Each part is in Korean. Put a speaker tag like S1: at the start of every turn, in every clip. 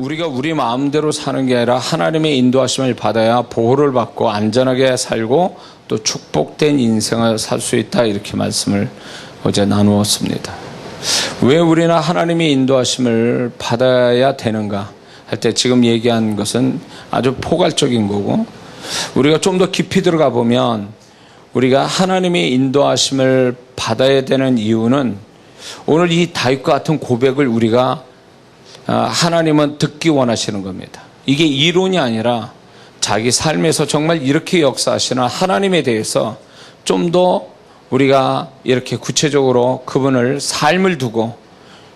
S1: 우리가 우리 마음대로 사는 게 아니라 하나님의 인도하심을 받아야 보호를 받고 안전하게 살고 또 축복된 인생을 살 수 있다, 이렇게 말씀을 어제 나누었습니다. 왜 우리는 하나님의 인도하심을 받아야 되는가 할 때 지금 얘기한 것은 아주 포괄적인 거고, 우리가 좀 더 깊이 들어가 보면 우리가 하나님의 인도하심을 받아야 되는 이유는 오늘 이 다윗과 같은 고백을 우리가 하나님은 듣기 원하시는 겁니다. 이게 이론이 아니라 자기 삶에서 정말 이렇게 역사하시는 하나님에 대해서 좀 더 우리가 이렇게 구체적으로 그분을 삶을 두고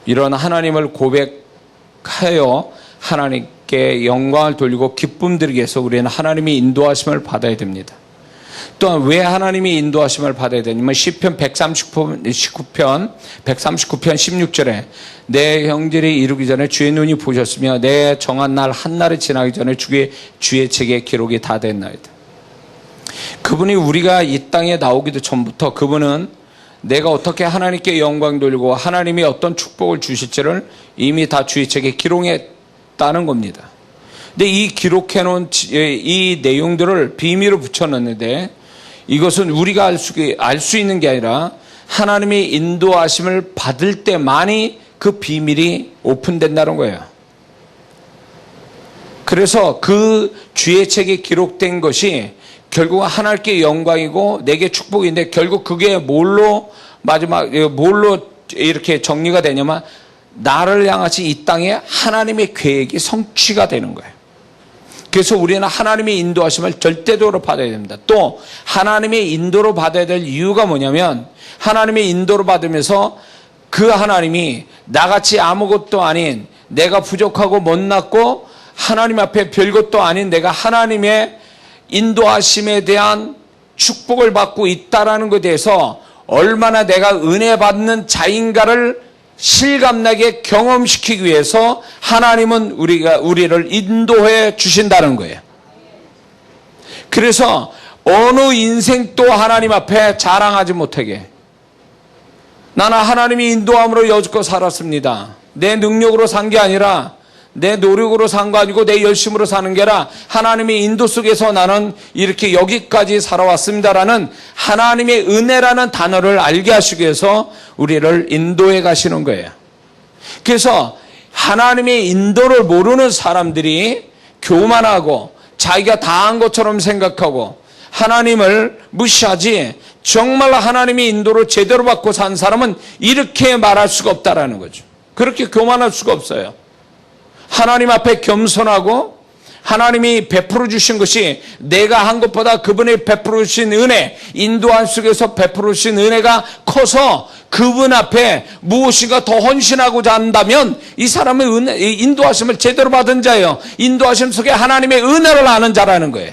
S1: 이런 하나님을 고백하여 하나님께 영광을 돌리고 기쁨 드리기 위해서 우리는 하나님의 인도하심을 받아야 됩니다. 또한 왜 하나님의 인도하심을 받아야 되냐면 시편 139편 16절에 내 형들이 이루기 전에 주의 눈이 보셨으며 내 정한 날 한날이 지나기 전에 주의 책에 기록이 다 됐나이다. 그분이 우리가 이 땅에 나오기도 전부터 그분은 내가 어떻게 하나님께 영광 돌리고 하나님이 어떤 축복을 주실지를 이미 다 주의 책에 기록했다는 겁니다. 근데 이 기록해놓은 이 내용들을 비밀로 붙여놨는데 이것은 우리가 알 수 있는 게 아니라 하나님의 인도하심을 받을 때만이 그 비밀이 오픈된다는 거예요. 그래서 그 주의 책에 기록된 것이 결국 하나님께 영광이고 내게 축복인데 결국 그게 뭘로 이렇게 정리가 되냐면 나를 향하신 이 땅에 하나님의 계획이 성취가 되는 거예요. 그래서 우리는 하나님의 인도하심을 절대적으로 받아야 됩니다. 또 하나님의 인도로 받아야 될 이유가 뭐냐면 하나님의 인도로 받으면서 그 하나님이 나같이 아무것도 아닌 내가 부족하고 못났고 하나님 앞에 별것도 아닌 내가 하나님의 인도하심에 대한 축복을 받고 있다라는 것에 대해서 얼마나 내가 은혜 받는 자인가를 실감나게 경험시키기 위해서 하나님은 우리를 인도해 주신다는 거예요. 그래서 어느 인생도 하나님 앞에 자랑하지 못하게 나는 하나님이 인도함으로 여지껏 살았습니다. 내 능력으로 산 게 아니라 내 노력으로 산 거 아니고 내 열심으로 사는 게 아니라 하나님의 인도 속에서 나는 이렇게 여기까지 살아왔습니다라는 하나님의 은혜라는 단어를 알게 하시기 위해서 우리를 인도해 가시는 거예요. 그래서 하나님의 인도를 모르는 사람들이 교만하고 자기가 다 한 것처럼 생각하고 하나님을 무시하지 정말 하나님의 인도를 제대로 받고 산 사람은 이렇게 말할 수가 없다라는 거죠. 그렇게 교만할 수가 없어요. 하나님 앞에 겸손하고 하나님이 베풀어 주신 것이 내가 한 것보다 그분이 베풀어 주신 은혜, 인도한 속에서 베풀어 주신 은혜가 커서 그분 앞에 무엇인가 더 헌신하고자 한다면 이 사람은 인도하심을 제대로 받은 자예요. 인도하심 속에 하나님의 은혜를 아는 자라는 거예요.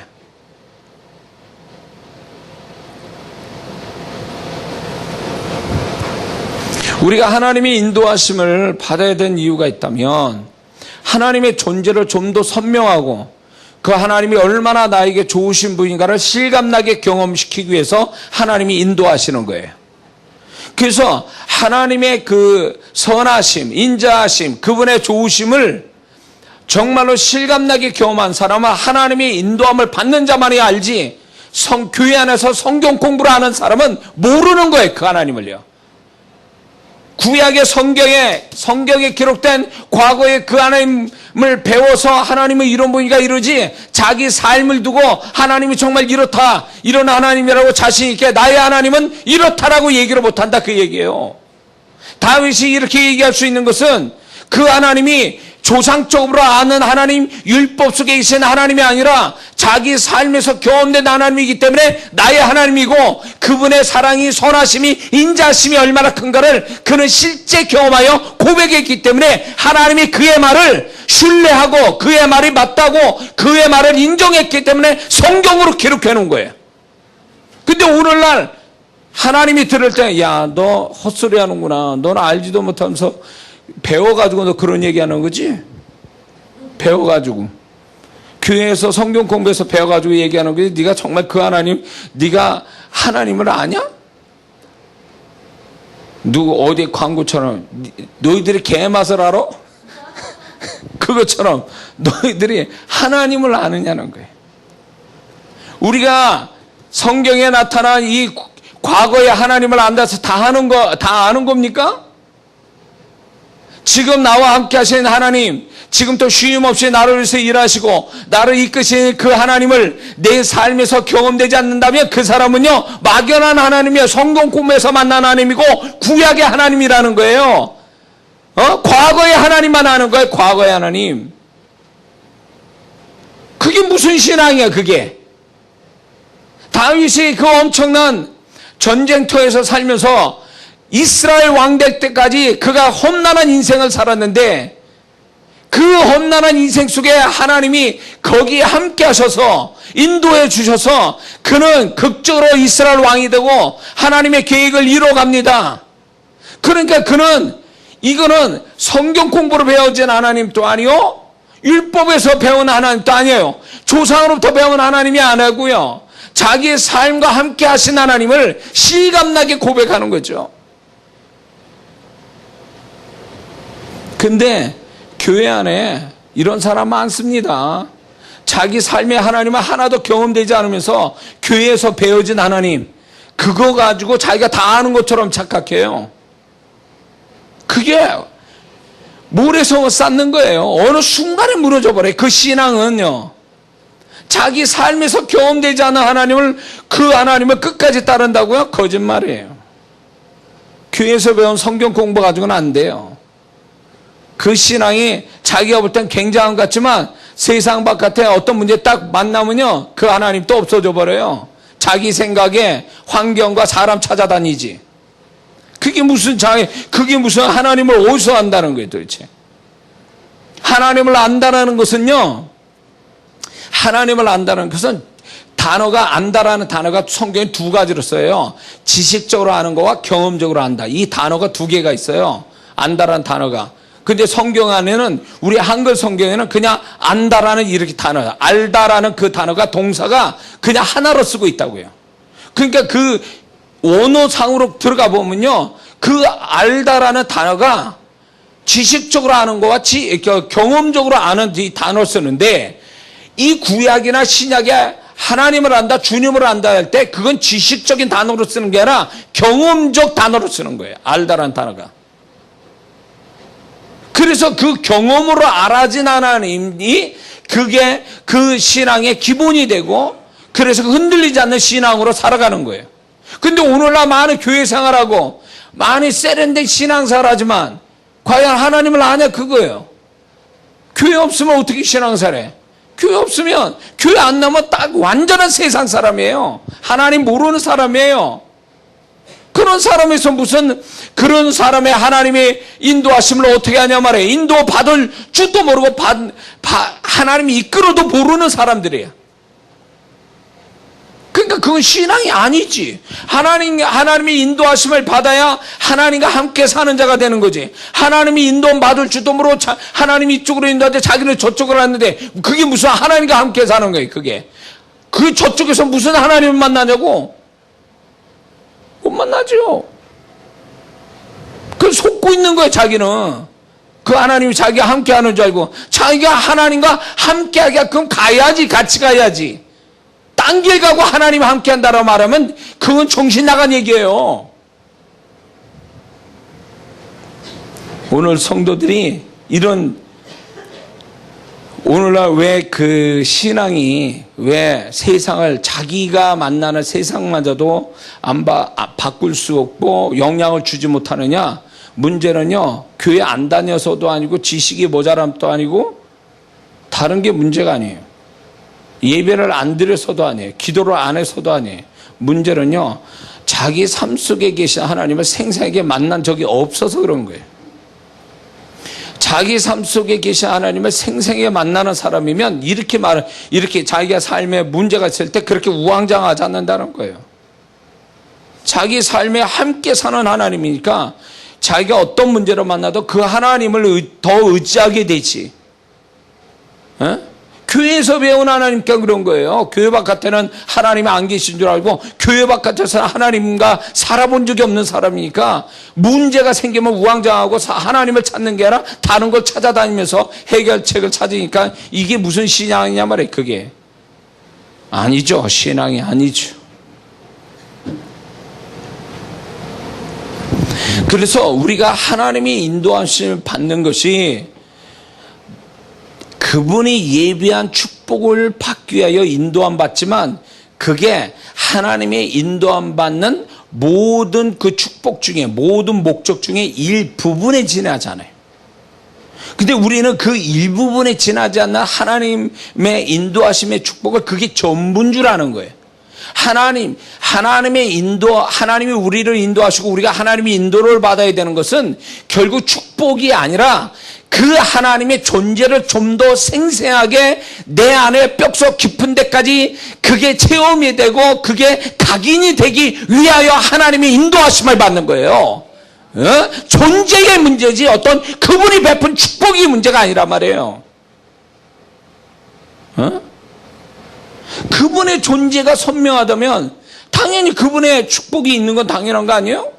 S1: 우리가 하나님의 인도하심을 받아야 되는 이유가 있다면 하나님의 존재를 좀 더 선명하고 그 하나님이 얼마나 나에게 좋으신 분인가를 실감나게 경험시키기 위해서 하나님이 인도하시는 거예요. 그래서 하나님의 그 선하심, 인자하심, 그분의 좋으심을 정말로 실감나게 경험한 사람은 하나님의 인도함을 받는 자만이 알지 교회 안에서 성경 공부를 하는 사람은 모르는 거예요. 그 하나님을요. 구약의 성경에 기록된 과거의 그 하나님을 배워서 하나님은 이런 분이가 이러지 자기 삶을 두고 하나님이 정말 이렇다 이런 하나님이라고 자신 있게 나의 하나님은 이렇다라고 얘기를 못한다 그 얘기예요. 다윗이 이렇게 얘기할 수 있는 것은 그 하나님이 조상적으로 아는 하나님, 율법 속에 계신 하나님이 아니라 자기 삶에서 경험된 하나님이기 때문에 나의 하나님이고 그분의 사랑이, 선하심이, 인자심이 얼마나 큰가를 그는 실제 경험하여 고백했기 때문에 하나님이 그의 말을 신뢰하고 그의 말이 맞다고 그의 말을 인정했기 때문에 성경으로 기록해 놓은 거예요. 근데 오늘날 하나님이 들을 때 야, 너 헛소리 하는구나. 너는 알지도 못하면서 배워가지고 너 그런 얘기하는 거지? 배워가지고 교회에서 성경 공부해서 배워가지고 얘기하는 거지? 네가 정말 그 하나님, 네가 하나님을 아냐? 누구 어디 광고처럼 너희들이 개 맛을 알아? 그것처럼 너희들이 하나님을 아느냐는 거예요. 우리가 성경에 나타난 이 과거의 하나님을 안다서 다 아는 겁니까? 지금 나와 함께 하시는 하나님, 지금도 쉼 없이 나를 위해서 일하시고 나를 이끄시는 그 하나님을 내 삶에서 경험되지 않는다면 그 사람은요, 막연한 하나님이에요. 성경 공부에서 만난 하나님이고 구약의 하나님이라는 거예요. 과거의 하나님만 아는 거예요. 과거의 하나님. 그게 무슨 신앙이야, 그게. 다윗이 그 엄청난 전쟁터에서 살면서 이스라엘 왕 될 때까지 그가 험난한 인생을 살았는데, 그 험난한 인생 속에 하나님이 거기에 함께 하셔서 인도해 주셔서 그는 극적으로 이스라엘 왕이 되고 하나님의 계획을 이뤄갑니다. 그러니까 그는, 이거는 성경 공부로 배워진 하나님도 아니요, 율법에서 배운 하나님도 아니에요. 조상으로부터 배운 하나님이 아니고요, 자기의 삶과 함께 하신 하나님을 실감나게 고백하는 거죠. 근데 교회 안에 이런 사람 많습니다. 자기 삶의 하나님은 하나도 경험되지 않으면서 교회에서 배워진 하나님, 그거 가지고 자기가 다 아는 것처럼 착각해요. 그게 모래성을 쌓는 거예요. 어느 순간에 무너져 버려요. 그 신앙은요, 자기 삶에서 경험되지 않은 하나님을, 그 하나님을 끝까지 따른다고요? 거짓말이에요. 교회에서 배운 성경 공부 가지고는 안 돼요. 그 신앙이 자기가 볼 땐 굉장한 것 같지만 세상 바깥에 어떤 문제 딱 만나면요, 그 하나님 또 없어져 버려요. 자기 생각에 환경과 사람 찾아다니지. 그게 무슨 하나님을 어디서 안다는 거예요, 도대체. 하나님을 안다라는 것은요, 하나님을 안다는 것은 단어가, 안다라는 단어가 성경에 두 가지로 써요. 지식적으로 아는 거와 경험적으로 안다. 이 단어가 두 개가 있어요. 안다라는 단어가. 근데 성경 안에는, 우리 한글 성경에는 그냥 안다라는 이렇게 단어야. 알다라는 그 단어가, 동사가 그냥 하나로 쓰고 있다고요. 그러니까 그 원어상으로 들어가 보면요, 그 알다라는 단어가 지식적으로 아는 거와 경험적으로 아는 이 단어를 쓰는데, 이 구약이나 신약에 하나님을 안다, 주님을 안다 할 때 그건 지식적인 단어로 쓰는 게 아니라 경험적 단어로 쓰는 거예요. 알다라는 단어가. 그래서 그 경험으로 알아진 하나님이 그게 그 신앙의 기본이 되고, 그래서 흔들리지 않는 신앙으로 살아가는 거예요. 근데 오늘날 많은 교회 생활하고 많이 세련된 신앙생활하지만 과연 하나님을 아냐, 그거예요. 교회 없으면 어떻게 신앙생활해? 교회 없으면, 교회 안 나면 딱 완전한 세상 사람이에요. 하나님 모르는 사람이에요. 그런 사람에서 무슨, 그런 사람의 하나님의 인도하심을 어떻게 하냐 말이에요. 인도 받을 줄도 모르고 하나님이 이끌어도 모르는 사람들이에요. 그러니까 그건 신앙이 아니지. 하나님이 인도하심을 받아야 하나님과 함께 사는 자가 되는 거지. 하나님이 인도 받을 줄도 모르고 하나님이 이쪽으로 인도하는데 자기는 저쪽으로 왔는데 그게 무슨 하나님과 함께 사는 거예요, 그게. 그 저쪽에서 무슨 하나님을 만나냐고. 못 만나죠. 그 속고 있는 거예요, 자기는. 그 하나님이 자기가 함께 하는 줄 알고. 자기가 하나님과 함께 하기가, 그럼 가야지, 같이 가야지. 딴 길 가고 하나님 함께 한다고 말하면 그건 정신 나간 얘기예요. 오늘 성도들이 이런, 오늘날 왜 그 신앙이, 왜 세상을, 자기가 만나는 세상마저도 바꿀 수 없고 영향을 주지 못하느냐? 문제는요, 교회 안 다녀서도 아니고 지식이 모자람도 아니고 다른 게 문제가 아니에요. 예배를 안 드려서도 아니에요. 기도를 안 해서도 아니에요. 문제는요, 자기 삶 속에 계신 하나님을 생생하게 만난 적이 없어서 그런 거예요. 자기 삶 속에 계신 하나님을 생생하게 만나는 사람이면 이렇게 자기가 삶에 문제가 있을 때 그렇게 우왕좌왕하지 않는다는 거예요. 자기 삶에 함께 사는 하나님이니까 자기가 어떤 문제를 만나도 그 하나님을 더 의지하게 되지. 교회에서 배운 하나님께 그런 거예요. 교회 바깥에는 하나님이 안 계신 줄 알고 교회 바깥에서는 하나님과 살아본 적이 없는 사람이니까 문제가 생기면 우왕좌왕하고 하나님을 찾는 게 아니라 다른 걸 찾아다니면서 해결책을 찾으니까 이게 무슨 신앙이냐 말이에요. 그게 아니죠. 신앙이 아니죠. 그래서 우리가 하나님의 인도하심을 받는 것이 그분이 예비한 축복을 받기 위하여 인도함 받지만 그게 하나님의 인도함 받는 모든 그 축복 중에 모든 목적 중에 일부분에 지나잖아요. 근데 우리는 그 일부분에 지나지 않는 하나님의 인도하심의 축복을 그게 전부인 줄 아는 거예요. 하나님의 인도, 하나님이 우리를 인도하시고 우리가 하나님의 인도를 받아야 되는 것은 결국 축복이 아니라 그 하나님의 존재를 좀 더 생생하게 내 안에 뼛속 깊은 데까지 그게 체험이 되고 그게 각인이 되기 위하여 하나님의 인도하심을 받는 거예요. 존재의 문제지 어떤 그분이 베푼 축복이 문제가 아니란 말이에요. 그분의 존재가 선명하다면 당연히 그분의 축복이 있는 건 당연한 거 아니에요?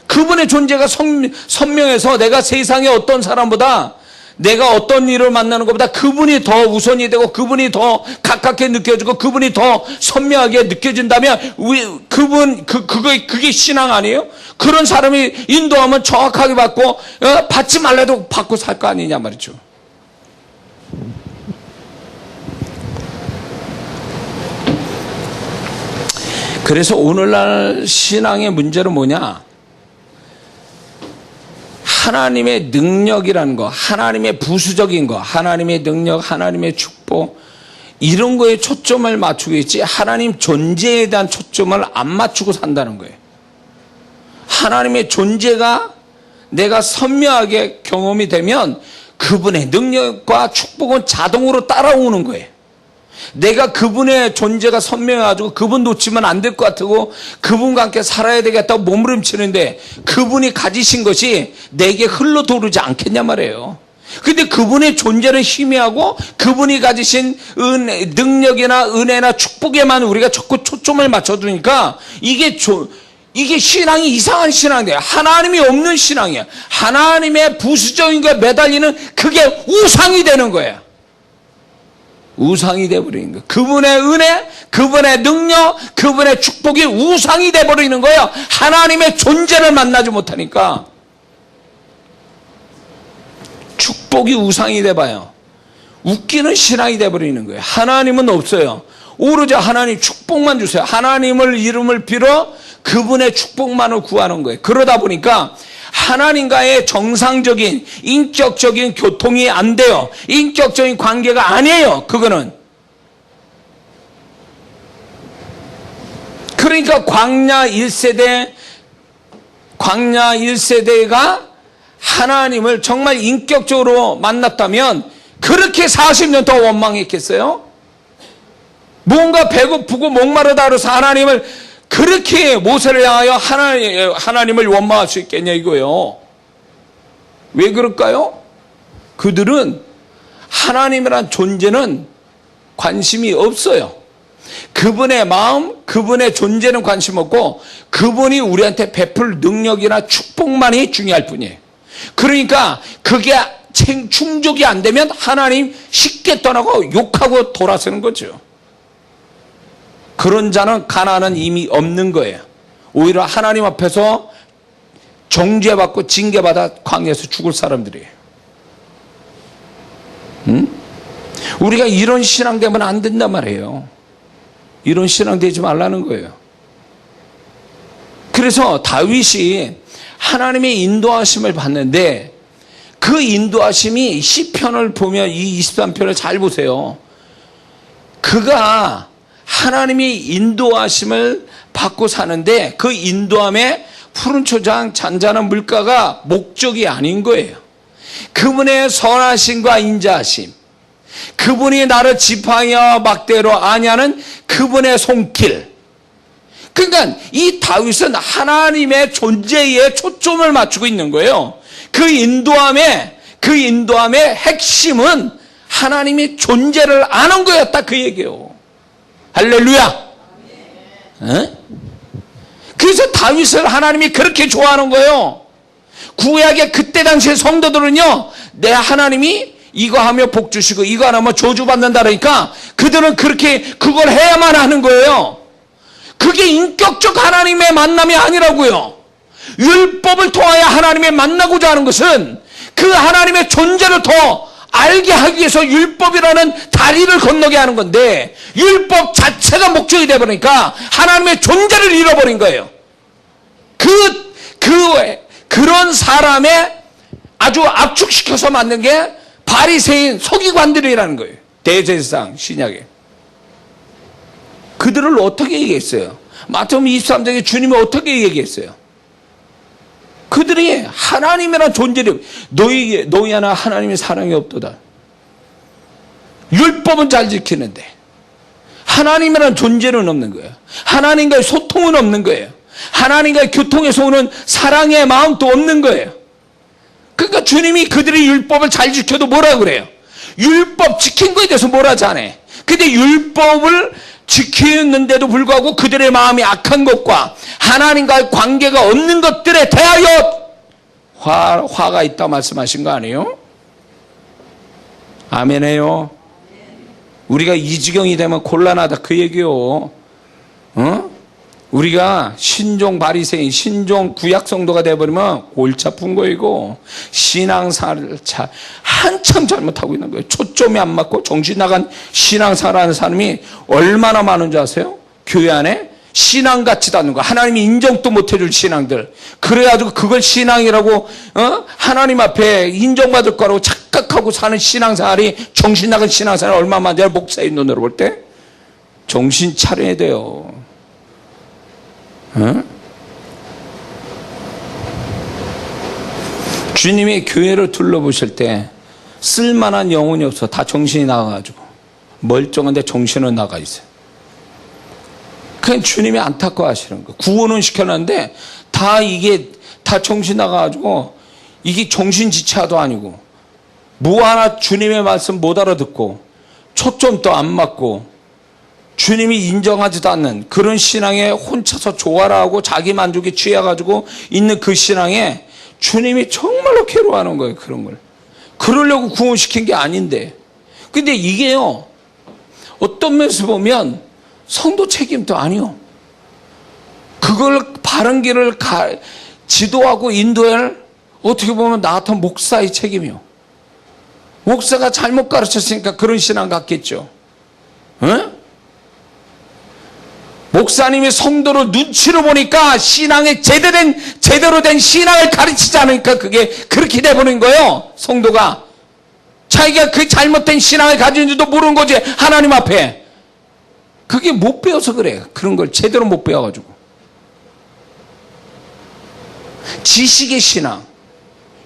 S1: 그분의 존재가 선명해서 내가 세상의 어떤 사람보다 내가 어떤 일을 만나는 것보다 그분이 더 우선이 되고 그분이 더 가깝게 느껴지고 그분이 더 선명하게 느껴진다면 그게 신앙 아니에요? 그런 사람이 인도하면 정확하게 받고 받지 말래도 받고 살 거 아니냐 말이죠. 그래서 오늘날 신앙의 문제는 뭐냐? 하나님의 능력이라는 거, 하나님의 부수적인 거, 하나님의 능력, 하나님의 축복 이런 거에 초점을 맞추고 있지 하나님 존재에 대한 초점을 안 맞추고 산다는 거예요. 하나님의 존재가 내가 선명하게 경험이 되면 그분의 능력과 축복은 자동으로 따라오는 거예요. 내가 그분의 존재가 선명해가지고 그분 놓치면 안 될 것 같고 그분과 함께 살아야 되겠다고 몸부림치는데 그분이 가지신 것이 내게 흘러 도르지 않겠냐 말이에요. 근데 그분의 존재는 희미하고 그분이 가지신 능력이나 은혜나 축복에만 우리가 자꾸 초점을 맞춰두니까 이게 신앙이 이상한 신앙이에요. 하나님이 없는 신앙이에요. 하나님의 부수적인 것에 매달리는 그게 우상이 되는 거예요. 우상이 되어버리는 거예요. 그분의 은혜, 그분의 능력, 그분의 축복이 우상이 되어버리는 거예요. 하나님의 존재를 만나지 못하니까. 축복이 우상이 돼봐요. 웃기는 신앙이 돼버리는 거예요. 하나님은 없어요. 오로지 하나님 축복만 주세요. 하나님을 이름을 빌어 그분의 축복만을 구하는 거예요. 그러다 보니까 하나님과의 정상적인 인격적인 교통이 안 돼요. 인격적인 관계가 아니에요. 그거는. 그러니까 광야 1세대가 하나님을 정말 인격적으로 만났다면 그렇게 40년 더 원망했겠어요? 뭔가 배고프고 목마르다 그래서 하나님을 그렇게 모세를 향하여 하나님을 원망할 수 있겠냐 이거예요. 왜 그럴까요? 그들은 하나님이란 존재는 관심이 없어요. 그분의 마음, 그분의 존재는 관심 없고 그분이 우리한테 베풀 능력이나 축복만이 중요할 뿐이에요. 그러니까 그게 충족이 안 되면 하나님 쉽게 떠나고 욕하고 돌아서는 거죠. 그런 자는 가나안은 이미 없는 거예요. 오히려 하나님 앞에서 정죄받고 징계받아 광야에서 죽을 사람들이에요. 우리가 이런 신앙 되면 안 된단 말이에요. 이런 신앙 되지 말라는 거예요. 그래서 다윗이 하나님의 인도하심을 받는데 그 인도하심이 시편을 보면 이 23편을 잘 보세요. 그가 하나님의 인도하심을 받고 사는데 그 인도함에 푸른 초장 잔잔한 물가가 목적이 아닌 거예요. 그분의 선하심과 인자하심, 그분이 나를 지팡이와 막대로 아냐는 그분의 손길. 그러니까 이 다윗은 하나님의 존재에 초점을 맞추고 있는 거예요. 그 인도함의 핵심은 하나님의 존재를 아는 거였다 그 얘기예요. 할렐루야. 그래서 다윗을 하나님이 그렇게 좋아하는 거예요. 구약의 그때 당시의 성도들은요, 내 하나님이 이거 하며 복 주시고 이거 안 하면 저주받는다 그러니까 그들은 그렇게 그걸 해야만 하는 거예요. 그게 인격적 하나님의 만남이 아니라고요. 율법을 통하여 하나님을 만나고자 하는 것은 그 하나님의 존재를 더 알게 하기 위해서 율법이라는 다리를 건너게 하는 건데, 율법 자체가 목적이 되어버리니까 하나님의 존재를 잃어버린 거예요. 그런 사람의 아주 압축시켜서 만든 게 바리새인 서기관들이라는 거예요. 대제사장 신약에. 그들을 어떻게 얘기했어요? 마태복음 23장에 주님이 어떻게 얘기했어요? 그들이 하나님이란 존재를, 너희 하나 하나님의 사랑이 없도다. 율법은 잘 지키는데 하나님이란 존재는 없는 거예요. 하나님과의 소통은 없는 거예요. 하나님과의 교통에서 오는 사랑의 마음도 없는 거예요. 그러니까 주님이 그들이 율법을 잘 지켜도 뭐라 그래요? 율법 지킨 거에 대해서 뭐라 하지 않아요. 근데 율법을 지키는데도 불구하고 그들의 마음이 악한 것과 하나님과의 관계가 없는 것들에 대하여 화가 있다 말씀하신 거 아니에요? 아멘해요. 우리가 이 지경이 되면 곤란하다 그 얘기요. 우리가 신종 바리새인, 신종 구약 성도가 되어버리면 골치 아픈 거예요. 이거 신앙생활을 한참 잘못하고 있는 거예요. 초점이 안 맞고 정신 나간 신앙생활하는 사람이 얼마나 많은 줄 아세요? 교회 안에 신앙 같지도 않는 거, 하나님이 인정도 못 해줄 신앙들, 그래가지고 그걸 신앙이라고 하나님 앞에 인정받을 거라고 착각하고 사는 신앙생활이, 정신 나간 신앙생활 얼마 만에 목사의 눈으로 볼 때 정신 차려야 돼요. 주님이 교회를 둘러보실 때 쓸만한 영혼이 없어. 다 정신이 나가가지고 멀쩡한데 정신은 나가 있어요. 그냥 주님이 안타까워하시는 거예요. 구원은 시켜놨는데 이게 다 정신 나가가지고 이게 정신지체도 아니고 뭐 하나 주님의 말씀 못 알아듣고 초점도 안 맞고 주님이 인정하지도 않는 그런 신앙에 혼자서 좋아라 하고 자기 만족에 취해가지고 있는 그 신앙에 주님이 정말로 괴로워하는 거예요. 그런 걸 그러려고 구원시킨 게 아닌데. 근데 이게요, 어떤 면에서 보면 성도 책임도 아니요, 그걸 바른 길을 지도하고 인도할, 어떻게 보면 나 같은 목사의 책임이요. 목사가 잘못 가르쳤으니까 그런 신앙 같겠죠. 목사님이 성도를 눈치로 보니까 신앙에 제대로 된 신앙을 가르치지 않으니까 그게 그렇게 돼버린 거예요. 성도가 자기가 그 잘못된 신앙을 가진지도 모르는 거지. 하나님 앞에 그게 못 배워서 그래. 그런 걸 제대로 못 배워가지고. 지식의 신앙,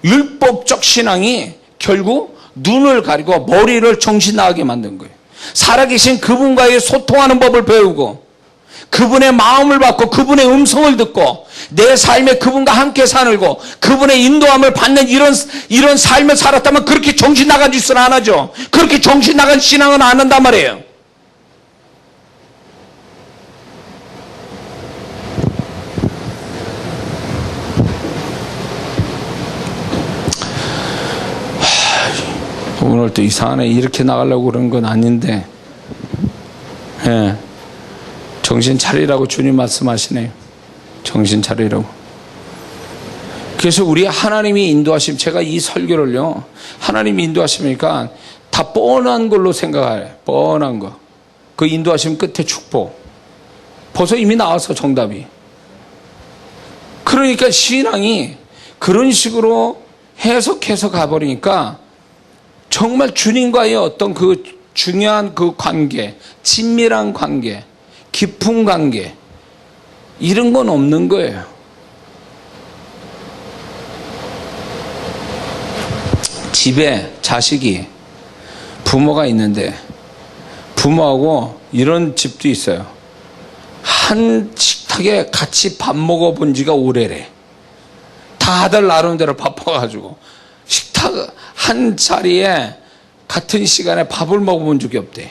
S1: 율법적 신앙이 결국 눈을 가리고 머리를 정신 나가게 만든 거예요. 살아계신 그분과의 소통하는 법을 배우고 그분의 마음을 받고 그분의 음성을 듣고 내 삶에 그분과 함께 살고 그분의 인도함을 받는 이런 삶을 살았다면 그렇게 정신 나간 짓은 안 하죠. 그렇게 정신 나간 신앙은 안 한단 말이에요. 오늘 또 이상하네. 이렇게 나가려고 그런 건 아닌데, 예. 정신 차리라고 주님 말씀하시네요. 정신 차리라고. 그래서 우리 하나님이 인도하심, 제가 이 설교를요, 하나님이 인도하시니까 다 뻔한 걸로 생각해요. 뻔한 거. 그 인도하심 끝에 축복. 벌써 이미 나와서 정답이. 그러니까 신앙이 그런 식으로 해석해서 가버리니까 정말 주님과의 어떤 그 중요한 그 관계, 친밀한 관계, 깊은 관계, 이런 건 없는 거예요. 집에 자식이, 부모가 있는데 부모하고 이런 집도 있어요. 한 식탁에 같이 밥 먹어본 지가 오래래. 다들 나름대로 바빠가지고 식탁 한 자리에 같은 시간에 밥을 먹어본 적이 없대.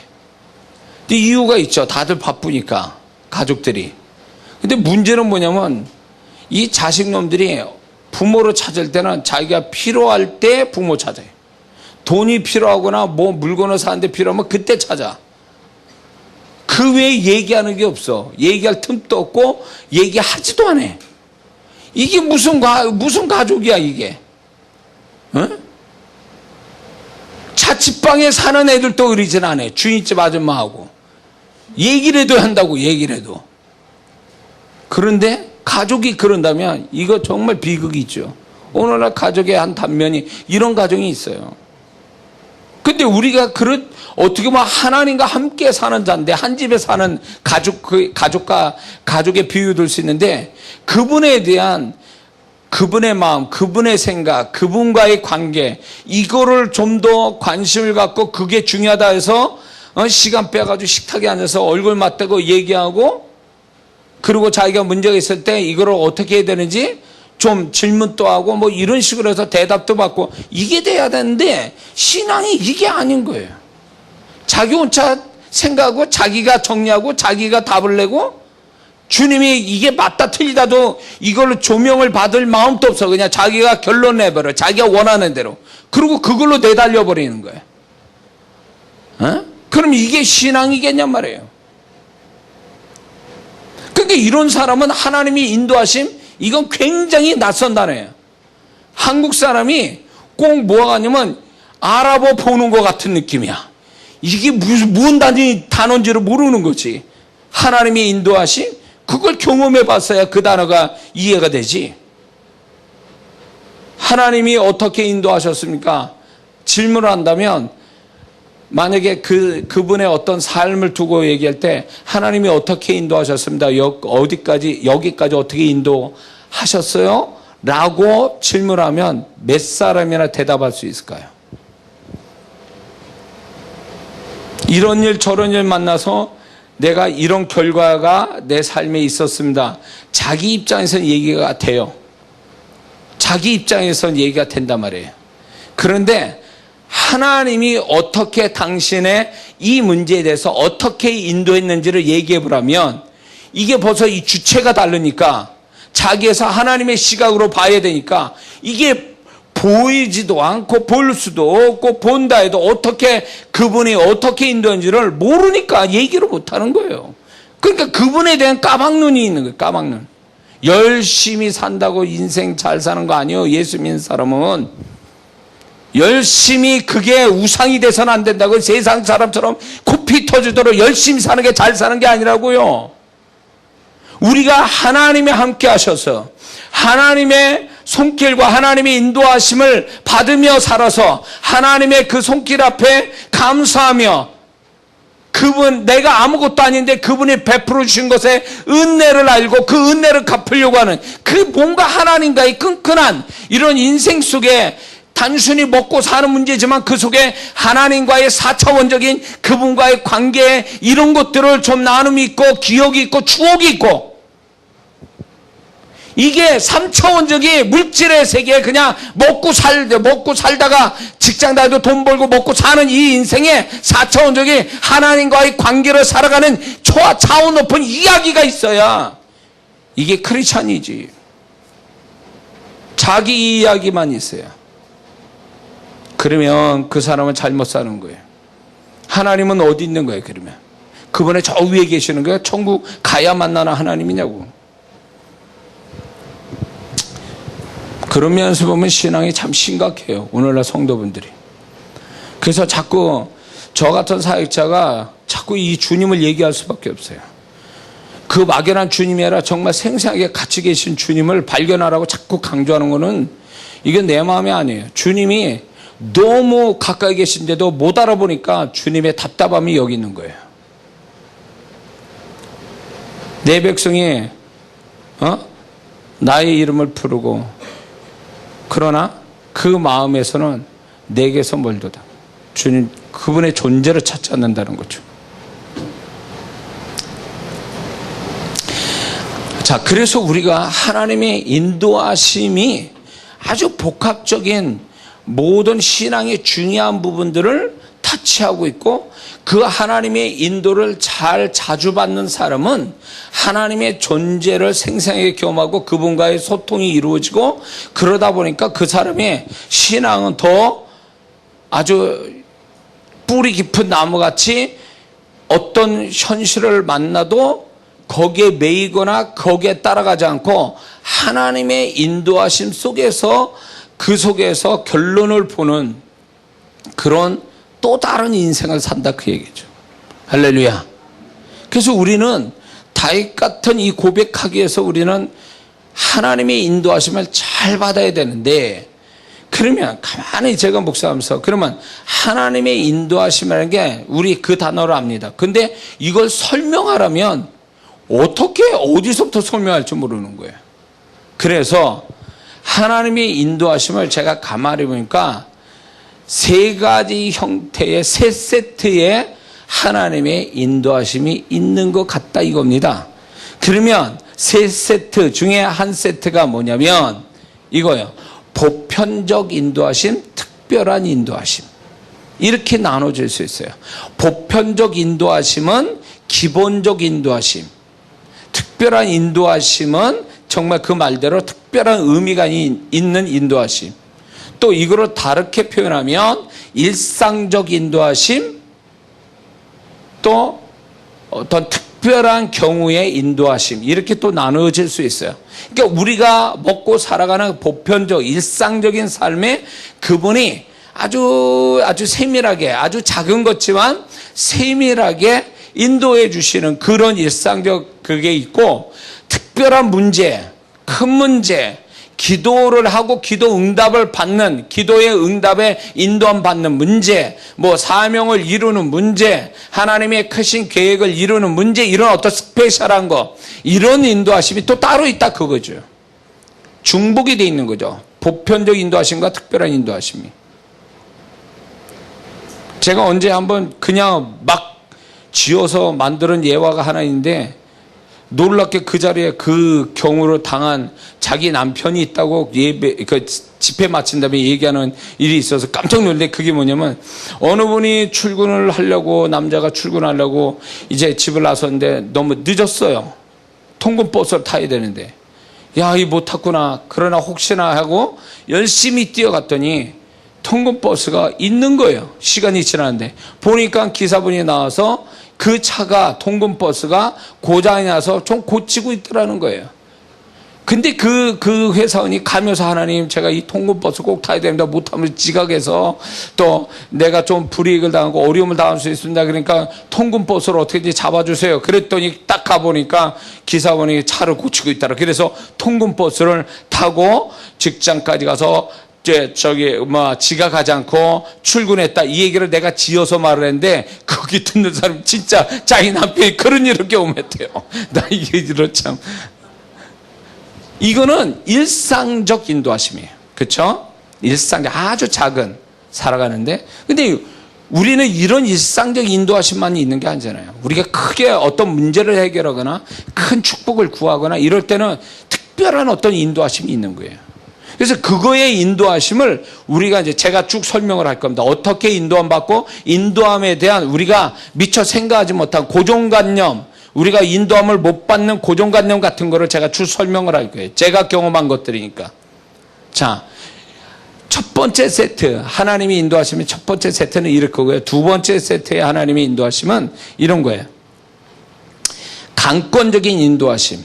S1: 근데 이유가 있죠. 다들 바쁘니까, 가족들이. 근데 문제는 뭐냐면 이 자식놈들이 부모를 찾을 때는 자기가 필요할 때 부모 찾아요. 돈이 필요하거나 뭐 물건을 사는데 필요하면 그때 찾아. 그 외에 얘기하는 게 없어. 얘기할 틈도 없고 얘기하지도 않아. 이게 무슨 가족이야 이게. 어? 자취방에 사는 애들도 그러진 않아. 주인집 아줌마하고 얘기를 해도 한다고. 얘기를 해도. 그런데 가족이 그런다면 이거 정말 비극이죠. 오늘날 가족의 한 단면이 이런 가정이 있어요. 근데 우리가 어떻게 보면 하나님과 함께 사는 자인데, 한 집에 사는 가족의 비유 들 수 있는데, 그분에 대한 그분의 마음, 그분의 생각, 그분과의 관계, 이거를 좀 더 관심을 갖고 그게 중요하다 해서 시간 빼가지고 식탁에 앉아서 얼굴 맞대고 얘기하고, 그리고 자기가 문제가 있을 때 이거를 어떻게 해야 되는지 좀 질문도 하고 뭐 이런 식으로 해서 대답도 받고, 이게 돼야 되는데 신앙이 이게 아닌 거예요. 자기 혼자 생각하고 자기가 정리하고 자기가 답을 내고, 주님이 이게 맞다 틀리다도 이걸로 조명을 받을 마음도 없어. 그냥 자기가 결론 내버려. 자기가 원하는 대로. 그리고 그걸로 내달려 버리는 거예요. 어? 그럼 이게 신앙이겠냔 말이에요. 그러니까 이런 사람은 하나님이 인도하심, 이건 굉장히 낯선 단어예요. 한국 사람이 꼭 뭐가 하냐면 알아보 보는 것 같은 느낌이야. 이게 무슨 단어인지를 모르는 거지. 하나님이 인도하심, 그걸 경험해 봤어야 그 단어가 이해가 되지. 하나님이 어떻게 인도하셨습니까? 질문을 한다면, 만약에 그분의 어떤 삶을 두고 얘기할 때 하나님이 어떻게 인도하셨습니다. 여기까지 어떻게 인도하셨어요? 라고 질문하면 몇 사람이나 대답할 수 있을까요? 이런 일 저런 일 만나서 내가 이런 결과가 내 삶에 있었습니다. 자기 입장에서는 얘기가 돼요. 자기 입장에서는 얘기가 된단 말이에요. 그런데 하나님이 어떻게 당신의 이 문제에 대해서 어떻게 인도했는지를 얘기해 보라면, 이게 벌써 이 주체가 다르니까 자기에서 하나님의 시각으로 봐야 되니까, 이게 보이지도 않고 볼 수도 없고 본다 해도 어떻게 그분이 어떻게 인도했는지를 모르니까 얘기를 못하는 거예요. 그러니까 그분에 대한 까막눈이 있는 거예요. 까막눈. 열심히 산다고 인생 잘 사는 거 아니에요. 예수 믿는 사람은 열심히, 그게 우상이 돼서는 안 된다고. 세상 사람처럼 코피 터지도록 열심히 사는 게 잘 사는 게 아니라고요. 우리가 하나님이 함께 하셔서 하나님의 손길과 하나님의 인도하심을 받으며 살아서 하나님의 그 손길 앞에 감사하며, 그분, 내가 아무것도 아닌데 그분이 베풀어 주신 것에 은혜를 알고 그 은혜를 갚으려고 하는 그 뭔가 하나님과의 끈끈한 이런 인생 속에, 단순히 먹고 사는 문제지만 그 속에 하나님과의 4차원적인 그분과의 관계, 이런 것들을 좀 나눔이 있고 기억이 있고 추억이 있고, 이게 3차원적인 물질의 세계에 그냥 먹고 살다가 직장 다니고 돈 벌고 먹고 사는 이 인생에 4차원적인 하나님과의 관계를 살아가는 차원 높은 이야기가 있어야 이게 크리스찬이지. 자기 이야기만 있어요. 그러면 그 사람은 잘못 사는 거예요. 하나님은 어디 있는 거예요? 그러면 그분의 저 위에 계시는 거예요? 천국 가야 만나는 하나님이냐고. 그런 면에서 보면 신앙이 참 심각해요. 오늘날 성도분들이. 그래서 자꾸 저 같은 사역자가 자꾸 이 주님을 얘기할 수밖에 없어요. 그 막연한 주님이 아니라 정말 생생하게 같이 계신 주님을 발견하라고 자꾸 강조하는 거는, 이건 내 마음이 아니에요. 주님이 너무 가까이 계신데도 못 알아보니까 주님의 답답함이 여기 있는 거예요. 내 백성이 나의 이름을 부르고, 그러나 그 마음에서는 내게서 멀도다. 주님, 그분의 존재를 찾지 않는다는 거죠. 자, 그래서 우리가 하나님의 인도하심이 아주 복합적인 모든 신앙의 중요한 부분들을 터치하고 있고 그 하나님의 인도를 잘 자주 받는 사람은 하나님의 존재를 생생하게 경험하고 그분과의 소통이 이루어지고 그러다 보니까 그 사람의 신앙은 더 아주 뿌리 깊은 나무같이 어떤 현실을 만나도 거기에 매이거나 거기에 따라가지 않고 하나님의 인도하심 속에서 그 속에서 결론을 보는 그런 또 다른 인생을 산다 그 얘기죠. 할렐루야. 그래서 우리는 다윗 같은 이 고백하기 위해서 우리는 하나님의 인도하심을 잘 받아야 되는데 그러면 가만히 제가 묵상하면서 그러면 하나님의 인도하심이라는 게 우리 그 단어를 압니다. 근데 이걸 설명하려면 어떻게 어디서부터 설명할지 모르는 거예요. 그래서 하나님의 인도하심을 제가 가만히 보니까 세 가지 형태의 세 세트의 하나님의 인도하심이 있는 것 같다 이겁니다. 그러면 세 세트 중에 한 세트가 뭐냐면 이거예요. 보편적 인도하심, 특별한 인도하심. 이렇게 나눠질 수 있어요. 보편적 인도하심은 기본적 인도하심. 특별한 인도하심은 정말 그 말대로 특별한 의미가 있는 인도하심. 또 이거를 다르게 표현하면 일상적 인도하심, 또 어떤 특별한 경우의 인도하심 이렇게 또 나누어질 수 있어요. 그러니까 우리가 먹고 살아가는 보편적 일상적인 삶에 그분이 아주 세밀하게 아주 작은 것지만 세밀하게 인도해 주시는 그런 일상적 그게 있고 특별한 문제, 큰 문제, 기도를 하고 기도 응답을 받는 기도의 응답에 인도함 받는 문제, 뭐 사명을 이루는 문제, 하나님의 크신 계획을 이루는 문제 이런 어떤 스페셜한 거 이런 인도하심이 또 따로 있다 그거죠. 중복이 돼 있는 거죠. 보편적 인도하심과 특별한 인도하심이. 제가 언제 한번 그냥 막 지어서 만드는 예화가 하나 있는데 놀랍게 그 자리에 그 경우로 당한 자기 남편이 있다고 집회 마친 다음에 얘기하는 일이 있어서 깜짝 놀랐는데 그게 뭐냐면 어느 분이 출근을 하려고 남자가 출근하려고 이제 집을 나섰는데 너무 늦었어요. 통근버스를 타야 되는데 야, 이 못 탔구나. 그러나 혹시나 하고 열심히 뛰어갔더니 통근버스가 있는 거예요. 시간이 지났는데 보니까 기사분이 나와서 그 차가 통근버스가 고장이 나서 좀 고치고 있더라는 거예요. 근데 그 회사원이 가면서 하나님 제가 이 통근버스 꼭 타야 됩니다. 못하면 지각해서 또 내가 좀 불이익을 당하고 어려움을 당할 수 있습니다. 그러니까 통근버스를 어떻게든지 잡아주세요. 그랬더니 딱 가보니까 기사원이 차를 고치고 있더라. 그래서 통근버스를 타고 직장까지 가서 지각하지 않고 출근했다. 이 얘기를 내가 지어서 말을 했는데, 거기 듣는 사람 진짜 자기 남편이 그런 일을 경험했대요. 나 이게 참. 이거는 일상적 인도하심이에요. 그쵸? 일상적, 아주 작은, 살아가는데. 근데 우리는 이런 일상적 인도하심만 있는 게 아니잖아요. 우리가 크게 어떤 문제를 해결하거나, 큰 축복을 구하거나, 이럴 때는 특별한 어떤 인도하심이 있는 거예요. 그래서 그거의 인도하심을 우리가 이제 제가 쭉 설명을 할 겁니다. 어떻게 인도함 받고 인도함에 대한 우리가 미처 생각하지 못한 고정관념, 우리가 인도함을 못 받는 고정관념 같은 거를 제가 쭉 설명을 할 거예요. 제가 경험한 것들이니까. 자, 첫 번째 세트, 하나님이 인도하시면 첫 번째 세트는 이럴 거고요. 두 번째 세트의 하나님이 인도하심은 이런 거예요. 강권적인 인도하심,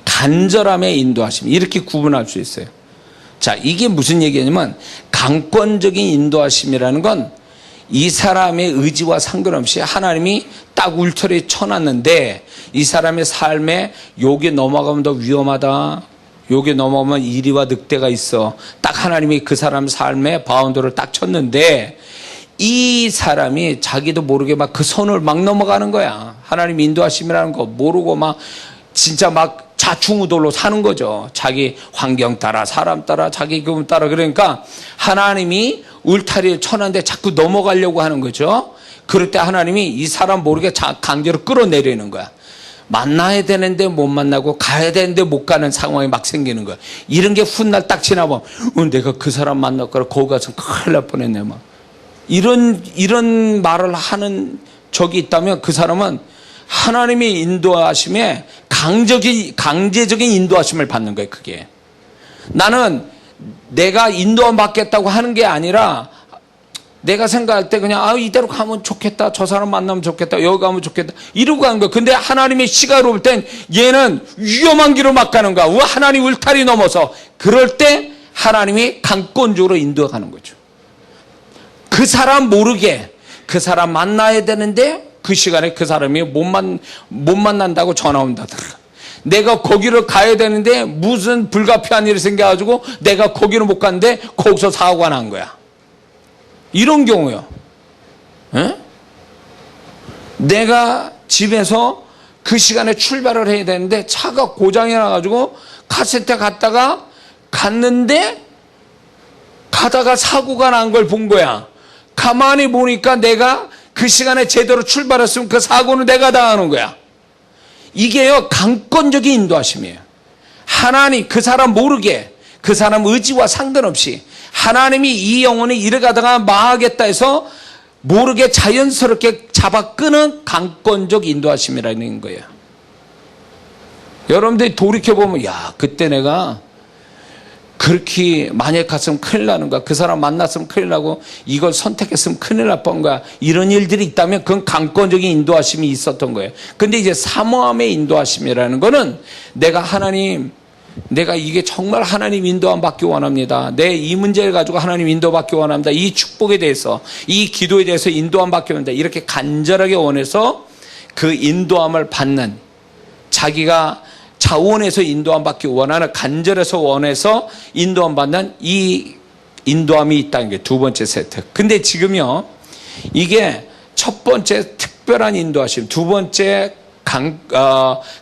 S1: 간절함의 인도하심, 이렇게 구분할 수 있어요. 자, 이게 무슨 얘기냐면 강권적인 인도하심이라는 건 이 사람의 의지와 상관없이 하나님이 딱 울타리에 쳐놨는데 이 사람의 삶에 여기 넘어가면 더 위험하다. 여기 넘어가면 이리와 늑대가 있어. 딱 하나님이 그 사람 삶에 바운더를 딱 쳤는데 이 사람이 자기도 모르게 막 그 선을 막 넘어가는 거야. 하나님 인도하심이라는 거 모르고 막 진짜 막 좌충우돌로 사는 거죠. 자기 환경 따라, 사람 따라, 자기 경험 따라. 그러니까 하나님이 울타리에 쳐놨는데 자꾸 넘어가려고 하는 거죠. 그럴 때 하나님이 이 사람 모르게 강제로 끌어내리는 거야. 만나야 되는데 못 만나고 가야 되는데 못 가는 상황이 막 생기는 거야. 이런 게 훗날 딱 지나보면 내가 그 사람 만났거나 거기 가서 큰일 날 뻔했네 막. 이런 말을 하는 적이 있다면 그 사람은 하나님의 인도하심에 강제적인 인도하심을 받는 거예요. 그게 나는 내가 인도함 받겠다고 하는 게 아니라 내가 생각할 때 그냥 이대로 가면 좋겠다, 저 사람 만나면 좋겠다, 여기 가면 좋겠다 이러고 가는 거예요. 근데 하나님의 시각으로 볼 땐 얘는 위험한 길로 막 가는 거야. 하나님 울타리 넘어서. 그럴 때 하나님이 강권적으로 인도가는 거죠. 그 사람 모르게 그 사람 만나야 되는데 그 시간에 그 사람이 못 만난다고 전화 온다든가, 내가 거기를 가야 되는데 무슨 불가피한 일이 생겨가지고 내가 거기를 못 갔는데 거기서 사고가 난 거야. 이런 경우요. 에? 내가 집에서 그 시간에 출발을 해야 되는데 차가 고장이 나가지고 카센터 갔는데 가다가 사고가 난 걸 본 거야. 가만히 보니까 내가 그 시간에 제대로 출발했으면 그 사고는 내가 당하는 거야. 이게요, 강권적인 인도하심이에요. 하나님, 그 사람 모르게, 그 사람 의지와 상관없이 하나님이 이 영혼이 이래 가다가 망하겠다 해서 모르게 자연스럽게 잡아 끄는 강권적 인도하심이라는 거예요. 여러분들이 돌이켜보면, 야, 그때 내가 그렇게 만약 갔으면 큰일 나는 거야. 그 사람 만났으면 큰일 나고 이걸 선택했으면 큰일 날 뻔한 거야. 이런 일들이 있다면 그건 강권적인 인도하심이 있었던 거예요. 근데 이제 사모함의 인도하심이라는 거는 내가 이게 정말 하나님 인도함 받기 원합니다. 내 이 문제를 가지고 하나님 인도 받기 원합니다. 이 축복에 대해서, 이 기도에 대해서 인도함 받기 원합니다. 이렇게 간절하게 원해서 그 인도함을 받는, 자기가 자원에서 인도함 받기 원하는, 간절해서 원해서 인도함 받는 이 인도함이 있다는 게 두 번째 세트. 근데 지금요, 이게 첫 번째 특별한 인도하심, 두 번째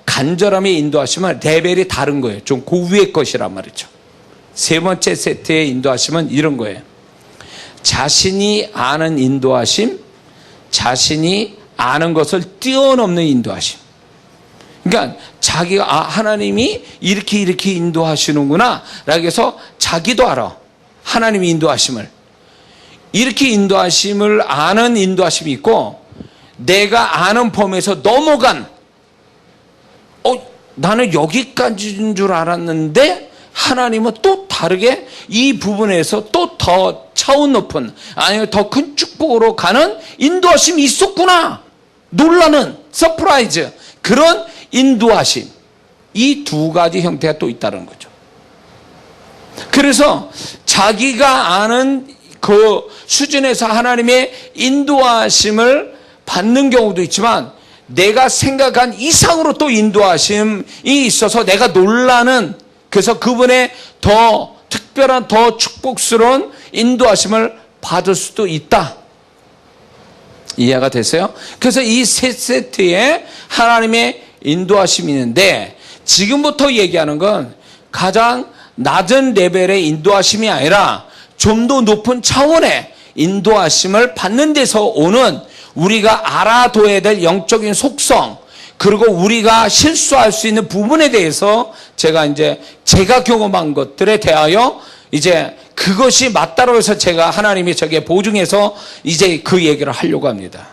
S1: 간절함의 인도하심은 레벨이 다른 거예요. 좀 고위의 것이란 말이죠. 세 번째 세트의 인도하심은 이런 거예요. 자신이 아는 인도하심, 자신이 아는 것을 뛰어넘는 인도하심. 그러니까 자기가 하나님이 이렇게 인도하시는구나 라고 해서 자기도 알아. 하나님이 인도하심을. 이렇게 인도하심을 아는 인도하심이 있고, 내가 아는 범위에서 넘어간, 나는 여기까지인 줄 알았는데 하나님은 또 다르게 이 부분에서 또 더 차원 높은, 아니면 더 큰 축복으로 가는 인도하심이 있었구나. 놀라는 서프라이즈, 그런 인도하심. 이 두 가지 형태가 또 있다는 거죠. 그래서 자기가 아는 그 수준에서 하나님의 인도하심을 받는 경우도 있지만, 내가 생각한 이상으로 또 인도하심이 있어서 내가 놀라는, 그래서 그분의 더 특별한, 더 축복스러운 인도하심을 받을 수도 있다. 이해가 되세요? 그래서 이 세 세트에 하나님의 인도하심이 있는데, 지금부터 얘기하는 건 가장 낮은 레벨의 인도하심이 아니라 좀 더 높은 차원의 인도하심을 받는 데서 오는, 우리가 알아둬야 될 영적인 속성, 그리고 우리가 실수할 수 있는 부분에 대해서 제가 경험한 것들에 대하여 이제 그것이 맞다고 해서 제가 하나님이 저게 보증해서 이제 그 얘기를 하려고 합니다.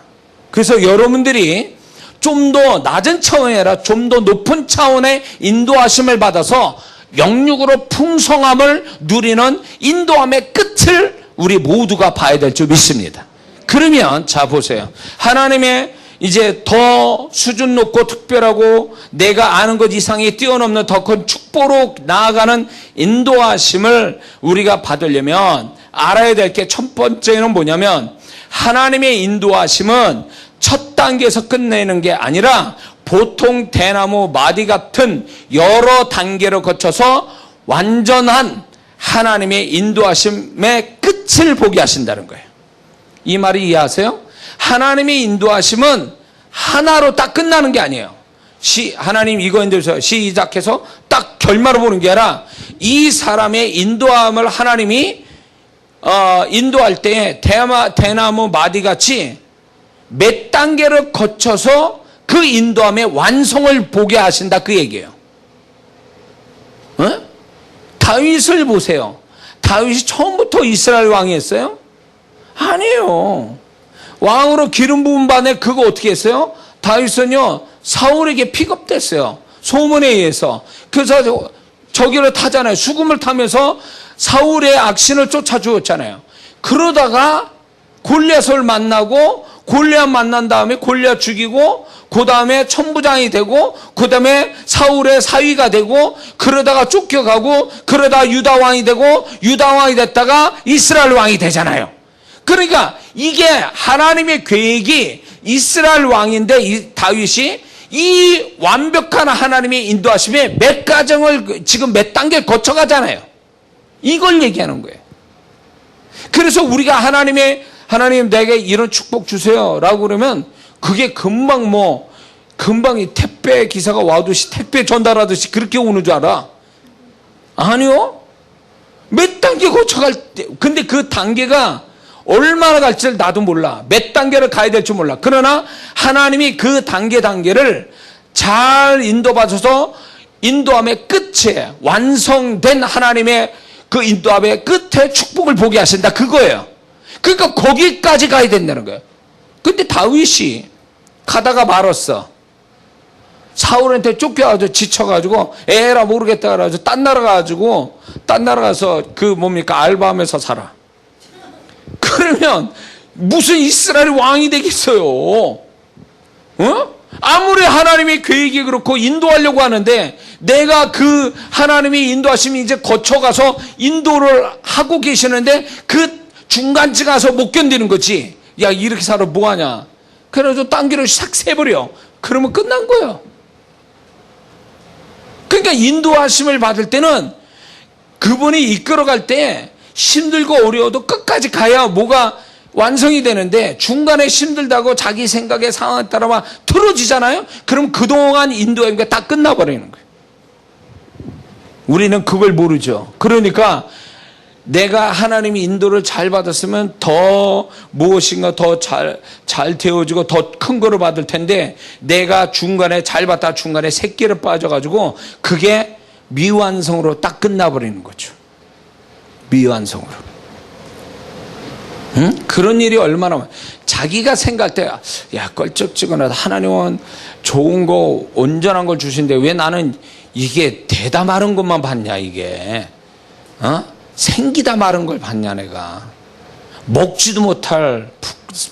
S1: 그래서 여러분들이 좀 더 낮은 차원이 아니라 좀 더 높은 차원의 인도하심을 받아서 영육으로 풍성함을 누리는 인도함의 끝을 우리 모두가 봐야 될 줄 믿습니다. 그러면 자 보세요. 하나님의 이제 더 수준 높고 특별하고 내가 아는 것 이상이 뛰어넘는 더 큰 축복으로 나아가는 인도하심을 우리가 받으려면 알아야 될 게 첫 번째는 뭐냐면, 하나님의 인도하심은 첫 단계에서 끝내는 게 아니라 보통 대나무 마디 같은 여러 단계를 거쳐서 완전한 하나님의 인도하심의 끝을 보게 하신다는 거예요. 이 말이 이해하세요? 하나님의 인도하심은 하나로 딱 끝나는 게 아니에요. 하나님 이거 인도해서 시작해서 딱 결말을 보는 게 아니라, 이 사람의 인도함을 하나님이 인도할 때 대나무 마디같이 몇 단계를 거쳐서 그 인도함의 완성을 보게 하신다, 그 얘기예요. 다윗을 보세요. 다윗이 처음부터 이스라엘 왕이었어요? 아니에요. 왕으로 기름 부음 받네. 그거 어떻게 했어요? 다윗은요 사울에게 픽업됐어요. 소문에 의해서. 그래서 저기를 타잖아요. 수금을 타면서 사울의 악신을 쫓아주었잖아요. 그러다가 골리앗을 만나고 골리앗 만난 다음에 골리앗 죽이고 그 다음에 천부장이 되고 그 다음에 사울의 사위가 되고 그러다가 쫓겨가고 그러다가 유다 왕이 되고 유다 왕이 됐다가 이스라엘 왕이 되잖아요. 그러니까 이게 하나님의 계획이 이스라엘 왕인데 이 다윗이 이 완벽한 하나님의 인도하심에 몇 과정을 지금 몇 단계 거쳐가잖아요. 이걸 얘기하는 거예요. 그래서 우리가 하나님 내게 이런 축복 주세요 라고 그러면 그게 금방 금방 이 택배 기사가 와듯이 택배 전달하듯이 그렇게 오는 줄 알아? 아니요. 몇 단계 거쳐갈 때, 근데 그 단계가 얼마나 갈지를 나도 몰라. 몇 단계를 가야 될지 몰라. 그러나 하나님이 그 단계를 잘 인도받아서 인도함의 끝에 완성된 하나님의 그 인도함의 끝에 축복을 보게 하신다. 그거예요. 그러니까 거기까지 가야 된다는 거예요. 근데 다윗이 가다가 말았어. 사울한테 쫓겨가지고 지쳐가지고 에라 모르겠다 그래가지고 딴 나라 가서 알바하면서 살아. 그러면 무슨 이스라엘 왕이 되겠어요? 아무리 하나님의 계획이 그렇고 인도하려고 하는데 내가 그 하나님의 인도하심이 이제 거쳐가서 인도를 하고 계시는데 그 중간쯤 가서 못 견디는 거지. 야 이렇게 살아 뭐하냐. 그래서 딴 길을 싹 세버려. 그러면 끝난 거예요. 그러니까 인도하심을 받을 때는 그분이 이끌어갈 때 힘들고 어려워도 끝까지 가야 뭐가 완성이 되는데 중간에 힘들다고 자기 생각의 상황에 따라 막 틀어지잖아요. 그럼 그동안 인도하는 게 다 끝나버리는 거예요. 우리는 그걸 모르죠. 그러니까 내가 하나님이 인도를 잘 받았으면 더 무엇인가 더 잘 되어지고 더 큰 거를 받을 텐데 내가 중간에 잘 받다 중간에 새끼를 빠져가지고 그게 미완성으로 딱 끝나버리는 거죠. 미완성으로. 그런 일이 얼마나 많아. 자기가 생각할 때 야 껄쩍지근하다. 하나님은 좋은 거 온전한 걸 주신데 왜 나는 이게 대다 마른 것만 받냐 이게. 생기다 마른 걸 받냐 내가. 먹지도 못할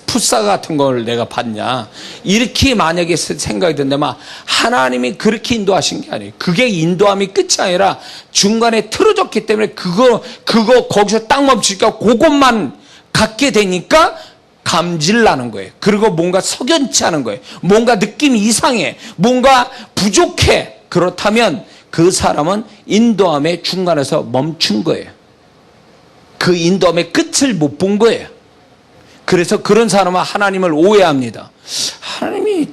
S1: 풋사 같은 걸 내가 받냐. 이렇게 만약에 생각이 든다면 하나님이 그렇게 인도하신 게 아니에요. 그게 인도함이 끝이 아니라 중간에 틀어졌기 때문에 그거 거기서 딱 멈추니까 그것만 갖게 되니까 감질 나는 거예요. 그리고 뭔가 석연치 않은 거예요. 뭔가 느낌이 이상해. 뭔가 부족해. 그렇다면 그 사람은 인도함의 중간에서 멈춘 거예요. 그 인도함의 끝을 못 본 거예요. 그래서 그런 사람은 하나님을 오해합니다. 하나님이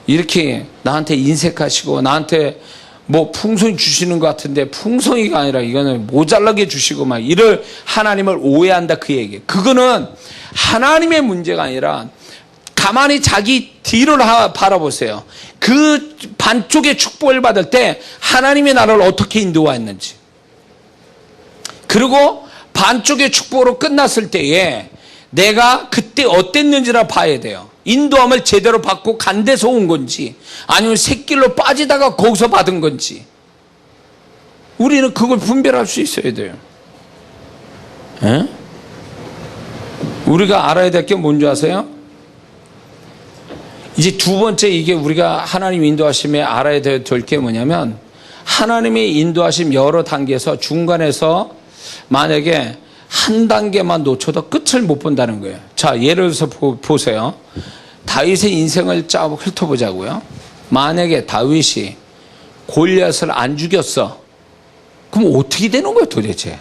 S1: 이렇게 나한테 인색하시고 나한테 뭐 풍성이 주시는 것 같은데 풍성이가 아니라 이거는 모자라게 주시고 막 이럴 하나님을 오해한다 그 얘기예요. 그거는 하나님의 문제가 아니라 가만히 자기 뒤를 바라보세요. 그 반쪽의 축복을 받을 때 하나님의 나라를 어떻게 인도했는지. 그리고 반쪽의 축복으로 끝났을 때에 내가 그때 어땠는지를 봐야 돼요. 인도함을 제대로 받고 간 데서 온 건지 아니면 새길로 빠지다가 거기서 받은 건지 우리는 그걸 분별할 수 있어야 돼요. 에? 우리가 알아야 될 게 뭔지 아세요? 이제 두 번째 이게 우리가 하나님 인도하심에 알아야 될 게 뭐냐면 하나님의 인도하심 여러 단계에서 중간에서 만약에 한 단계만 놓쳐도 끝을 못 본다는 거예요. 자, 예를 들어서 보세요. 다윗의 인생을 쫙 훑어보자고요. 만약에 다윗이 골리앗을 안 죽였어. 그럼 어떻게 되는 거예요 도대체?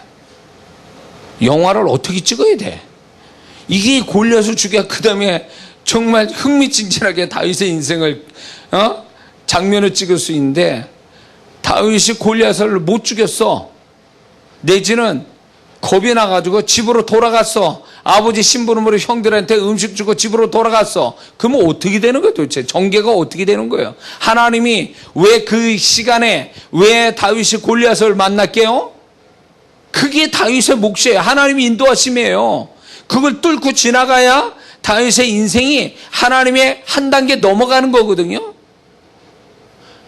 S1: 영화를 어떻게 찍어야 돼? 이게 골리앗을 죽여 그 다음에 정말 흥미진진하게 다윗의 인생을 장면을 찍을 수 있는데 다윗이 골리앗을 못 죽였어. 내지는 겁이 나가지고 집으로 돌아갔어. 아버지 심부름으로 형들한테 음식 주고 집으로 돌아갔어. 그러면 어떻게 되는 거예요 도대체? 전개가 어떻게 되는 거예요? 하나님이 왜 그 시간에 왜 다윗이 골리앗을 만났게요? 그게 다윗의 몫이에요. 하나님이 인도하심이에요. 그걸 뚫고 지나가야 다윗의 인생이 하나님의 한 단계 넘어가는 거거든요.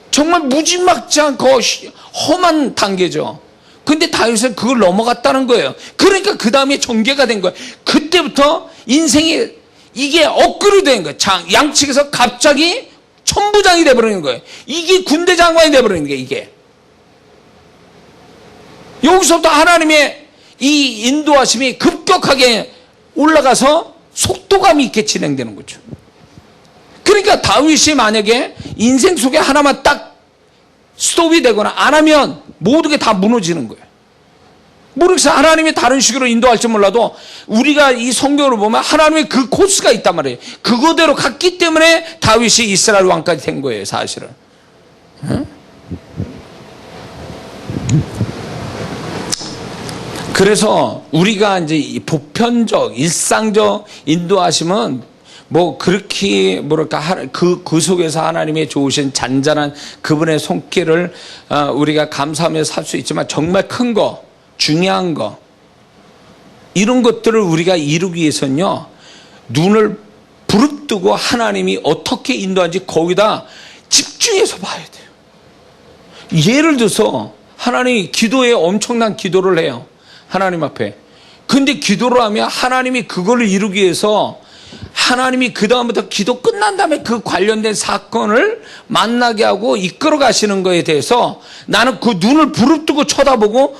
S1: 정말 무지막지한 험한 단계죠. 근데 다윗은 그걸 넘어갔다는 거예요. 그러니까 그 다음에 전개가 된 거예요. 그때부터 인생이 이게 업그레이드 된 거예요. 양측에서 갑자기 천부장이 돼버리는 거예요. 이게 군대 장관이 돼버리는 거예요. 이게 여기서부터 하나님의 이 인도하심이 급격하게 올라가서 속도감이 있게 진행되는 거죠. 그러니까 다윗이 만약에 인생 속에 하나만 딱 스톱이 되거나 안 하면 모든 게 다 무너지는 거예요. 모르겠어요. 하나님이 다른 식으로 인도할지 몰라도 우리가 이 성경을 보면 하나님의 그 코스가 있단 말이에요. 그거대로 갔기 때문에 다윗이 이스라엘 왕까지 된 거예요, 사실은. 응? 그래서 우리가 이제 이 보편적, 일상적 인도하심은 뭐 그렇게 뭐랄까 그 속에서 하나님의 좋으신 잔잔한 그분의 손길을 우리가 감사하며 살 수 있지만 정말 큰 거, 중요한 거 이런 것들을 우리가 이루기 위해서는요 눈을 부릅뜨고 하나님이 어떻게 인도하는지 거기다 집중해서 봐야 돼요. 예를 들어서 하나님이 기도에 엄청난 기도를 해요. 하나님 앞에. 근데 기도를 하면 하나님이 그걸 이루기 위해서 하나님이 그 다음부터 기도 끝난 다음에 그 관련된 사건을 만나게 하고 이끌어 가시는 거에 대해서 나는 그 눈을 부릅뜨고 쳐다보고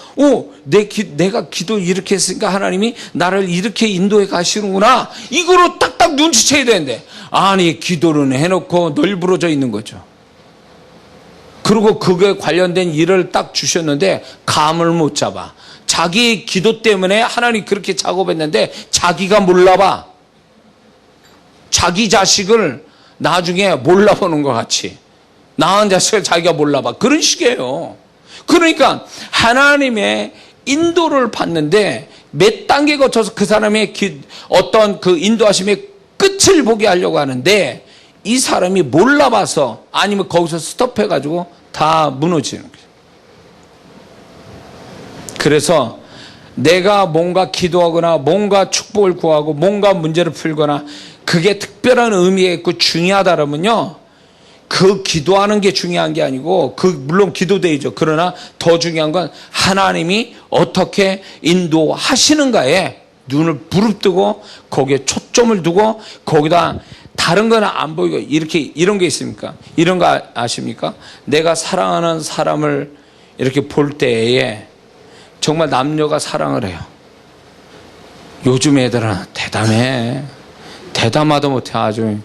S1: 내가 기도 이렇게 했으니까 하나님이 나를 이렇게 인도해 가시는구나 이거로 딱딱 눈치채야 되는데 아니 기도는 해놓고 널브러져 있는 거죠. 그리고 그거에 관련된 일을 딱 주셨는데 감을 못 잡아. 자기 기도 때문에 하나님 그렇게 작업했는데 자기가 몰라봐. 자기 자식을 나중에 몰라보는 것 같이 낳은 자식을 자기가 몰라봐. 그런 식이에요. 그러니까 하나님의 인도를 받는데 몇 단계 거쳐서 그 사람의 어떤 그 인도하심의 끝을 보게 하려고 하는데 이 사람이 몰라봐서 아니면 거기서 스톱해가지고 다 무너지는 거예요. 그래서 내가 뭔가 기도하거나 뭔가 축복을 구하고 뭔가 문제를 풀거나 그게 특별한 의미가 있고 중요하다면요 그 기도하는 게 중요한 게 아니고 물론 기도되죠. 그러나 더 중요한 건 하나님이 어떻게 인도하시는가에 눈을 부릅뜨고 거기에 초점을 두고 거기다 다른 거는 안 보이고 이런 게 있습니까? 이런 거 아십니까? 내가 사랑하는 사람을 이렇게 볼 때에 정말 남녀가 사랑을 해요. 요즘 애들은 대담해. 대담하다 못해 아주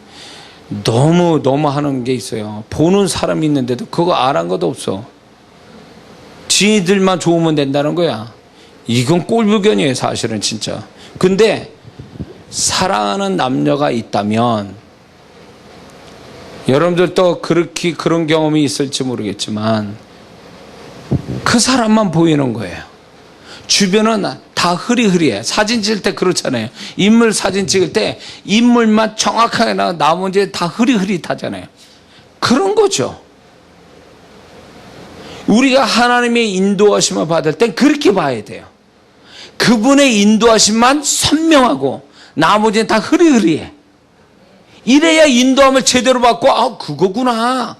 S1: 너무 하는 게 있어요. 보는 사람이 있는데도 그거 안 한 것도 없어. 지들만 좋으면 된다는 거야. 이건 꼴불견이에요 사실은 진짜. 근데 사랑하는 남녀가 있다면 여러분들도 그런 경험이 있을지 모르겠지만 그 사람만 보이는 거예요. 주변은 다 흐리흐리해. 사진 찍을 때 그렇잖아요. 인물 사진 찍을 때 인물만 정확하게 나와 나머지 다 흐릿흐릿하잖아요. 그런 거죠. 우리가 하나님의 인도하심을 받을 땐 그렇게 봐야 돼요. 그분의 인도하심만 선명하고 나머지는 다 흐리흐리해. 이래야 인도함을 제대로 받고 그거구나.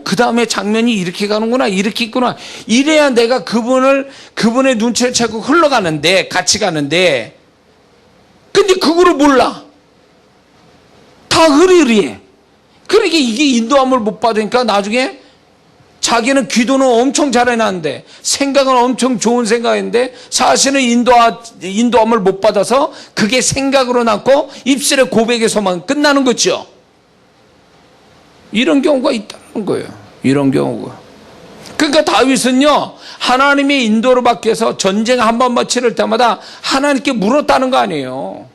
S1: 그 다음에 장면이 이렇게 가는구나, 이렇게 있구나. 이래야 내가 그분의 눈치를 채고 흘러가는데, 같이 가는데. 근데 그거를 몰라. 다 흐리흐리해. 그러니까 이게 인도함을 못 받으니까 나중에 자기는 기도는 엄청 잘해놨는데, 생각은 엄청 좋은 생각인데, 사실은 인도함을 못 받아서 그게 생각으로 남고 입술의 고백에서만 끝나는 거죠. 이런 경우가 있다는 거예요. 이런 경우가. 그러니까 다윗은요 하나님의 인도를 받기 위해서 전쟁 한 번만 치를 때마다 하나님께 물었다는 거 아니에요.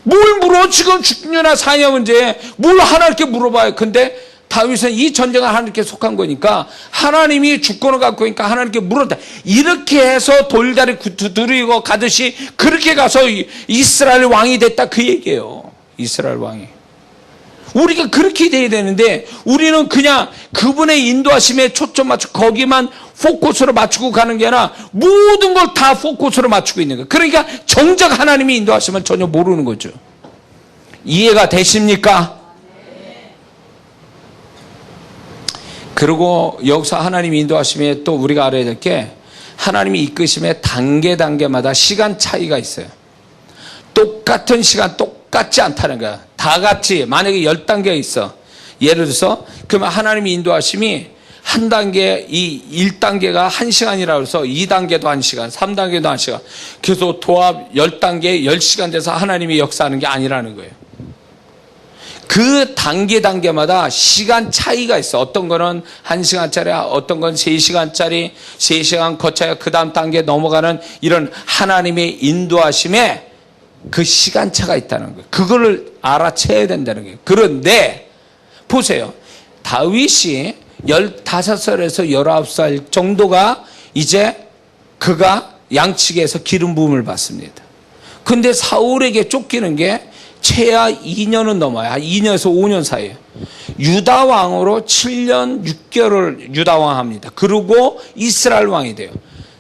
S1: 뭘 물어? 지금 죽느냐 사냐 문제에 뭘 하나님께 물어봐요. 근데 다윗은 이 전쟁은 하나님께 속한 거니까 하나님이 주권을 갖고 있으니까 하나님께 물었다. 이렇게 해서 돌다리 두드리고 가듯이 그렇게 가서 이스라엘 왕이 됐다 그 얘기예요. 이스라엘 왕이. 우리가 그렇게 돼야 되는데 우리는 그냥 그분의 인도하심에 초점 맞춰 거기만 포커스로 맞추고 가는 게 아니라 모든 걸 다 포커스로 맞추고 있는 거예요. 그러니까 정작 하나님이 인도하심을 전혀 모르는 거죠. 이해가 되십니까? 그리고 여기서 하나님이 인도하심에 또 우리가 알아야 될 게 하나님이 이끄심에 단계마다 시간 차이가 있어요. 똑같은 시간 똑같지 않다는 거야. 다 같이 만약에 10단계가 있어. 예를 들어서 그러면 하나님이 인도하심이 한 단계, 이 1단계가 1시간이라고 해서 2단계도 1시간, 3단계도 1시간. 그래서 도합 10단계, 10시간 돼서 하나님이 역사하는 게 아니라는 거예요. 그 단계마다 시간 차이가 있어. 어떤 거는 1시간짜리, 어떤 건 3시간짜리, 3시간 거쳐야 그 다음 단계 넘어가는 이런 하나님의 인도하심에 그 시간차가 있다는 거예요. 그거를 알아채야 된다는 거예요. 그런데 보세요. 다윗이 15살에서 19살 정도가 이제 그가 양측에서 기름 부음을 받습니다. 근데 사울에게 쫓기는 게 최하 2년은 넘어요. 2년에서 5년 사이에. 유다 왕으로 7년 6개월을 유다 왕 합니다. 그리고 이스라엘 왕이 돼요.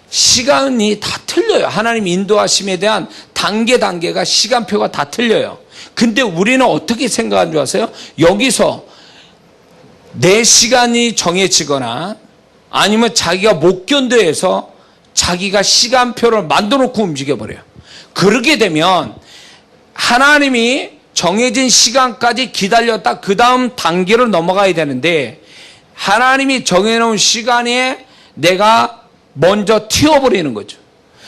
S1: 시간이 다 틀려요. 하나님 인도하심에 대한 단계가 시간표가 다 틀려요. 근데 우리는 어떻게 생각하는 줄 아세요? 여기서 내 시간이 정해지거나 아니면 자기가 못 견뎌해서 자기가 시간표를 만들어 놓고 움직여버려요. 그러게 되면 하나님이 정해진 시간까지 기다렸다 그 다음 단계로 넘어가야 되는데 하나님이 정해놓은 시간에 내가 먼저 튀어버리는 거죠.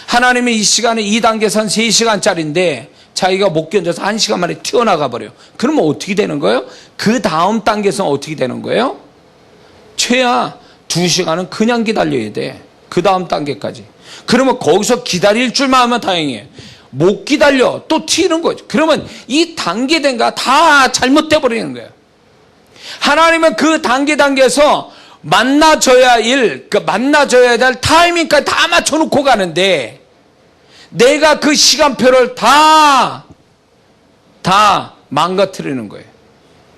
S1: 하나님이 이 시간에 2단계선 3시간짜리인데 자기가 못 견뎌서 1시간 만에 튀어나가 버려요. 그러면 어떻게 되는 거예요? 그 다음 단계에서는 어떻게 되는 거예요? 최하 2시간은 그냥 기다려야 돼. 그 다음 단계까지. 그러면 거기서 기다릴 줄만 하면 다행이에요. 못 기다려. 또 튀는 거죠. 그러면 이 단계가 다 잘못돼 버리는 거예요. 하나님은 그 단계에서 만나줘야 만나줘야 될 타이밍까지 다 맞춰놓고 가는데 내가 그 시간표를 다 망가뜨리는 거예요.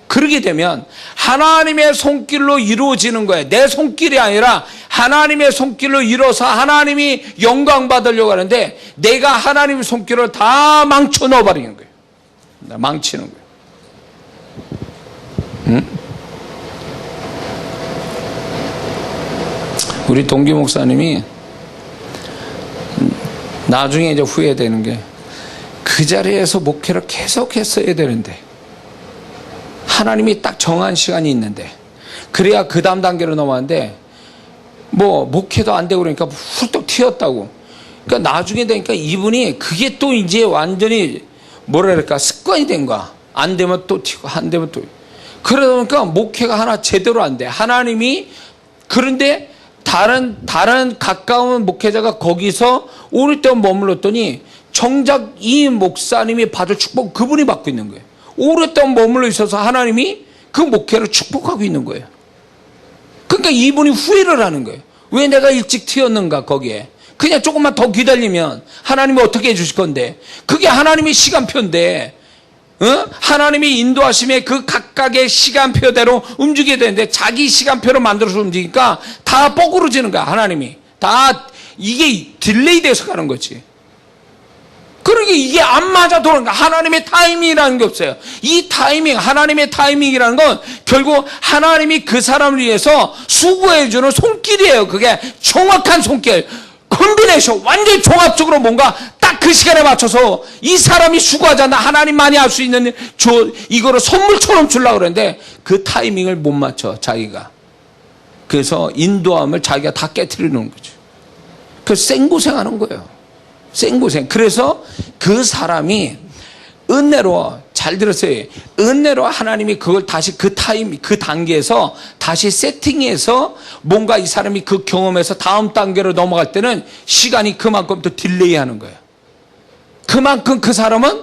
S1: 그렇게 되면 하나님의 손길로 이루어지는 거예요. 내 손길이 아니라 하나님의 손길로 이루어서 하나님이 영광 받으려고 하는데 내가 하나님의 손길을 다 망쳐 넣어버리는 거예요. 망치는 거예요. 응? 우리 동기 목사님이 나중에 이제 후회되는 게 그 자리에서 목회를 계속 했어야 되는데 하나님이 딱 정한 시간이 있는데 그래야 그 다음 단계로 넘어왔는데 뭐 목회도 안 되고 그러니까 훌떡 튀었다고. 그러니까 나중에 되니까 이분이 그게 또 이제 완전히 뭐랄까 습관이 된 거야. 안 되면 또 튀고 안 되면 또. 그러다 보니까 목회가 하나 제대로 안 돼. 하나님이 그런데 다른 가까운 목회자가 거기서 오랫동안 머물렀더니 정작 이 목사님이 받을 축복 그분이 받고 있는 거예요. 오랫동안 머물러 있어서 하나님이 그 목회를 축복하고 있는 거예요. 그러니까 이분이 후회를 하는 거예요. 왜 내가 일찍 튀었는가 거기에. 그냥 조금만 더 기다리면 하나님이 어떻게 해주실 건데. 그게 하나님의 시간표인데 하나님이 인도하심에 그 각각의 시간표대로 움직여야 되는데 자기 시간표로 만들어서 움직이니까 다 뻐그러지는 거야. 하나님이 다 이게 딜레이 돼서 가는 거지. 그러게 이게 안 맞아 도는 거야. 하나님의 타이밍이라는 게 없어요. 이 타이밍, 하나님의 타이밍이라는 건 결국 하나님이 그 사람을 위해서 수고해 주는 손길이에요. 그게 정확한 손길. 콤비네이션, 완전히 종합적으로 뭔가 딱 그 시간에 맞춰서 이 사람이 수고하잖아. 하나님만이 할 수 있는 이거를 선물처럼 주려고 그러는데 그 타이밍을 못 맞춰, 자기가. 그래서 인도함을 자기가 다 깨트리는 거죠. 그래서 생고생 하는 거예요. 생고생. 그래서 그 사람이 은혜로, 잘 들었어요. 은혜로 하나님이 그걸 다시 그 단계에서 다시 세팅해서 뭔가 이 사람이 그 경험에서 다음 단계로 넘어갈 때는 시간이 그만큼 더 딜레이 하는 거예요. 그만큼 그 사람은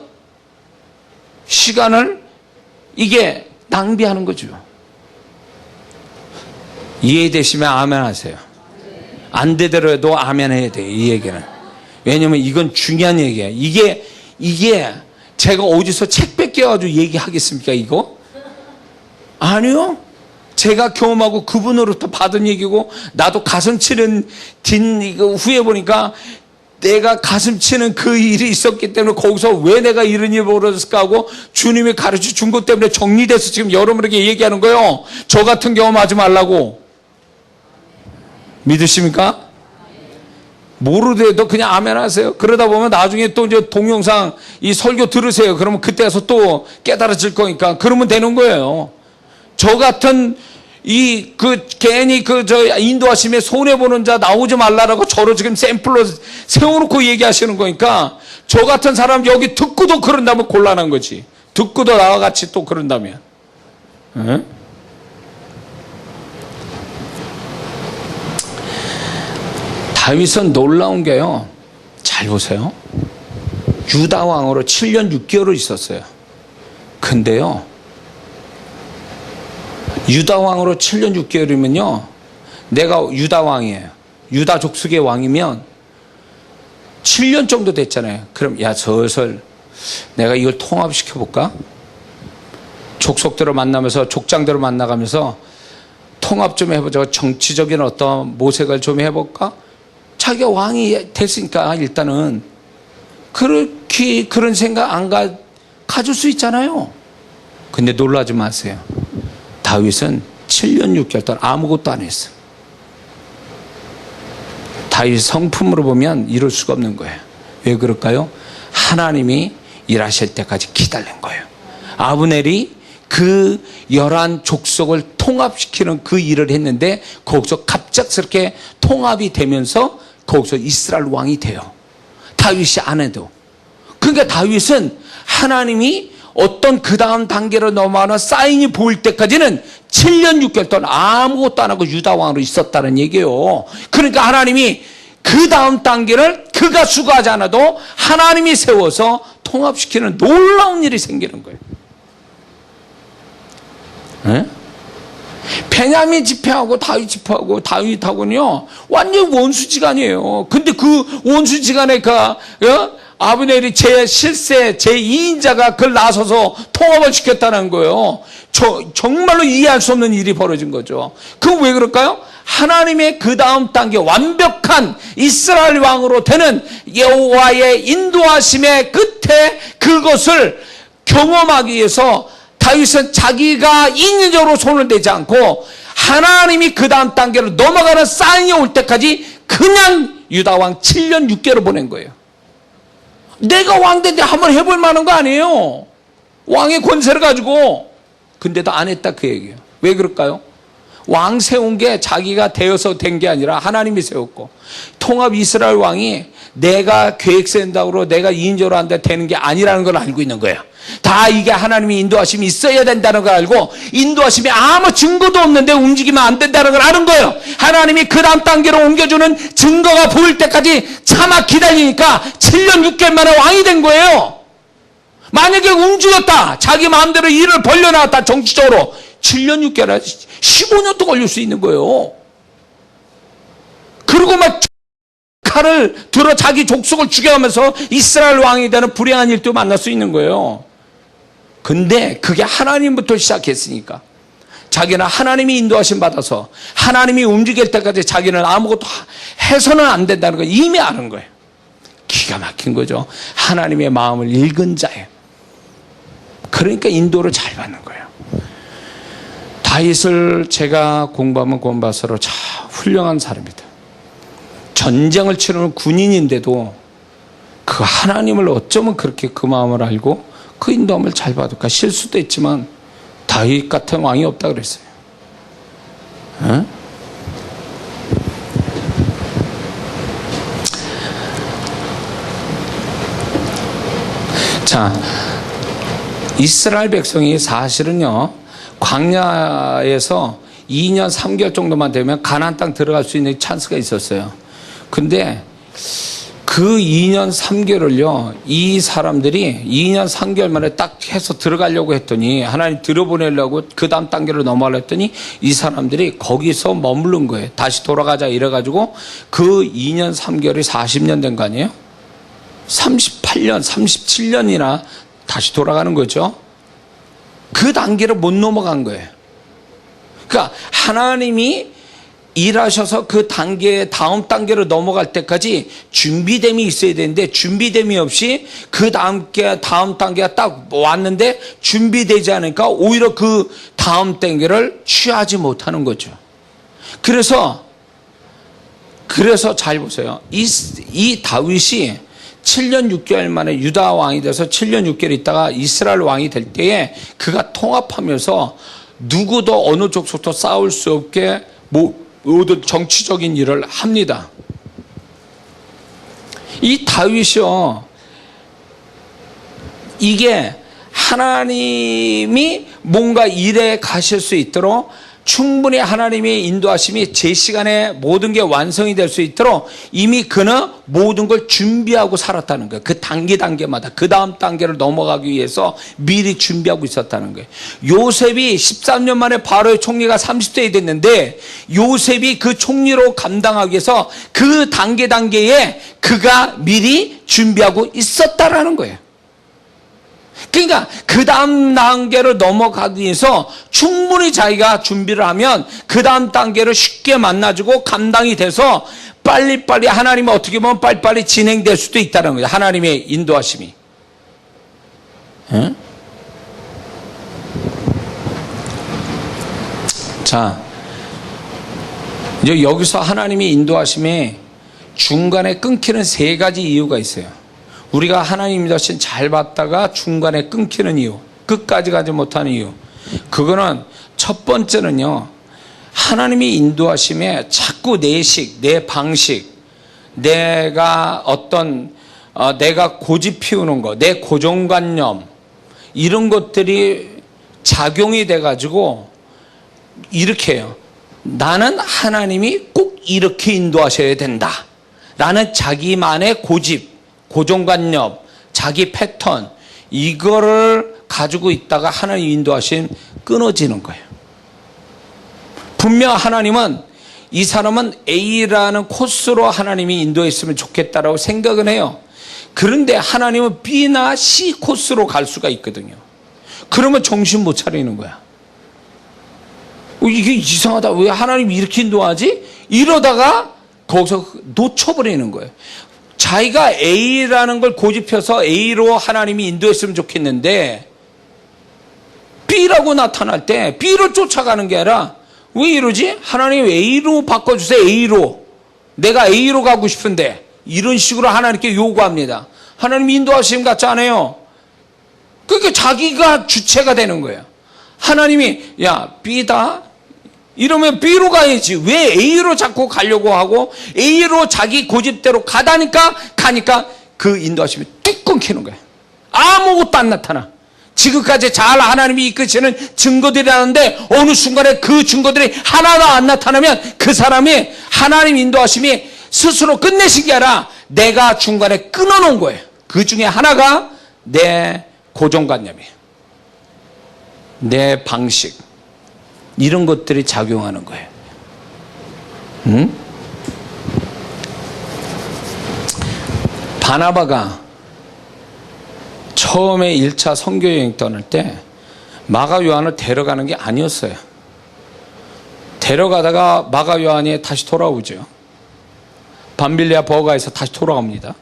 S1: 시간을 이게 낭비하는 거죠. 이해되시면 아멘 하세요. 안 되더라도 아멘 해야 돼요. 이 얘기는. 왜냐면 이건 중요한 얘기예요. 이게 제가 어디서 책 뺏겨가지고 얘기하겠습니까, 이거? 아니요. 제가 경험하고 그분으로부터 받은 얘기고, 나도 가슴 치는 후에 보니까 내가 가슴 치는 그 일이 있었기 때문에 거기서 왜 내가 이런 일이 벌어졌을까 하고 주님이 가르쳐 준 것 때문에 정리돼서 지금 여러분에게 얘기하는 거예요. 저 같은 경험 하지 말라고. 믿으십니까? 모르더라도 그냥 아멘 하세요. 그러다 보면 나중에 또 이제 동영상 이 설교 들으세요. 그러면 그때 가서 또 깨달아질 거니까 그러면 되는 거예요. 저 같은 괜히 인도하심에 손해보는 자 나오지 말라라고 저를 지금 샘플로 세워놓고 얘기하시는 거니까 저 같은 사람 여기 듣고도 그런다면 곤란한 거지. 듣고도 나와 같이 또 그런다면. 응? 다윗은 놀라운 게요. 잘 보세요. 유다 왕으로 7년 6개월을 있었어요. 근데요. 유다 왕으로 7년 6개월이면요. 내가 유다 왕이에요. 유다 족속의 왕이면 7년 정도 됐잖아요. 그럼 슬슬 내가 이걸 통합시켜볼까? 족속들을 만나면서 족장들을 만나가면서 통합 좀 해보자. 정치적인 어떤 모색을 좀 해볼까? 자기가 왕이 됐으니까 일단은 그렇게 그런 생각 안 가질 수 있잖아요. 근데 놀라지 마세요. 다윗은 7년 6개월 동안 아무것도 안 했어요. 다윗 성품으로 보면 이럴 수가 없는 거예요. 왜 그럴까요? 하나님이 일하실 때까지 기다린 거예요. 아브넬이 그 11 족속을 통합시키는 그 일을 했는데 거기서 갑작스럽게 통합이 되면서 거기서 이스라엘 왕이 돼요. 다윗이 안 해도. 그러니까 다윗은 하나님이 어떤 그 다음 단계로 넘어가는 사인이 보일 때까지는 7년 6개월 동안 아무것도 안 하고 유다 왕으로 있었다는 얘기예요. 그러니까 하나님이 그 다음 단계를 그가 수고하지 않아도 하나님이 세워서 통합시키는 놀라운 일이 생기는 거예요. 네? 베냐민 집회하고 다윗 집회하고 다윗하고는요 완전 원수지간이에요. 근데 그 원수지간에 아브넬이 제 2인자가 그걸 나서서 통합을 시켰다는 거예요. 정말로 이해할 수 없는 일이 벌어진 거죠. 그건 왜 그럴까요? 하나님의 그 다음 단계 완벽한 이스라엘 왕으로 되는 여호와의 인도하심의 끝에 그것을 경험하기 위해서 다윗은 자기가 인위적으로 손을 대지 않고 하나님이 그 다음 단계로 넘어가는 사인이 올 때까지 그냥 유다 왕 7년 6개월을 보낸 거예요. 내가 왕 된데 한번 해볼 만한 거 아니에요. 왕의 권세를 가지고. 근데도 안 했다 그 얘기예요. 왜 그럴까요? 왕 세운 게 자기가 되어서 된 게 아니라 하나님이 세웠고, 통합 이스라엘 왕이 내가 계획 세운다고 내가 2인조로 한다 되는 게 아니라는 걸 알고 있는 거예요. 다 이게 하나님이 인도하심이 있어야 된다는 걸 알고, 인도하심이 아무 증거도 없는데 움직이면 안 된다는 걸 아는 거예요. 하나님이 그 다음 단계로 옮겨주는 증거가 보일 때까지 참아 기다리니까 7년 6개월 만에 왕이 된 거예요. 만약에 움직였다, 자기 마음대로 일을 벌려놨다, 정치적으로 7년 6개월 15년도 걸릴 수 있는 거예요. 그리고 막 칼을 들어 자기 족속을 죽여가면서 이스라엘 왕이 되는 불행한 일도 만날 수 있는 거예요. 근데 그게 하나님부터 시작했으니까 자기는 하나님이 인도하심 받아서 하나님이 움직일 때까지 자기는 아무것도 해서는 안 된다는 걸 이미 아는 거예요. 기가 막힌 거죠. 하나님의 마음을 읽은 자예요. 그러니까 인도를 잘 받는 거예요. 다윗을 제가 공부하면 공부할수록 참 훌륭한 사람이다. 전쟁을 치르는 군인인데도 그 하나님을 어쩌면 그렇게 그 마음을 알고 그 인도함을 잘 받을까. 실수도 했지만 다윗 같은 왕이 없다 그랬어요. 어? 자, 이스라엘 백성이 사실은요 광야에서 2년 3개월 정도만 되면 가나안 땅 들어갈 수 있는 찬스가 있었어요. 근데 그 2년 3개월을요 이 사람들이 2년 3개월 만에 딱 해서 들어가려고 했더니, 하나님 들여보내려고 그 다음 단계로 넘어가려 했더니 이 사람들이 거기서 머무른 거예요. 다시 돌아가자 이래가지고 그 2년 3개월이 40년 된 거 아니에요? 38년 37년이나 다시 돌아가는 거죠. 그 단계를 못 넘어간 거예요. 그러니까 하나님이 일하셔서 그 단계, 다음 단계로 넘어갈 때까지 준비됨이 있어야 되는데 준비됨이 없이 그 다음 단계가 딱 왔는데 준비되지 않으니까 오히려 그 다음 단계를 취하지 못하는 거죠. 그래서 잘 보세요. 이 다윗이 7년 6개월 만에 유다 왕이 돼서 7년 6개월 있다가 이스라엘 왕이 될 때에 그가 통합하면서 누구도 어느 족속도 싸울 수 없게 모든 정치적인 일을 합니다. 이 다윗이요, 이게 하나님이 뭔가 일에 가실 수 있도록 충분히 하나님의 인도하심이 제 시간에 모든 게 완성이 될 수 있도록 이미 그는 모든 걸 준비하고 살았다는 거예요. 그 단계마다 그 다음 단계를 넘어가기 위해서 미리 준비하고 있었다는 거예요. 요셉이 13년 만에 바로의 총리가 30세에 됐는데 요셉이 그 총리로 감당하기 위해서 그 단계에 그가 미리 준비하고 있었다라는 거예요. 그러니까 그 다음 단계를 넘어가기 위해서 충분히 자기가 준비를 하면 그 다음 단계를 쉽게 만나주고 감당이 돼서 빨리빨리 하나님이 어떻게 보면 빨리빨리 진행될 수도 있다는 거예요. 하나님의 인도하심이. 응? 자, 이제 여기서 하나님의 인도하심에 중간에 끊기는 세 가지 이유가 있어요. 우리가 하나님 인도하심 잘 받다가 중간에 끊기는 이유, 끝까지 가지 못하는 이유. 그거는 첫 번째는요, 하나님이 인도하심에 자꾸 내 방식, 내가 고집 피우는 거, 내 고정관념, 이런 것들이 작용이 돼가지고 이렇게 해요. 나는 하나님이 꼭 이렇게 인도하셔야 된다. 라는 자기만의 고집, 고정관념, 자기 패턴, 이거를 가지고 있다가 하나님 인도하심 끊어지는 거예요. 분명 하나님은 이 사람은 A라는 코스로 하나님이 인도했으면 좋겠다라고 생각은 해요. 그런데 하나님은 B나 C 코스로 갈 수가 있거든요. 그러면 정신 못 차리는 거야. 이게 이상하다. 왜 하나님이 이렇게 인도하지? 이러다가 거기서 놓쳐버리는 거예요. 자기가 A라는 걸 고집해서 A로 하나님이 인도했으면 좋겠는데 B라고 나타날 때 B를 쫓아가는 게 아니라 왜 이러지? 하나님 A로 바꿔주세요. A로. 내가 A로 가고 싶은데 이런 식으로 하나님께 요구합니다. 하나님 인도하심 같지 않아요. 그러니까 자기가 주체가 되는 거예요. 하나님이 야 B다 이러면 B로 가야지. 왜 A로 자꾸 가려고 하고 A로 자기 고집대로 가니까 그 인도하심이 뚝 끊기는 거예요. 아무것도 안 나타나. 지금까지 잘 하나님이 이끄시는 증거들이 나는데 어느 순간에 그 증거들이 하나도 안 나타나면 그 사람이 하나님 인도하심이 스스로 끝내신 게 아니라 내가 중간에 끊어놓은 거예요. 그 중에 하나가 내 고정관념이에요. 내 방식. 이런 것들이 작용하는 거예요. 바나바가 처음에 1차 선교여행 떠날 때 마가 요한을 데려가는 게 아니었어요. 데려가다가 마가 요한이 다시 돌아오죠. 밤빌리아 버가에서 다시 돌아옵니다.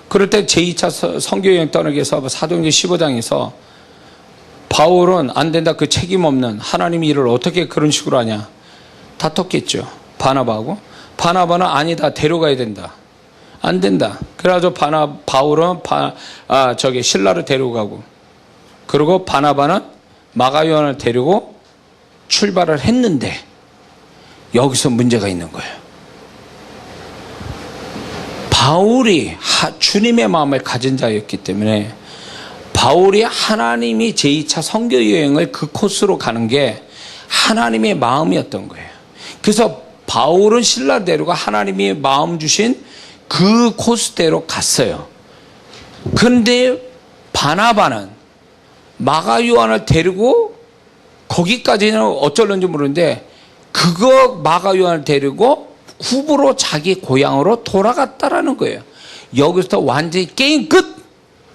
S1: 그럴 때 제2차 선교여행 떠나기 위해서 사도행전 15장에서 바울은 안 된다, 그 책임 없는 하나님이 일을 어떻게 그런 식으로 하냐 다퉜겠죠. 바나바하고. 바나바는 아니다, 데려가야 된다. 안 된다. 그래가지고 바울은 신라를 데려가고, 그리고 바나바는 마가 요한을 데리고 출발을 했는데 여기서 문제가 있는 거예요. 바울이 주님의 마음을 가진 자였기 때문에 바울이 하나님이 제2차 선교 여행을 그 코스로 가는 게 하나님의 마음이었던 거예요. 그래서 바울은 신라 데리고 하나님이 마음 주신 그 코스대로 갔어요. 그런데 바나바는 마가 요한을 데리고 거기까지는 어쩔는지 모르는데 그거 마가 요한을 데리고 후보로 자기 고향으로 돌아갔다라는 거예요. 여기서 완전히 게임 끝.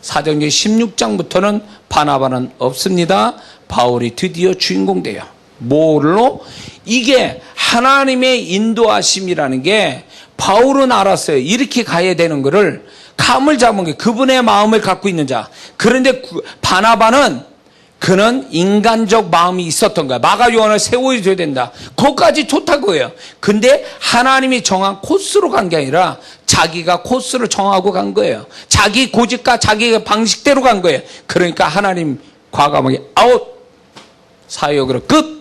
S1: 사도행전 16장부터는 바나바는 없습니다. 바울이 드디어 주인공 돼요. 뭘로? 이게 하나님의 인도하심이라는 게 바울은 알았어요. 이렇게 가야 되는 거를 감을 잡은 게 그분의 마음을 갖고 있는 자. 그런데 바나바는 그는 인간적 마음이 있었던 거야. 마가 요한을 세워줘야 된다. 거기까지 좋다고 해요. 근데 하나님이 정한 코스로 간 게 아니라 자기가 코스를 정하고 간 거예요. 자기 고집과 자기 방식대로 간 거예요. 그러니까 하나님 과감하게 아웃, 사역으로 끝.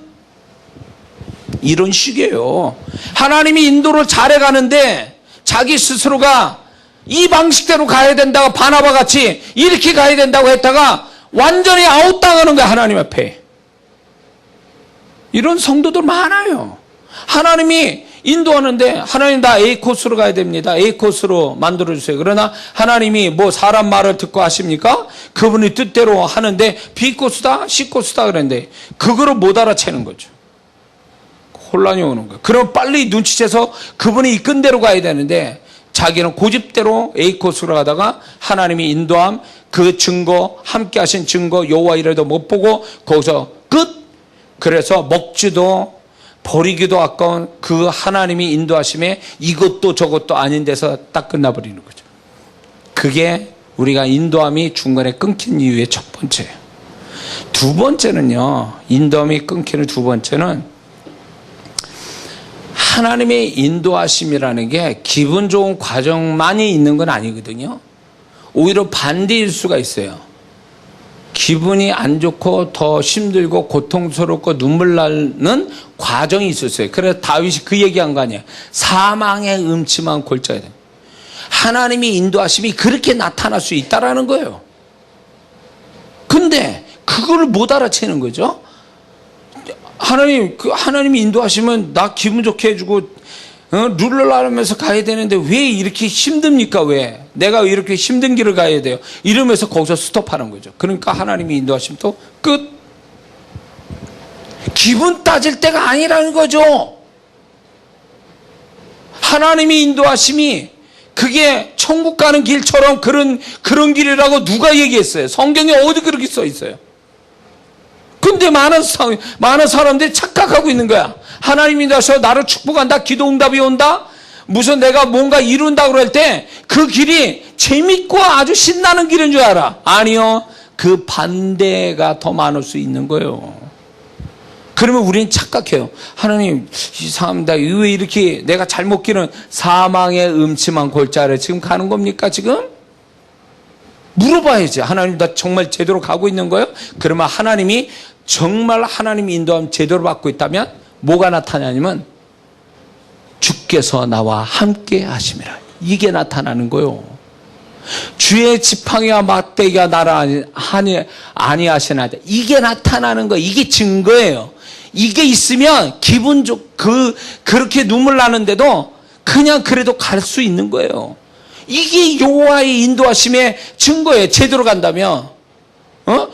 S1: 이런 식이에요. 하나님이 인도를 잘해가는데 자기 스스로가 이 방식대로 가야 된다고 바나바 같이 이렇게 가야 된다고 했다가 완전히 아웃당하는 거야, 하나님 앞에. 이런 성도들 많아요. 하나님이 인도하는데 하나님 나 A 코스로 가야 됩니다. A 코스로 만들어주세요. 그러나 하나님이 뭐 사람 말을 듣고 하십니까? 그분이 뜻대로 하는데 B 코스다, C 코스다 그랬는데 그거를 못 알아채는 거죠. 혼란이 오는 거예요. 그럼 빨리 눈치채서 그분이 이끈 대로 가야 되는데 자기는 고집대로 A 코스로 가다가 하나님이 인도함, 그 증거, 함께 하신 증거, 여호와 이래도 못 보고 거기서 끝. 그래서 먹지도 버리기도 아까운 그 하나님이 인도하심에 이것도 저것도 아닌 데서 딱 끝나버리는 거죠. 그게 우리가 인도함이 중간에 끊긴 이유의 첫 번째예요. 두 번째는요, 인도함이 끊기는 두 번째는 하나님의 인도하심이라는 게 기분 좋은 과정만이 있는 건 아니거든요. 오히려 반대일 수가 있어요. 기분이 안 좋고 더 힘들고 고통스럽고 눈물 나는 과정이 있었어요. 그래서 다윗이 그 얘기한 거 아니에요. 사망의 음침한 골짜기. 하나님이 인도하심이 그렇게 나타날 수 있다라는 거예요. 근데 그걸 못 알아채는 거죠. 하나님이 인도하시면 나 기분 좋게 해주고 룰을 알면서 가야 되는데 왜 이렇게 힘듭니까? 왜? 내가 이렇게 힘든 길을 가야 돼요? 이러면서 거기서 스톱하는 거죠. 그러니까 하나님이 인도하시면 또 끝. 기분 따질 때가 아니라는 거죠. 하나님이 인도하심이 그게 천국 가는 길처럼 그런 길이라고 누가 얘기했어요? 성경에 어디 그렇게 써 있어요? 근데 많은 사람들이 착각하고 있는 거야. 하나님이 인도하셔서 나를 축복한다, 기도 응답이 온다, 무슨 내가 뭔가 이룬다 그럴 때 그 길이 재밌고 아주 신나는 길인 줄 알아. 아니요, 그 반대가 더 많을 수 있는 거예요. 그러면 우리는 착각해요. 하나님 이상합니다. 왜 이렇게 내가 잘못 기는 사망의 음침한 골짜기를 지금 가는 겁니까? 지금? 물어봐야지. 하나님 나 정말 제대로 가고 있는 거예요? 그러면 하나님이 정말 하나님 인도함 제대로 받고 있다면 뭐가 나타나냐면 주께서 나와 함께 하심이라. 이게 나타나는 거예요. 주의 지팡이와 막대기가 나를 아니하시나. 이게 나타나는 거예요. 이게 증거예요. 이게 있으면 기분 그렇게 눈물 나는데도 그냥 그래도 갈 수 있는 거예요. 이게 여호와의 인도하심의 증거예요. 제대로 간다면.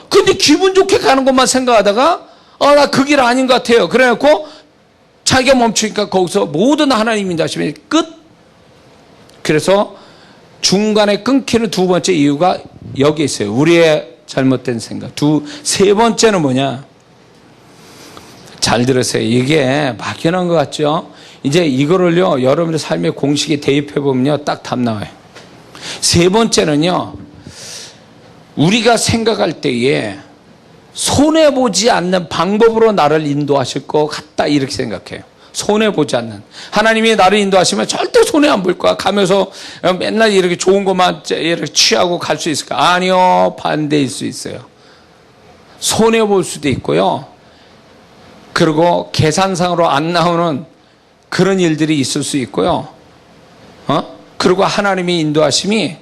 S1: 근데 기분 좋게 가는 것만 생각하다가 나 그 길 아닌 것 같아요. 그래갖고 자기가 멈추니까 거기서 모든 하나님 인도하심의 끝. 그래서 중간에 끊기는 두 번째 이유가 여기 있어요. 우리의 잘못된 생각. 세 번째는 뭐냐? 잘 들으세요. 이게 막연한 것 같죠? 이제 이거를요, 여러분들 삶의 공식에 대입해보면요, 딱 답 나와요. 세 번째는요, 우리가 생각할 때에 손해보지 않는 방법으로 나를 인도하실 것 같다, 이렇게 생각해요. 손해보지 않는. 하나님이 나를 인도하시면 절대 손해 안 볼 거야. 가면서 맨날 이렇게 좋은 것만 이렇게 취하고 갈 수 있을까? 아니요, 반대일 수 있어요. 손해볼 수도 있고요. 그리고 계산상으로 안 나오는 그런 일들이 있을 수 있고요. 그리고 하나님의 인도하심이,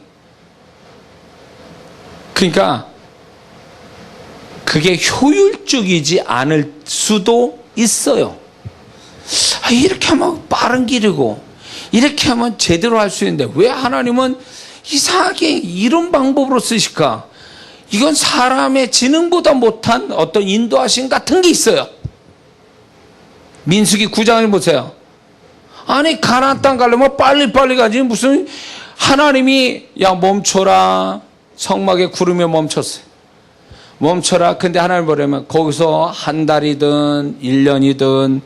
S1: 그러니까 그게 효율적이지 않을 수도 있어요. 이렇게 하면 빠른 길이고 이렇게 하면 제대로 할 수 있는데 왜 하나님은 이상하게 이런 방법으로 쓰실까? 이건 사람의 지능보다 못한 어떤 인도하심 같은 게 있어요. 민수기 9장을 보세요. 아니 가나안 땅 가려면 빨리 가지, 무슨 하나님이 야 멈춰라, 성막에 구름이 멈췄어요. 멈춰라. 근데 하나님 뭐냐면 거기서 한 달이든 1년이든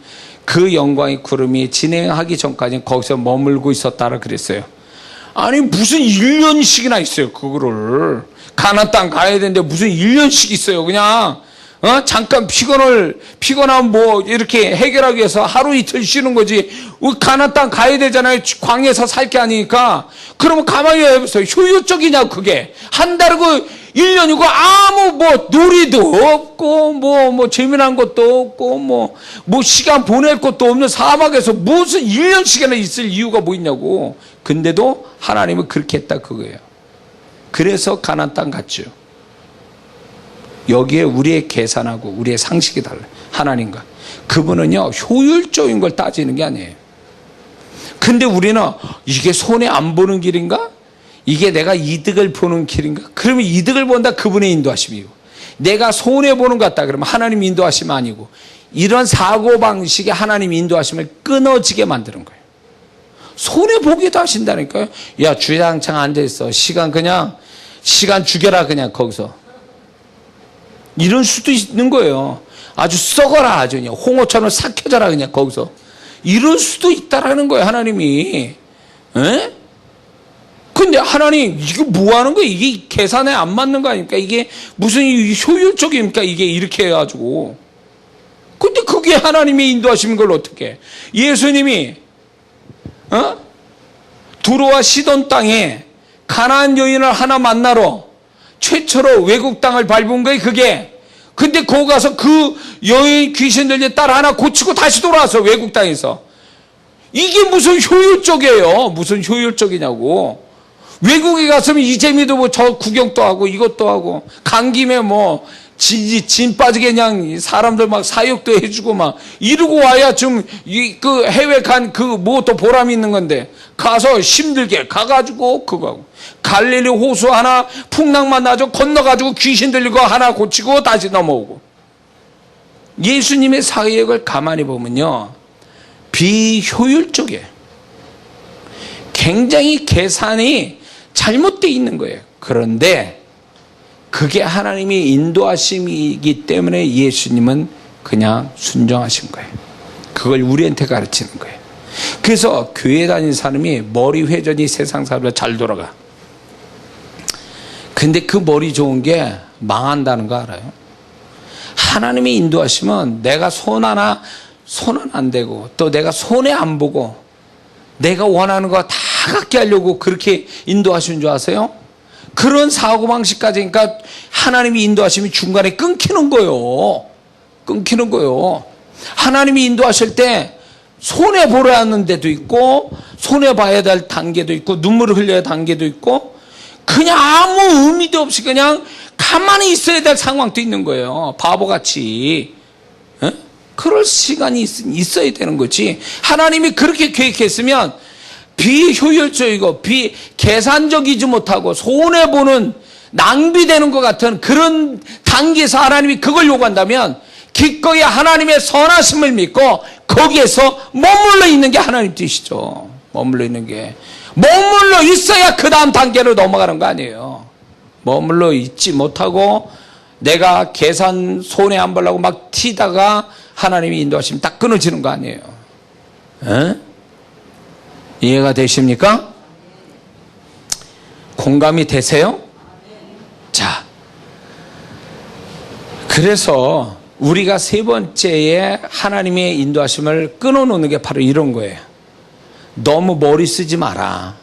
S1: 그 영광의 구름이 진행하기 전까지 거기서 머물고 있었다라 그랬어요. 아니 무슨 1년씩이나 있어요. 그거를 가나안 땅 가야 되는데 무슨 1년씩 있어요. 그냥 잠깐 피곤하면 뭐 이렇게 해결하기 위해서 하루 이틀 쉬는 거지. 가나안 땅 가야 되잖아요. 광야에서 살 게 아니니까. 그러면 가만히 해보세요. 효율적이냐 그게. 한 달이고 1년이고 아무 뭐 놀이도 없고 뭐 재미난 것도 없고 뭐 시간 보낼 것도 없는 사막에서 무슨 1년씩이나 있을 이유가 뭐 있냐고. 근데도 하나님은 그렇게 했다 그거예요. 그래서 가나안 땅 갔죠. 여기에 우리의 계산하고 우리의 상식이 달라요. 하나님과. 그분은요, 효율적인 걸 따지는 게 아니에요. 근데 우리는 이게 손해 안 보는 길인가? 이게 내가 이득을 보는 길인가? 그러면 이득을 본다 그분의 인도하심이고, 내가 손해 보는 것 같다 그러면 하나님 인도하심 아니고, 이런 사고방식에 하나님 인도하심을 끊어지게 만드는 거예요. 손해 보기도 하신다니까요. 야, 주장창 앉아있어. 시간 죽여라 그냥 거기서. 이럴 수도 있는 거예요. 아주 썩어라. 아주 그냥 홍어처럼 삭혀져라 그냥 거기서. 이럴 수도 있다라는 거예요. 하나님이. 에? 근데 하나님 이거 뭐 하는 거예요? 이게 계산에 안 맞는 거 아닙니까? 이게 무슨 효율적입니까? 이게 이렇게 해가지고. 근데 그게 하나님이 인도하시는 걸 어떻게 해? 예수님이 두로와 시돈 땅에 가나안 여인을 하나 만나러 최초로 외국 땅을 밟은 거예요, 그게. 근데 거기 가서 그 여인 귀신 들린 딸 하나 고치고 다시 돌아왔어, 외국 땅에서. 이게 무슨 효율적이에요? 무슨 효율적이냐고. 외국에 갔으면 이재미도 뭐 저 구경도 하고 이것도 하고, 간 김에 뭐 진 빠지게 그냥 사람들 막 사육도 해주고 막 이러고 와야 좀 그 해외 간 그 뭐 또 보람이 있는 건데, 가서 힘들게 가가지고 그거 하고, 갈릴리 호수 하나 풍랑만 나죠 건너가지고 귀신 들리고 하나 고치고 다시 넘어오고. 예수님의 사역을 가만히 보면요, 비효율적이에요. 굉장히 계산이 잘못되어 있는 거예요. 그런데 그게 하나님의 인도하심이기 때문에 예수님은 그냥 순종하신 거예요. 그걸 우리한테 가르치는 거예요. 그래서 교회 다니는 사람이 머리 회전이 세상 사람보다 잘 돌아가. 근데 그 머리 좋은 게 망한다는 거 알아요? 하나님의 인도하시면 내가 손은 안 대고, 또 내가 손해 안 보고 내가 원하는 거 다 갖게 하려고 그렇게 인도하시는 줄 아세요? 그런 사고방식까지, 그러니까 하나님이 인도하시면 중간에 끊기는 거예요. 끊기는 거예요. 하나님이 인도하실 때 손해보려 하는 데도 있고, 손해봐야 될 단계도 있고, 눈물을 흘려야 할 단계도 있고, 그냥 아무 의미도 없이 그냥 가만히 있어야 될 상황도 있는 거예요. 바보같이. 에? 그럴 시간이 있어야 되는 거지. 하나님이 그렇게 계획했으면 비효율적이고 비계산적이지 못하고 손해보는, 낭비되는 것 같은 그런 단계에서 하나님이 그걸 요구한다면 기꺼이 하나님의 선하심을 믿고 거기에서 머물러 있는 게 하나님 뜻이죠. 머물러 있는 게. 머물러 있어야 그 다음 단계로 넘어가는 거 아니에요. 머물러 있지 못하고 내가 계산 손해 안 보려고 막 튀다가 하나님이 인도하시면 딱 끊어지는 거 아니에요. 에? 이해가 되십니까? 공감이 되세요? 자, 그래서 우리가 세 번째에 하나님의 인도하심을 끊어놓는 게 바로 이런 거예요. 너무 머리 쓰지 마라.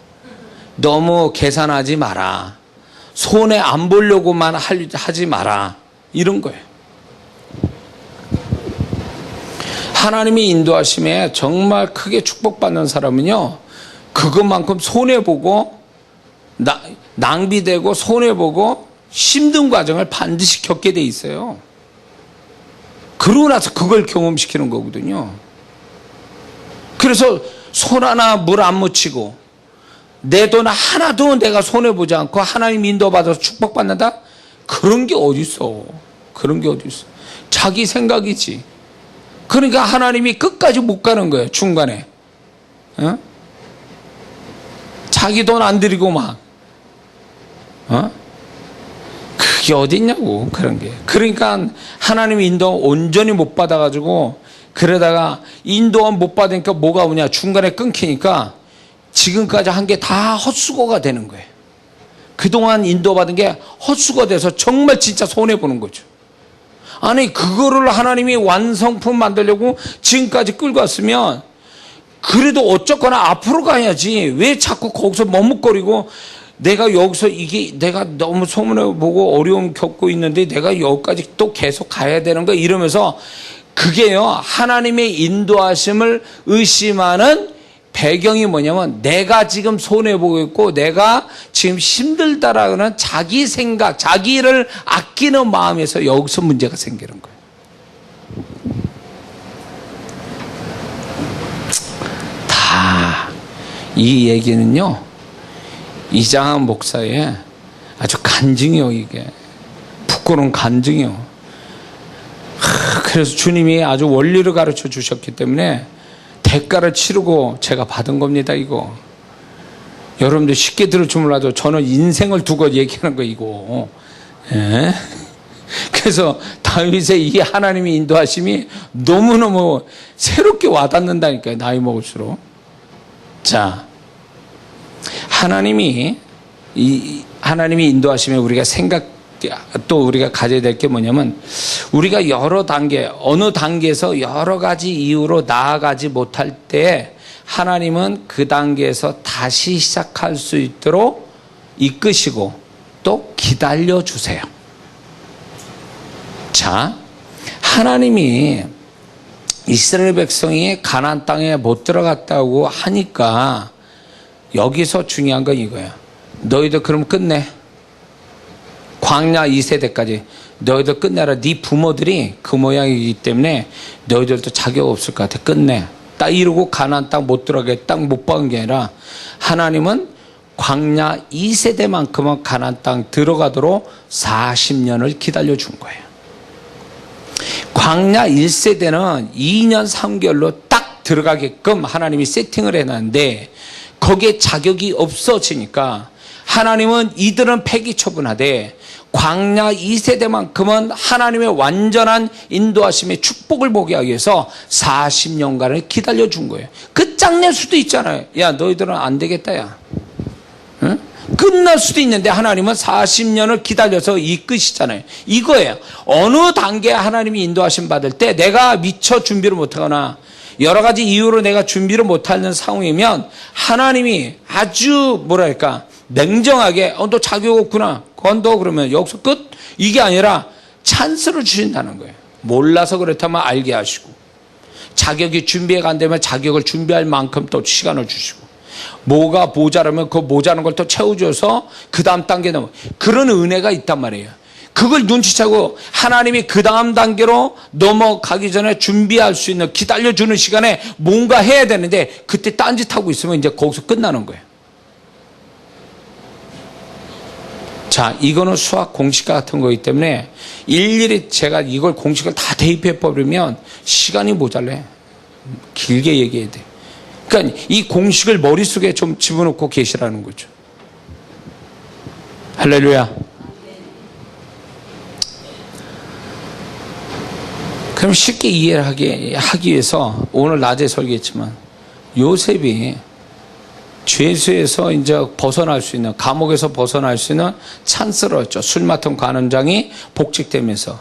S1: 너무 계산하지 마라. 손해 안 보려고만 하지 마라. 이런 거예요. 하나님의 인도하심에 정말 크게 축복받는 사람은요, 그것만큼 손해보고 낭비되고 손해보고 힘든 과정을 반드시 겪게 돼 있어요. 그러고 나서 그걸 경험시키는 거거든요. 그래서 손 하나 물 안 묻히고 내 돈 하나도 내가 손해보지 않고 하나님 인도받아서 축복받는다? 그런 게 어디 있어. 그런 게 어디 있어. 자기 생각이지. 그러니까 하나님이 끝까지 못 가는 거예요. 중간에. 어? 자기 돈 안 들이고 막. 그게 그게 어딨냐고, 그런 게. 그러니까 하나님의 인도 온전히 못 받아가지고 그러다가 인도만 못 받으니까 뭐가 오냐, 중간에 끊기니까 지금까지 한 게 다 헛수고가 되는 거예요. 그동안 인도받은 게 헛수고 돼서 정말 진짜 손해보는 거죠. 아니, 그거를 하나님이 완성품 만들려고 지금까지 끌고 왔으면 그래도 어쨌거나 앞으로 가야지. 왜 자꾸 거기서 머뭇거리고 내가 여기서 이게 내가 너무 소문을 보고 어려움 겪고 있는데 내가 여기까지 또 계속 가야 되는 거 이러면서 그게요, 하나님의 인도하심을 의심하는 배경이 뭐냐면 내가 지금 손해보고 있고 내가 지금 힘들다라는 자기 생각, 자기를 아끼는 마음에서 여기서 문제가 생기는 거예요. 다 이 얘기는요, 이장한 목사의 아주 간증이요, 이게. 부끄러운 간증이요. 그래서 주님이 아주 원리를 가르쳐 주셨기 때문에 대가를 치르고 제가 받은 겁니다, 이거. 여러분들 쉽게 들을 줄 몰라도 저는 인생을 두고 얘기하는 거, 이거. 예? 그래서 다윗의 이 하나님의 인도하심이 너무너무 새롭게 와닿는다니까요, 나이 먹을수록. 자, 하나님이 인도하심에 우리가 또 우리가 가져야 될 게 뭐냐면 우리가 여러 단계, 어느 단계에서 여러 가지 이유로 나아가지 못할 때 하나님은 그 단계에서 다시 시작할 수 있도록 이끄시고 또 기다려 주세요. 자, 하나님이 이스라엘 백성이 가나안 땅에 못 들어갔다고 하니까 여기서 중요한 건 이거야. 너희들 그럼 끝내. 광야 2세대까지 너희들 끝내라. 네 부모들이 그 모양이기 때문에 너희들도 자격 없을 것 같아. 끝내. 딱 이러고 가나안 땅 못 들어가게 땅 못 박은 게 아니라 하나님은 광야 2세대만큼은 가나안 땅 들어가도록 40년을 기다려 준 거예요. 광야 1세대는 2년 3개월로 딱 들어가게끔 하나님이 세팅을 해놨는데 거기에 자격이 없어지니까 하나님은 이들은 폐기 처분하되 광야 2세대만큼은 하나님의 완전한 인도하심의 축복을 보게 하기 위해서 40년간을 기다려준 거예요. 끝장낼 수도 있잖아요. 야, 너희들은 안 되겠다, 야. 응? 끝날 수도 있는데 하나님은 40년을 기다려서 이끄시잖아요. 이거예요. 어느 단계에 하나님이 인도하심 받을 때 내가 미처 준비를 못하거나 여러 가지 이유로 내가 준비를 못하는 상황이면 하나님이 아주 뭐랄까 냉정하게 너 자격 없구나 건너 그러면 여기서 끝? 이게 아니라 찬스를 주신다는 거예요. 몰라서 그렇다면 알게 하시고 자격이 준비가 안 되면 자격을 준비할 만큼 또 시간을 주시고 뭐가 모자라면 그 모자란 걸 또 채워줘서 그 다음 단계 넘어 그런 은혜가 있단 말이에요. 그걸 눈치채고 하나님이 그 다음 단계로 넘어가기 전에 준비할 수 있는 기다려주는 시간에 뭔가 해야 되는데 그때 딴짓하고 있으면 이제 거기서 끝나는 거예요. 자, 이거는 수학 공식과 같은 거기 때문에 일일이 제가 이걸 공식을 다 대입해 버리면 시간이 모자래. 길게 얘기해야 돼. 그러니까 이 공식을 머릿속에 좀 집어넣고 계시라는 거죠. 할렐루야. 그럼 쉽게 이해를 하기 위해서 오늘 낮에 설계했지만 요셉이 죄수에서 이제 벗어날 수 있는, 감옥에서 벗어날 수 있는 찬스를 얻죠. 술 맡은 관원장이 복직되면서.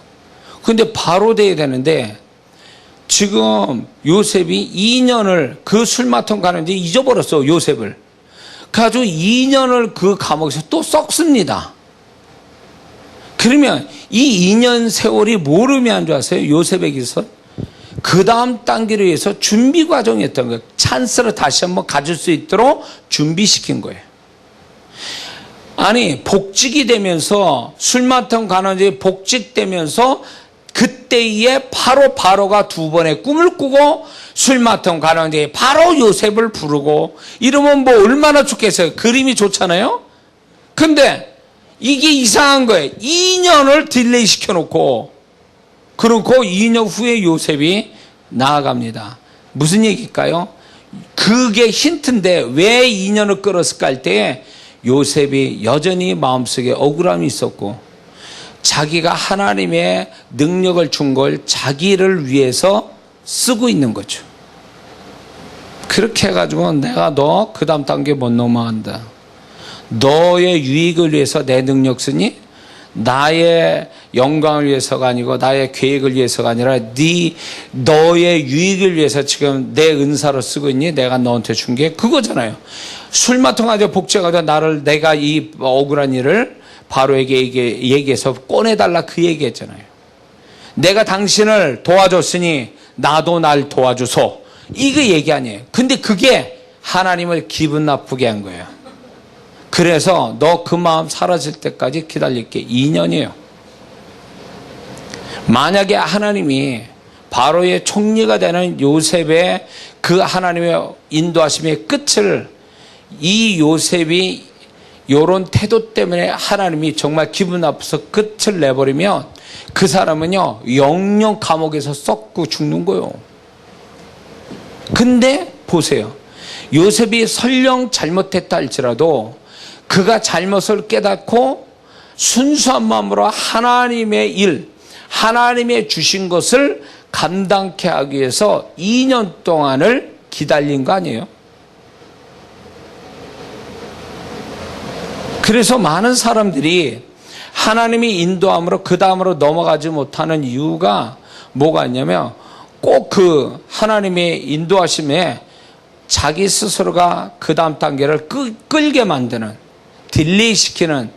S1: 근데 바로 돼야 되는데 지금 요셉이 2년을 그 술 맡은 관원장이 잊어버렸어, 요셉을. 그래가지고 2년을 그 감옥에서 또 썩습니다. 그러면 이 2년 세월이 뭘 의미한 줄 아세요? 요셉에게서 그 다음 단계를 위해서 준비 과정이었던 거예요. 찬스를 다시 한번 가질 수 있도록 준비시킨 거예요. 아니, 복직이 되면서 술 맡은 관원장이 복직되면서 그때에 바로가 두 번의 꿈을 꾸고 술 맡은 관원장이 바로 요셉을 부르고 이러면 뭐 얼마나 좋겠어요. 그림이 좋잖아요. 근데 이게 이상한 거예요. 2년을 딜레이 시켜놓고 그렇고 2년 후에 요셉이 나아갑니다. 무슨 얘기일까요? 그게 힌트인데 왜 2년을 끌었을까 할 때 요셉이 여전히 마음속에 억울함이 있었고 자기가 하나님의 능력을 준 걸 자기를 위해서 쓰고 있는 거죠. 그렇게 해가지고 내가 너 그 다음 단계 못 넘어간다. 너의 유익을 위해서 내 능력 쓰니? 나의 영광을 위해서가 아니고 나의 계획을 위해서가 아니라 너의 유익을 위해서 지금 내 은사로 쓰고 있니? 내가 너한테 준 게 그거잖아요. 술마통 가지고 복제가지고 내가 이 억울한 일을 바로에게 얘기해서 꺼내달라 그 얘기했잖아요. 내가 당신을 도와줬으니 나도 날 도와주소. 이거 얘기 아니에요. 근데 그게 하나님을 기분 나쁘게 한 거예요. 그래서 너 그 마음 사라질 때까지 기다릴게. 2년이에요. 만약에 하나님이 바로의 총리가 되는 요셉의 그 하나님의 인도하심의 끝을 이 요셉이 이런 태도 때문에 하나님이 정말 기분 나빠서 끝을 내버리면 그 사람은요 영영 감옥에서 썩고 죽는 거예요. 근데 보세요. 요셉이 설령 잘못했다 할지라도 그가 잘못을 깨닫고 순수한 마음으로 하나님의 일, 하나님의 주신 것을 감당케 하기 위해서 2년 동안을 기다린 거 아니에요? 그래서 많은 사람들이 하나님이 인도함으로 그 다음으로 넘어가지 못하는 이유가 뭐가 있냐면 꼭 그 하나님의 인도하심에 자기 스스로가 그 다음 단계를 끌게 만드는, 딜레이 시키는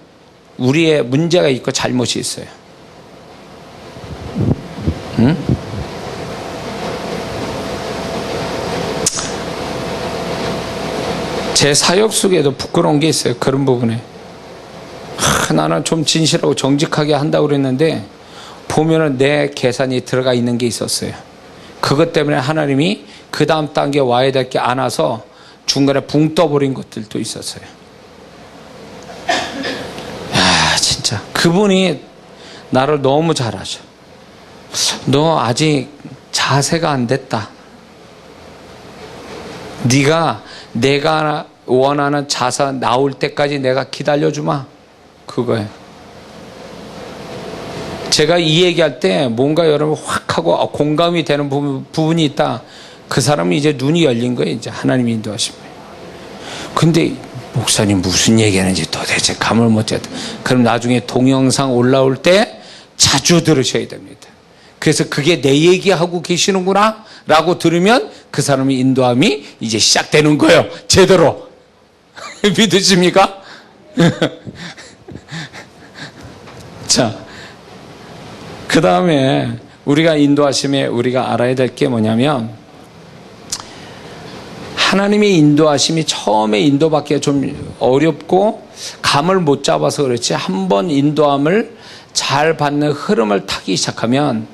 S1: 우리의 문제가 있고 잘못이 있어요. 응? 제 사역 속에도 부끄러운 게 있어요. 그런 부분에. 나는 좀 진실하고 정직하게 한다고 그랬는데 보면은 내 계산이 들어가 있는 게 있었어요. 그것 때문에 하나님이 그 다음 단계 와야 될 게 안 와서 중간에 붕 떠버린 것들도 있었어요. 야, 진짜 그분이 나를 너무 잘 아셔. 너 아직 자세가 안 됐다. 네가 내가 원하는 자세 나올 때까지 내가 기다려주마. 그거예요. 제가 이 얘기할 때 뭔가 여러분 확 하고 공감이 되는 부분이 있다. 그 사람은 이제 눈이 열린 거예요. 이제 하나님이 인도하신 거예요. 근데 목사님 무슨 얘기하는지 도대체 감을 못 잡다. 그럼 나중에 동영상 올라올 때 자주 들으셔야 됩니다. 그래서 그게 내 얘기하고 계시는구나 라고 들으면 그 사람의 인도함이 이제 시작되는 거예요. 제대로. 믿으십니까? 자, 그 다음에 우리가 인도하심에 우리가 알아야 될 게 뭐냐면 하나님의 인도하심이 처음에 인도받기가 좀 어렵고 감을 못 잡아서 그렇지 한번 인도함을 잘 받는 흐름을 타기 시작하면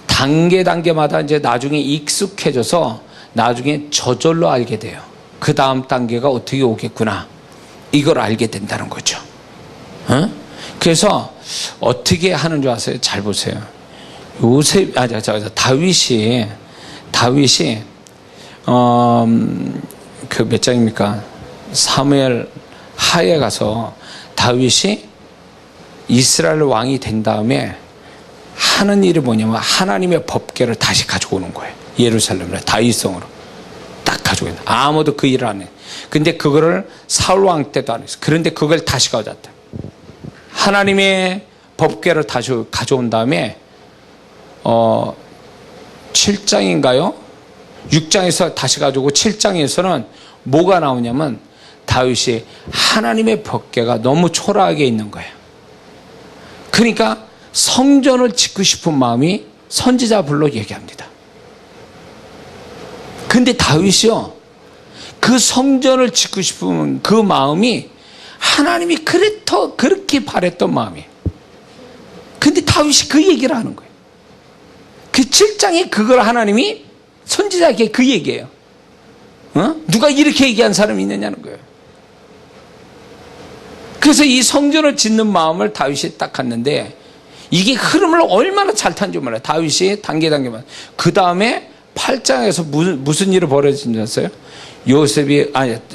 S1: 단계마다 이제 나중에 익숙해져서 나중에 저절로 알게 돼요. 그 다음 단계가 어떻게 오겠구나. 이걸 알게 된다는 거죠. 그래서 어떻게 하는 줄 아세요? 잘 보세요. 다윗이 그 몇 장입니까? 사무엘 하에 가서 다윗이 이스라엘 왕이 된 다음에 하는 일이 뭐냐면 하나님의 법궤를 다시 가지고 오는 거예요. 예루살렘으로 다윗성으로 딱 가지고 있는. 아무도 그 일을 안 해. 근데 그거를 사울 왕 때도 안 했어. 그런데 그걸 다시 가져왔다. 하나님의 법궤를 다시 가져온 다음에 7장인가요? 6장에서 다시 가지고 7장에서는 뭐가 나오냐면 다윗이 하나님의 법궤가 너무 초라하게 있는 거예요. 그러니까 성전을 짓고 싶은 마음이 선지자불로 얘기합니다. 근데 다윗이요, 그 성전을 짓고 싶은 그 마음이 하나님이 그렇게 바랬던 마음이에요. 근데 다윗이 그 얘기를 하는 거예요. 그 7장에 그걸 하나님이 선지자에게 그 얘기예요. 누가 이렇게 얘기한 사람이 있느냐는 거예요. 그래서 이 성전을 짓는 마음을 다윗이 딱 갖는데 이게 흐름을 얼마나 잘 탄지 몰라요. 다윗이 단계만. 그 다음에 8장에서 무슨 일이 벌어진지 아세요?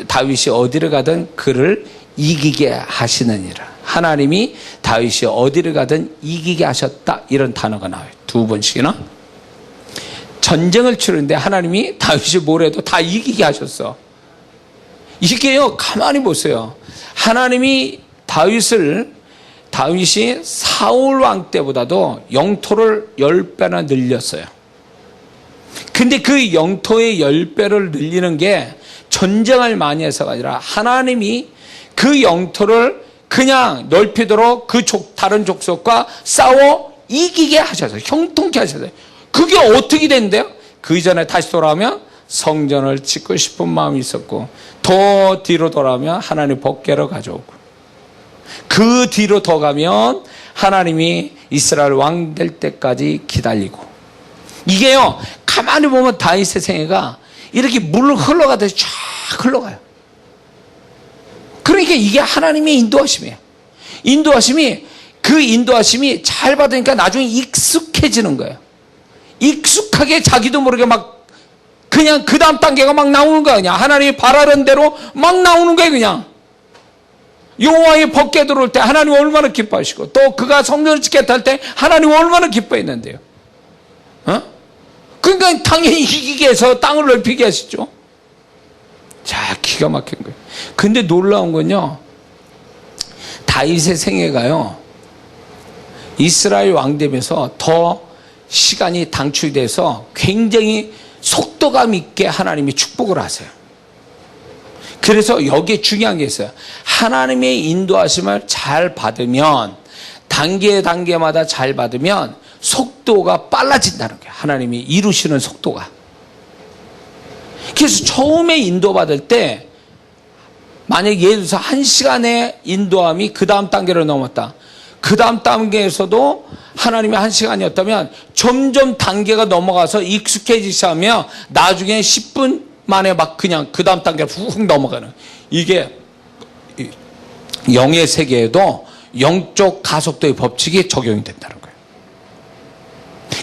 S1: 다윗이 어디를 가든 그를 이기게 하시느니라. 하나님이 다윗이 어디를 가든 이기게 하셨다, 이런 단어가 나와요. 두 번씩이나. 전쟁을 치르는데 하나님이 다윗이 뭘 해도 다 이기게 하셨어. 이게요, 가만히 보세요. 하나님이 다윗이 사울 왕 때보다도 영토를 10배나 늘렸어요. 근데 그 영토의 10배를 늘리는 게 전쟁을 많이 해서가 아니라 하나님이 그 영토를 그냥 넓히도록 다른 족속과 싸워 이기게 하셔서, 형통케 하셔서. 그게 어떻게 된대요? 그 이전에 다시 돌아오면 성전을 짓고 싶은 마음이 있었고, 더 뒤로 돌아오면 하나님 법궤를 가져오고, 그 뒤로 더 가면 하나님이 이스라엘 왕 될 때까지 기다리고. 이게요, 가만히 보면 다윗의 생애가 이렇게 물 흘러가듯이 쫙 흘러가요. 그러니까 이게 하나님의 인도하심이에요. 그 인도하심이 잘 받으니까 나중에 익숙해지는 거예요. 익숙하게 자기도 모르게 막 그냥 그 다음 단계가 막 나오는 거야. 그냥 하나님이 바라는 대로 막 나오는 거예요. 그냥 여호와의 법궤 들어올 때 하나님 얼마나 기뻐하시고, 또 그가 성전을 짓겠다 할 때 하나님 얼마나 기뻐했는데요. 그러니까 당연히 이기게 해서 땅을 넓히게 하시죠. 자, 기가 막힌 거예요. 근데 놀라운 건요, 다윗의 생애가요, 이스라엘 왕되면서 더 시간이 단축돼서 굉장히 속도감 있게 하나님이 축복을 하세요. 그래서 여기에 중요한 게 있어요. 하나님의 인도하심을 잘 받으면, 단계마다 잘 받으면 속도가 빨라진다는 거예요. 하나님이 이루시는 속도가. 그래서 처음에 인도받을 때 만약에 예를 들어서 1시간의 인도함이 그 다음 단계로 넘었다. 그 다음 단계에서도 하나님이 1시간이었다면 점점 단계가 넘어가서 익숙해지기 시작하면 나중에 10분 만에 막 그냥 그 다음 단계로 훅 넘어가는, 이게 영의 세계에도 영적 가속도의 법칙이 적용이 된다는 거예요.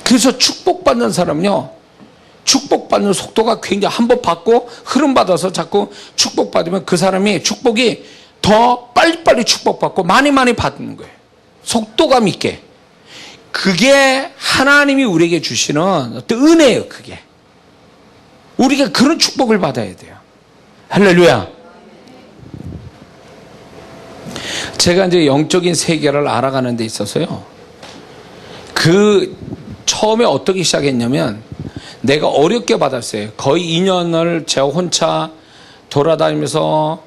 S1: 그래서 축복받는 사람은요, 축복받는 속도가 굉장히, 한번 받고 흐름 받아서 자꾸 축복받으면 그 사람이 축복이 더 빨리빨리 축복받고 많이 받는 거예요. 속도감 있게. 그게 하나님이 우리에게 주시는 어떤 은혜예요. 그게 우리가 그런 축복을 받아야 돼요. 할렐루야. 제가 이제 영적인 세계를 알아가는 데 있어서요, 처음에 어떻게 시작했냐면, 내가 어렵게 받았어요. 거의 2년을 제가 혼자 돌아다니면서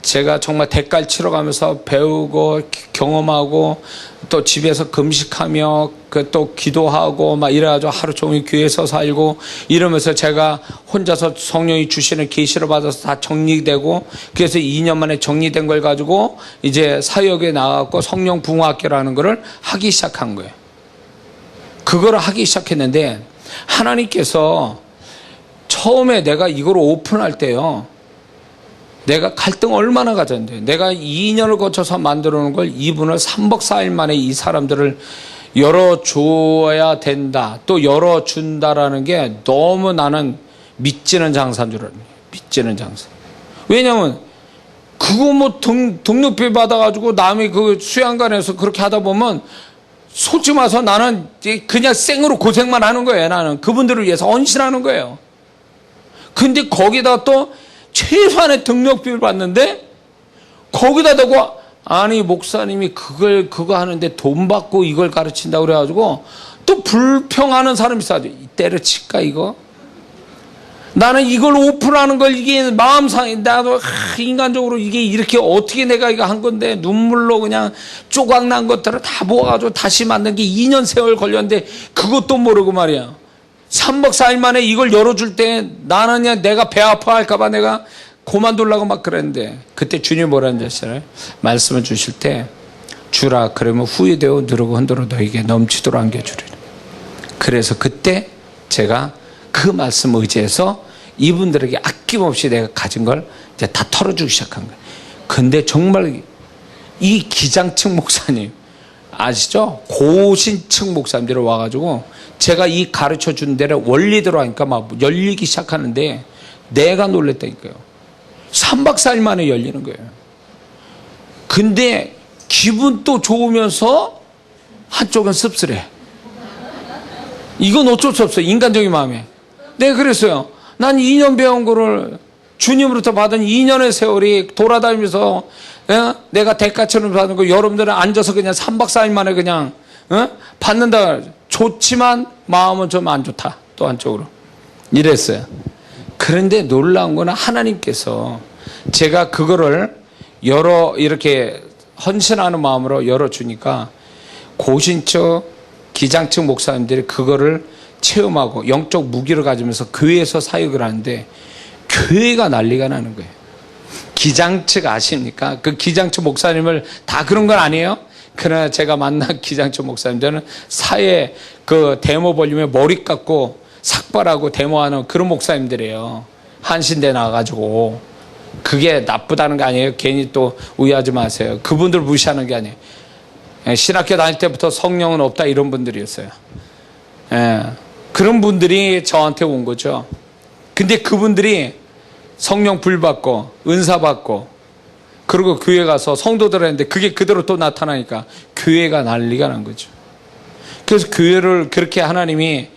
S1: 제가 정말 대가를 치러가면서 배우고 경험하고, 또 집에서 금식하며 또 기도하고 막 이래가지고 하루 종일 교회에서 살고 이러면서 제가 혼자서 성령이 주시는 계시를 받아서 다 정리되고, 그래서 2년 만에 정리된 걸 가지고 이제 사역에 나가고 성령 부흥학교라는 거를 하기 시작한 거예요. 그거를 하기 시작했는데, 하나님께서 처음에 내가 이걸 오픈할 때요, 내가 갈등 얼마나 가졌는데, 내가 2년을 거쳐서 만들어 놓은 걸 이분을 3박 4일 만에 이 사람들을 열어줘야 된다, 또 열어준다라는 게 너무 나는 믿지는 장사인 줄 알았네. 믿지는 장사. 왜냐면 그거 뭐 등록비 받아가지고 남이 그 수양관에서 그렇게 하다 보면 솔직히 말해서 나는 그냥 생으로 고생만 하는 거예요. 나는 그분들을 위해서 헌신하는 거예요. 근데 거기다 또 최소한의 등록비를 받는데, 거기다 대고 아니 목사님이 그거 하는데 돈 받고 이걸 가르친다고 그래가지고 또 불평하는 사람이 있어요. 때려칠까 이거? 나는 이걸 오픈하는 걸, 이게 마음상이, 나도 인간적으로 이게 이렇게 어떻게 내가 이거 한 건데, 눈물로 그냥 조각난 것들을 다 모아가지고 다시 만든 게 2년 세월 걸렸는데 그것도 모르고 말이야. 3박 4일 만에 이걸 열어줄 때 나는 그냥 내가 배 아파할까봐 내가 그만두려고 막 그랬는데, 그때 주님이 뭐라는지 아시잖아요? 말씀을 주실 때, 주라 그러면 후회되어 누르고 흔들어 너에게 넘치도록 안겨주리라. 그래서 그때 제가 그 말씀 의지해서 이분들에게 아낌없이 내가 가진 걸 이제 다 털어주기 시작한 거예요. 근데 정말 이 기장층 목사님 아시죠? 고신층 목사님들이 와가지고 제가 이 가르쳐 준 대로 원리대로 하니까 막 열리기 시작하는데, 내가 놀랬다니까요. 3박 4일 만에 열리는 거예요. 근데 기분도 좋으면서 한쪽은 씁쓸해. 이건 어쩔 수 없어요. 인간적인 마음에. 내가 그랬어요. 난 2년 배운 거를 주님으로부터 받은 2년의 세월이 돌아다니면서 내가 대가처럼 받는 거 여러분들은 앉아서 그냥 3박 4일 만에 그냥 받는다. 좋지만 마음은 좀 안 좋다. 또 한쪽으로. 이랬어요. 그런데 놀라운 거는 하나님께서 제가 그거를 이렇게 헌신하는 마음으로 열어주니까 고신처 기장측 목사님들이 그거를 체험하고 영적 무기를 가지면서 교회에서 사역을 하는데 교회가 난리가 나는 거예요. 기장측 아십니까? 그 기장측 목사님을 다 그런 건 아니에요. 그러나 제가 만난 기장측 목사님들은 사회 그 데모 볼륨에 머리 깎고 삭발하고 데모하는 그런 목사님들이에요. 한신대 나와가지고. 그게 나쁘다는 거 아니에요. 괜히 또 오해하지 마세요. 그분들 무시하는 게 아니에요. 신학교 다닐 때부터 성령은 없다 이런 분들이었어요. 그런 분들이 저한테 온 거죠. 근데 그분들이 성령 불 받고 은사 받고 그리고 교회 가서 성도들 했는데 그게 그대로 또 나타나니까 교회가 난리가 난 거죠. 그래서 교회를 그렇게 하나님이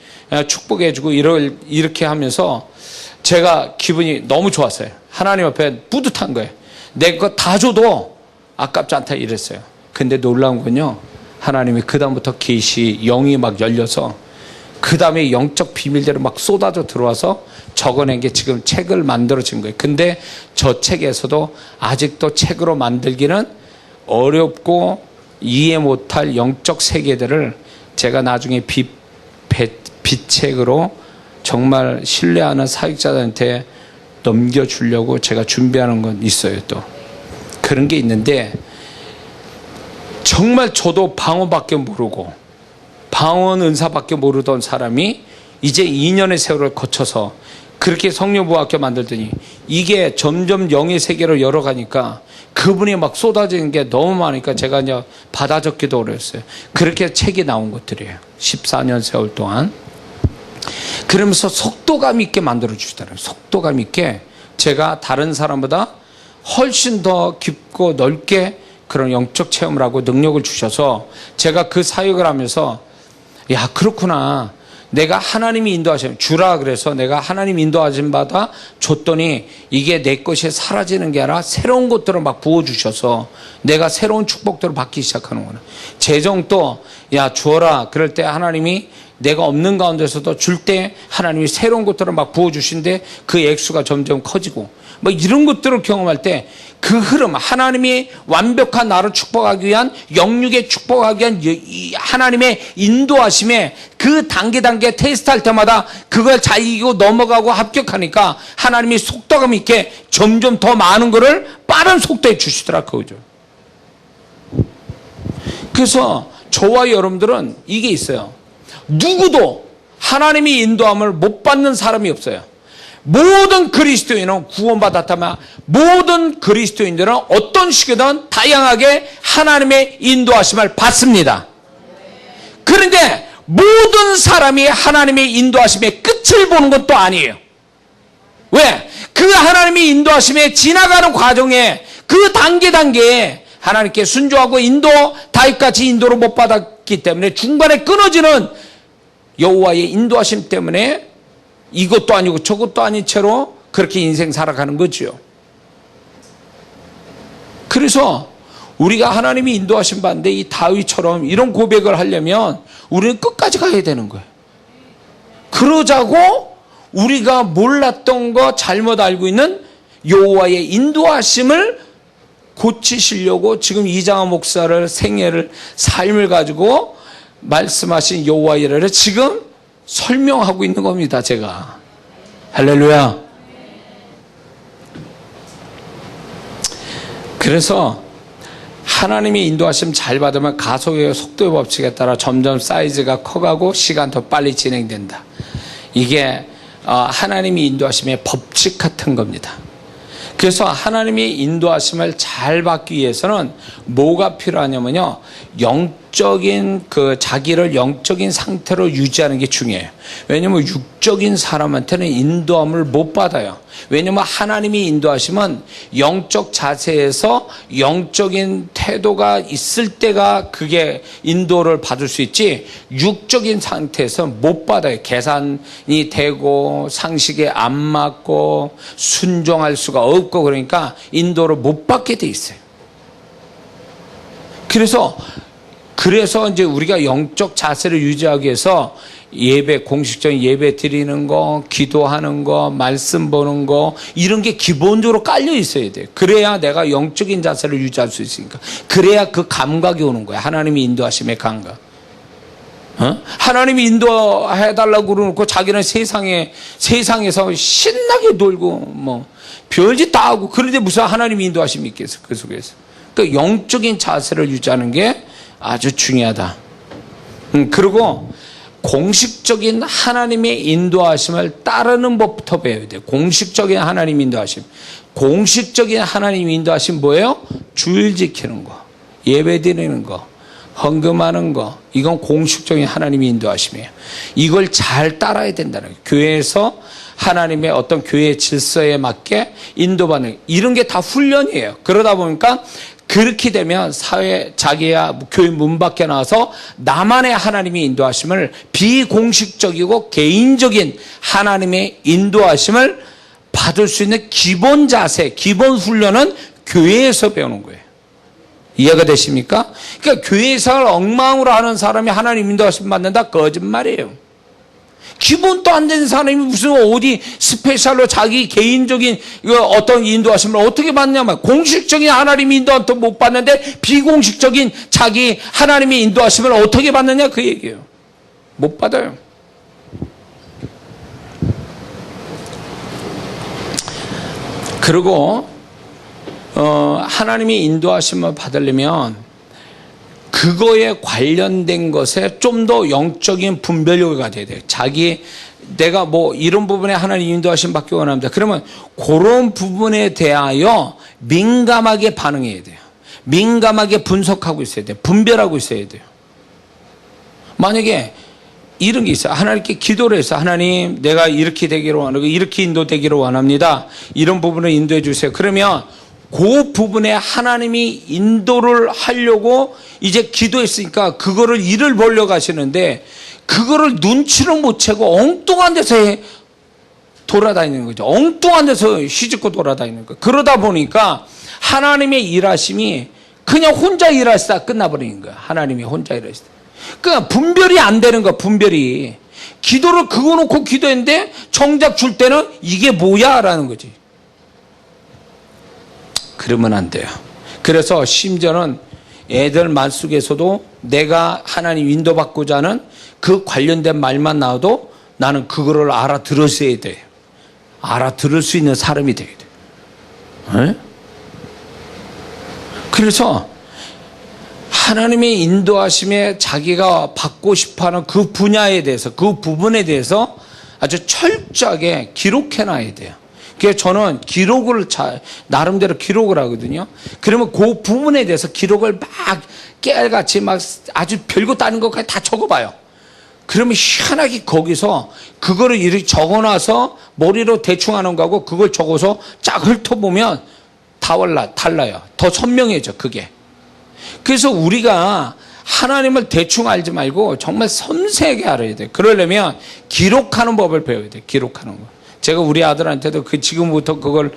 S1: 축복해 주고 이렇게 하면서 제가 기분이 너무 좋았어요. 하나님 앞에 뿌듯한 거예요. 내 거 다 줘도 아깝지 않다 이랬어요. 근데 놀라운 건요, 하나님이 그 다음부터 계시 영이 막 열려서 그 다음에 영적 비밀대로 막 쏟아져 들어와서 적어낸 게 지금 책을 만들어진 거예요. 근데 저 책에서도 아직도 책으로 만들기는 어렵고 이해 못할 영적 세계들을 제가 나중에 빛책으로 정말 신뢰하는 사역자들한테 넘겨주려고 제가 준비하는 건 있어요. 또 그런 게 있는데, 정말 저도 방언밖에 모르고 방언 은사밖에 모르던 사람이 이제 2년의 세월을 거쳐서 그렇게 성령부학교 만들더니 이게 점점 영의 세계로 열어가니까 그분이 막 쏟아지는 게 너무 많으니까 제가 이제 받아 적기도 어려웠어요. 그렇게 책이 나온 것들이에요. 14년 세월 동안. 그러면서 속도감 있게 만들어주시더라고요. 속도감 있게 제가 다른 사람보다 훨씬 더 깊고 넓게 그런 영적 체험을 하고 능력을 주셔서 제가 그 사역을 하면서 야, 그렇구나. 내가 하나님이 인도하시면 주라 그래서 내가 하나님 인도하신 바다 줬더니 이게 내 것이 사라지는 게 아니라 새로운 것들을 막 부어주셔서 내가 새로운 축복들을 받기 시작하는구나. 재정도 야 주어라 그럴 때 하나님이 내가 없는 가운데서도 줄 때 하나님이 새로운 것들을 막 부어주신데 그 액수가 점점 커지고 뭐 이런 것들을 경험할 때 그 흐름, 하나님이 완벽한 나를 축복하기 위한 영육에 축복하기 위한 이 하나님의 인도하심에 그 단계 테스트할 때마다 그걸 잘 이기고 넘어가고 합격하니까 하나님이 속도감 있게 점점 더 많은 거를 빠른 속도에 주시더라 그거죠. 그래서 저와 여러분들은 이게 있어요. 누구도 하나님이 인도함을 못 받는 사람이 없어요. 모든 그리스도인은 구원받았다면 모든 그리스도인들은 어떤 식이든 다양하게 하나님의 인도하심을 받습니다. 그런데 모든 사람이 하나님의 인도하심의 끝을 보는 것도 아니에요. 왜? 그 하나님의 인도하심에 지나가는 과정에 그 단계에 하나님께 순종하고 다윗같이 인도를 못 받았기 때문에 중간에 끊어지는 여호와의 인도하심 때문에 이것도 아니고 저것도 아닌 채로 그렇게 인생 살아가는 거죠. 그래서 우리가 하나님이 인도하신 바인데 이 다윗처럼 이런 고백을 하려면 우리는 끝까지 가야 되는 거예요. 그러자고 우리가 몰랐던 거 잘못 알고 있는 여호와의 인도하심을 고치시려고 지금 이장하 목사를 삶을 가지고 말씀하신 여호와의 일을 지금 설명하고 있는 겁니다. 제가 할렐루야. 그래서 하나님의 인도하심 잘 받으면 가속의 속도의 법칙에 따라 점점 사이즈가 커가고 시간 더 빨리 진행된다. 이게 하나님이 인도하심의 법칙 같은 겁니다. 그래서 하나님의 인도하심을 잘 받기 위해서는 뭐가 필요하냐면요, 영적인 자기를 영적인 상태로 유지하는 게 중요해요. 왜냐하면 육적인 사람한테는 인도함을 못 받아요. 왜냐하면 하나님이 인도하시면 영적 자세에서 영적인 태도가 있을 때가 그게 인도를 받을 수 있지, 육적인 상태에서 못 받아요. 계산이 되고 상식에 안 맞고 순종할 수가 없고, 그러니까 인도를 못 받게 돼 있어요. 그래서 이제 우리가 영적 자세를 유지하기 위해서 예배, 공식적인 예배 드리는 거, 기도하는 거, 말씀 보는 거, 이런 게 기본적으로 깔려 있어야 돼요. 그래야 내가 영적인 자세를 유지할 수 있으니까. 그래야 그 감각이 오는 거야. 하나님이 인도하심의 감각. 하나님이 인도해달라고 그러놓고 자기는 세상에서 신나게 놀고, 별짓 다 하고, 그런데 무슨 하나님이 인도하심이 있겠어, 그 속에서. 그 영적인 자세를 유지하는 게 아주 중요하다. 그리고 공식적인 하나님의 인도하심을 따르는 법부터 배워야 돼요. 공식적인 하나님 인도하심. 공식적인 하나님 인도하심 뭐예요? 주일 지키는 거, 예배 드리는 거, 헌금하는 거. 이건 공식적인 하나님의 인도하심이에요. 이걸 잘 따라야 된다는 거예요. 교회에서 하나님의 어떤 교회의 질서에 맞게 인도받는, 이런 게 다 훈련이에요. 그러다 보니까 그렇게 되면 자기야 교회 문 밖에 나와서 나만의 하나님의 인도하심을, 비공식적이고 개인적인 하나님의 인도하심을 받을 수 있는 기본 자세, 기본 훈련은 교회에서 배우는 거예요. 이해가 되십니까? 그러니까 교회에서 엉망으로 하는 사람이 하나님 인도하심 받는다? 거짓말이에요. 기본도 안 되는 사람이 무슨 어디 스페셜로 자기 개인적인 어떤 인도하심을 어떻게 받냐면, 공식적인 하나님 인도한테 못 받는데 비공식적인 자기 하나님의 인도하심을 어떻게 받느냐, 그 얘기예요. 못 받아요. 그리고 하나님의 인도하심을 받으려면 그거에 관련된 것에 좀 더 영적인 분별력을 가져야 돼요. 내가 이런 부분에 하나님 인도하심 받기 원합니다. 그러면 그런 부분에 대하여 민감하게 반응해야 돼요. 민감하게 분석하고 있어야 돼요. 분별하고 있어야 돼요. 만약에 이런 게 있어요. 하나님께 기도를 해서, 하나님 내가 이렇게 되기를 원하고 이렇게 인도되기를 원합니다. 이런 부분을 인도해 주세요. 그러면 그 부분에 하나님이 인도를 하려고 이제 기도했으니까 그거를 일을 벌려 가시는데, 그거를 눈치를 못 채고 엉뚱한 데서 돌아다니는 거죠. 엉뚱한 데서 휘짓고 돌아다니는 거예요. 그러다 보니까 하나님의 일하심이 그냥 혼자 일하시다 끝나버리는 거야. 하나님이 혼자 일하시다. 그러니까 분별이 안 되는 거야. 분별이. 기도를 그거 놓고 기도했는데 정작 줄 때는 이게 뭐야? 라는 거지. 그러면 안 돼요. 그래서 심지어는 애들 말 속에서도 내가 하나님 인도받고자 하는 그 관련된 말만 나와도 나는 그거를 알아들었어야 돼요. 알아들을 수 있는 사람이 돼야 돼요. 네? 그래서 하나님의 인도하심에 자기가 받고 싶어하는 그 분야에 대해서, 그 부분에 대해서 아주 철저하게 기록해놔야 돼요. 그래서 저는 기록을 나름대로 기록을 하거든요. 그러면 그 부분에 대해서 기록을 막 깨알같이 막 아주 별것도 아닌 것까지 다 적어봐요. 그러면 희한하게 거기서 그거를 이렇게 적어놔서 머리로 대충 하는 거하고 그걸 적어서 쫙 훑어보면 다 달라요. 더 선명해져, 그게. 그래서 우리가 하나님을 대충 알지 말고 정말 섬세하게 알아야 돼요. 그러려면 기록하는 법을 배워야 돼요. 기록하는 거. 제가 우리 아들한테도 지금부터 그걸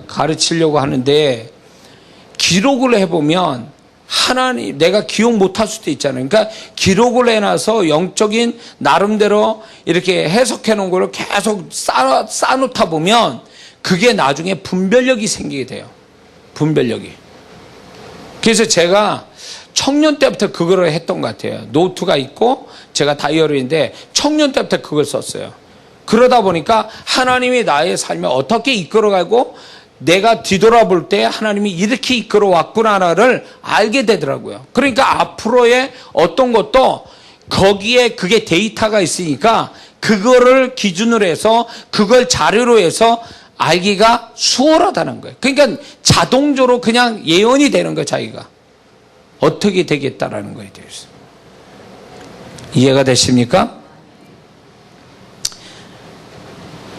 S1: 가르치려고 하는데, 기록을 해보면 내가 기억 못할 수도 있잖아요. 그러니까 기록을 해놔서 영적인 나름대로 이렇게 해석해 놓은 걸 계속 쌓아놓다 보면 그게 나중에 분별력이 생기게 돼요. 분별력이. 그래서 제가 청년 때부터 그거를 했던 것 같아요. 노트가 있고 제가 다이어리인데 청년 때부터 그걸 썼어요. 그러다 보니까 하나님이 나의 삶을 어떻게 이끌어가고 내가 뒤돌아볼 때 하나님이 이렇게 이끌어왔구나를 알게 되더라고요. 그러니까 앞으로의 어떤 것도 거기에 그게 데이터가 있으니까 그거를 기준으로 해서 그걸 자료로 해서 알기가 수월하다는 거예요. 그러니까 자동적으로 그냥 예언이 되는 거예요, 자기가. 어떻게 되겠다라는 거에 대해서. 이해가 되십니까?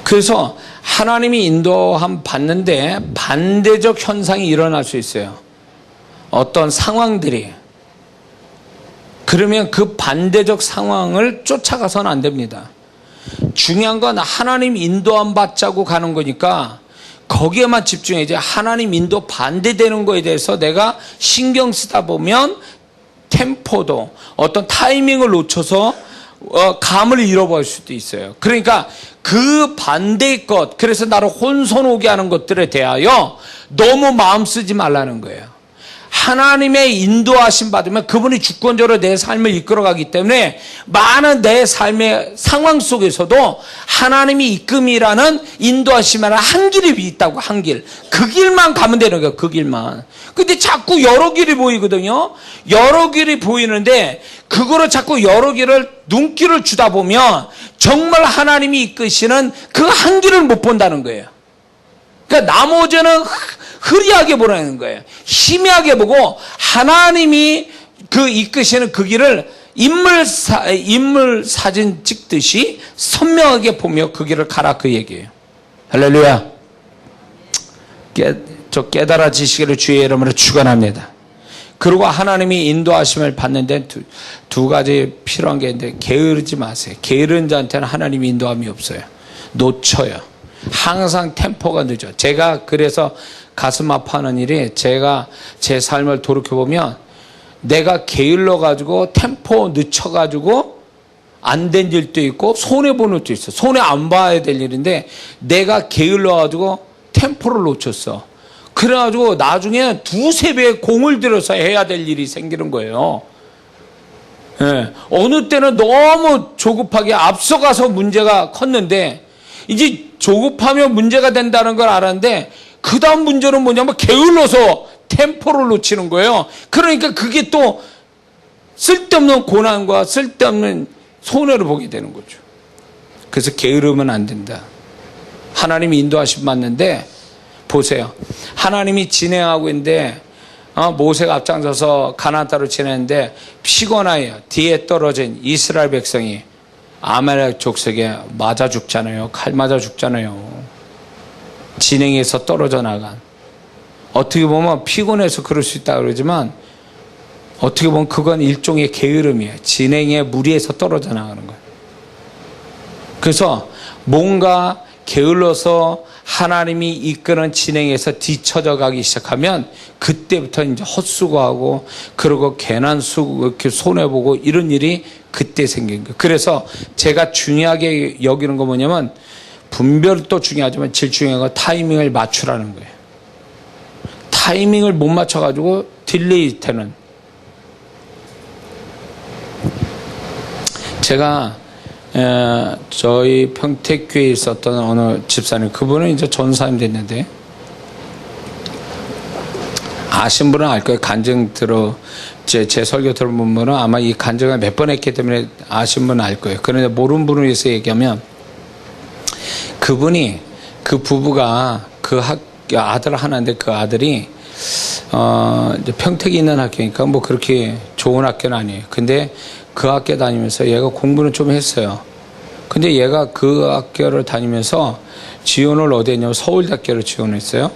S1: 그래서 하나님이 인도함 받는데 반대적 현상이 일어날 수 있어요. 어떤 상황들이. 그러면 그 반대적 상황을 쫓아가서는 안 됩니다. 중요한 건 하나님 인도함 받자고 가는 거니까 거기에만 집중해야지. 하나님 인도 반대되는 거에 대해서 내가 신경 쓰다 보면 템포도 어떤 타이밍을 놓쳐서 감을 잃어버릴 수도 있어요. 그러니까 그 반대의 것, 그래서 나를 혼선 오게 하는 것들에 대하여 너무 마음 쓰지 말라는 거예요. 하나님의 인도하심 받으면 그분이 주권적으로 내 삶을 이끌어가기 때문에 많은 내 삶의 상황 속에서도 하나님이 이끔이라는 인도하심이라는 한 길이 있다고. 한 길. 그 길만 가면 되는 거예요. 그 길만. 근데 자꾸 여러 길이 보이거든요. 여러 길이 보이는데 그거를 자꾸 여러 길을 눈길을 주다 보면 정말 하나님이 이끄시는 그 한 길을 못 본다는 거예요. 그러니까 나머지는 흐리하게 보라는 거예요. 희미하게 보고 하나님이 그 이끄시는 그 길을 인물 사진 찍듯이 선명하게 보며 그 길을 가라, 그 얘기예요. 할렐루야. 저 깨달아지시기를 주의 이름으로 축원합니다. 그리고 하나님이 인도하심을 받는데 두 가지 필요한 게 있는데 게으르지 마세요. 게으른 자한테는 하나님이 인도함이 없어요. 놓쳐요. 항상 템포가 늦어. 제가 그래서 가슴 아파하는 일이, 제가 제 삶을 돌이켜보면 내가 게을러가지고 템포 늦춰가지고 안 된 일도 있고 손해보는 일도 있어. 손해 안 봐야 될 일인데 내가 게을러가지고 템포를 놓쳤어. 그래가지고 나중에 두세 배의 공을 들여서 해야 될 일이 생기는 거예요. 예. 어느 때는 너무 조급하게 앞서가서 문제가 컸는데 이제 조급하면 문제가 된다는 걸 알았는데 그 다음 문제는 뭐냐면 게을러서 템포를 놓치는 거예요. 그러니까 그게 또 쓸데없는 고난과 쓸데없는 손해를 보게 되는 거죠. 그래서 게으르면 안 된다. 하나님이 인도하심 받는데 보세요. 하나님이 진행하고 있는데 모세가 앞장서서 가나안 땅으로 지냈는데 피곤하여 뒤에 떨어진 이스라엘 백성이 아말렉 족속에 맞아 죽잖아요. 칼 맞아 죽잖아요. 진행에서 떨어져 나간. 어떻게 보면 피곤해서 그럴 수 있다 그러지만 어떻게 보면 그건 일종의 게으름이에요. 진행의 무리에서 떨어져 나가는 거예요. 그래서 뭔가 게을러서 하나님이 이끄는 진행에서 뒤처져 가기 시작하면 그때부터 이제 헛수고하고 그리고 괜한 이렇게 손해보고 이런 일이 그때 생긴 거예요. 그래서 제가 중요하게 여기는 거 뭐냐면 분별도 중요하지만 제일 중요한 건 타이밍을 맞추라는 거예요. 타이밍을 못 맞춰가지고 딜레이 되는. 제가 저희 평택교회에 있었던 어느 집사님, 그분은 이제 전사님 됐는데 아신 분은 알 거예요. 간증 제 설교 들어본 분은 아마 이 간증을 몇 번 했기 때문에 아신 분은 알 거예요. 그런데 모르는 분을 위해서 얘기하면 그분이, 그 부부가 그 아들 하나인데 그 아들이 이제 평택에 있는 학교니까 뭐 그렇게 좋은 학교는 아니에요. 근데 그 학교 다니면서 얘가 공부는 좀 했어요. 근데 얘가 그 학교를 다니면서 지원을 어디 했냐면 서울대학교를 지원했어요.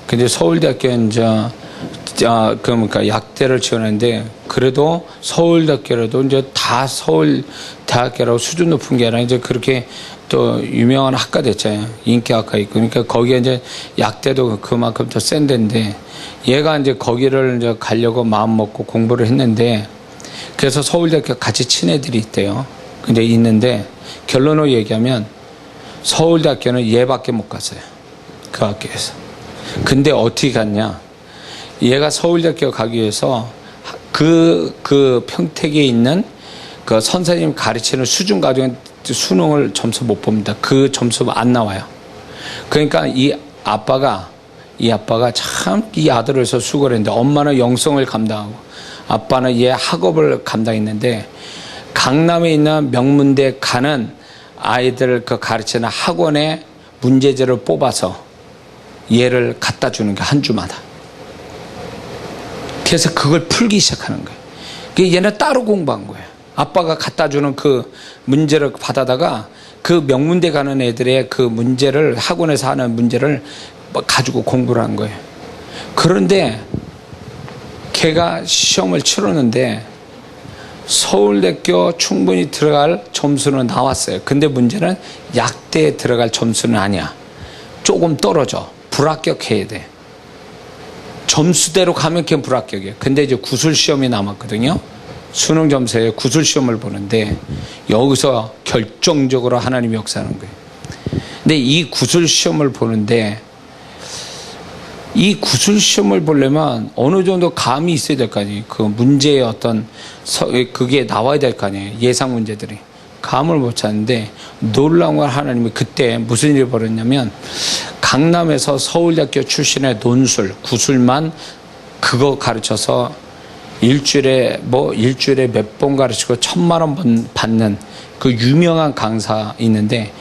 S1: 근데 서울대학교에 이제 그러니까 약대를 지원했는데 그래도 서울대학교라도 이제 다 서울대학교라고 수준 높은 게 아니라 이제 그렇게 또 유명한 학과 됐잖아요. 인기 학과 있고. 그러니까 거기에 이제 약대도 그만큼 더 센 데인데 얘가 이제 거기를 이제 가려고 마음 먹고 공부를 했는데 그래서 서울대학교 같이 친애들이 있대요. 근데 있는데 결론을 얘기하면 서울대학교는 얘밖에 못 갔어요. 그 학교에서. 근데 어떻게 갔냐? 얘가 서울대학교 가기 위해서 그 평택에 있는 그 선생님 가르치는 수준 가지고 수능을 점수 못 봅니다. 그 점수 안 나와요. 그러니까 이 아빠가 참 이 아들을 위해서 수고를 했는데 엄마는 영성을 감당하고 아빠는 얘 학업을 감당했는데 강남에 있는 명문대 가는 아이들을 그 가르치는 학원에 문제지를 뽑아서 얘를 갖다 주는 게 한 주마다. 그래서 그걸 풀기 시작하는 거예요. 얘는 따로 공부한 거예요. 아빠가 갖다 주는 그 문제를 받아다가 그 명문대 가는 애들의 그 문제를, 학원에서 하는 문제를 가지고 공부를 한 거예요. 그런데 걔가 시험을 치렀는데 서울대교 충분히 들어갈 점수는 나왔어요. 근데 문제는 약대에 들어갈 점수는 아니야. 조금 떨어져. 불합격해야 돼. 점수대로 가면 걔 불합격이에요. 근데 이제 구술시험이 남았거든요. 수능 점수에 구술시험을 보는데 여기서 결정적으로 하나님이 역사하는 거예요. 근데 이 구술시험을 보는데 이 구술시험을 보려면 어느 정도 감이 있어야 될 거 아니에요. 그 문제의 어떤 그게 나와야 될 거 아니에요. 예상 문제들이. 감을 못 찾는데 놀라운 건 하나님이 그때 무슨 일이 벌어졌냐면 강남에서 서울대학교 출신의 논술, 구술만 그거 가르쳐서 일주일에 몇 번 가르치고 1,000만 원 받는 그 유명한 강사 있는데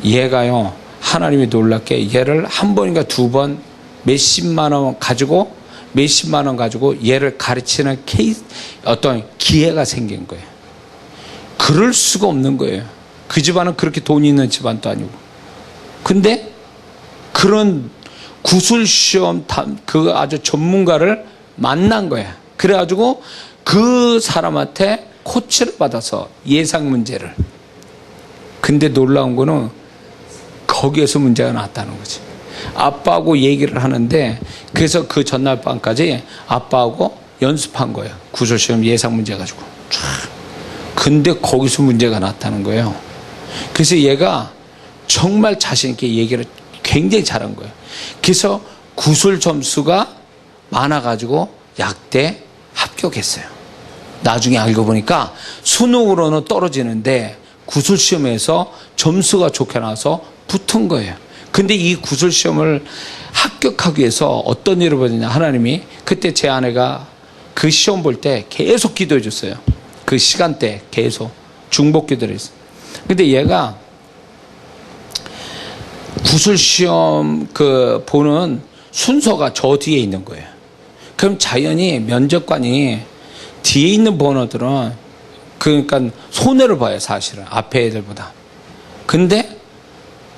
S1: 얘가요, 하나님이 놀랍게 얘를 한 번인가 두 번 몇십만 원 가지고 얘를 가르치는 어떤 기회가 생긴 거예요. 그럴 수가 없는 거예요. 그 집안은 그렇게 돈이 있는 집안도 아니고. 근데 그런 구술시험 그 아주 전문가를 만난 거야. 그래가지고 그 사람한테 코치를 받아서 예상 문제를. 근데 놀라운 거는 거기에서 문제가 났다는 거지. 아빠하고 얘기를 하는데 그래서 그 전날 밤까지 아빠하고 연습한 거예요. 구술시험 예상 문제 가지고. 근데 거기서 문제가 났다는 거예요. 그래서 얘가 정말 자신 있게 얘기를 굉장히 잘한 거예요. 그래서 구술 점수가 많아가지고 약대 합격했어요. 나중에 알고 보니까 수능으로는 떨어지는데 구술시험에서 점수가 좋게 나와서 붙은 거예요. 근데 이 구술시험을 합격하기 위해서 어떤 일을 벌였냐. 하나님이 그때 제 아내가 그 시험 볼 때 계속 기도해 줬어요. 그 시간대 계속 중복 기도를 했어요. 근데 얘가 구술시험 그 보는 순서가 저 뒤에 있는 거예요. 그럼 자연히 면접관이 뒤에 있는 번호들은 그러니까 손해를 봐요, 사실은. 앞에 애들보다. 근데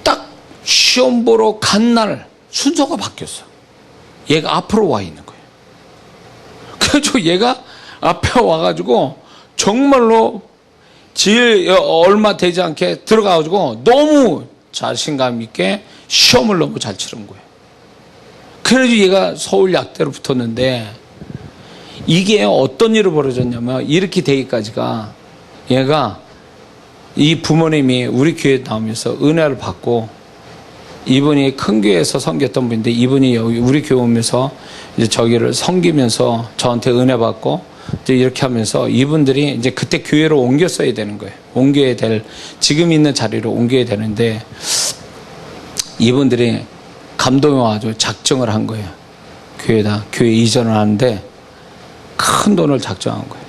S1: 딱 시험 보러 간 날 순서가 바뀌었어. 얘가 앞으로 와 있는 거예요. 그래서 얘가 앞에 와가지고 정말로 제일 얼마 되지 않게 들어가가지고 너무 자신감 있게 시험을 너무 잘 치른 거예요. 그래서 얘가 서울 약대로 붙었는데 이게 어떤 일이 벌어졌냐면 이렇게 되기까지가 얘가 이 부모님이 우리 교회에 나오면서 은혜를 받고 이분이 큰 교회에서 섬겼던 분인데 이분이 여기 우리 교회 오면서 이제 저기를 섬기면서 저한테 은혜 받고 이제 이렇게 하면서 이분들이 이제 그때 교회로 옮겼어야 되는 거예요. 옮겨야 될, 지금 있는 자리로 옮겨야 되는데 이분들이 감동이 와가지고 작정을 한 거예요. 교회 이전을 하는데 큰 돈을 작정한 거예요.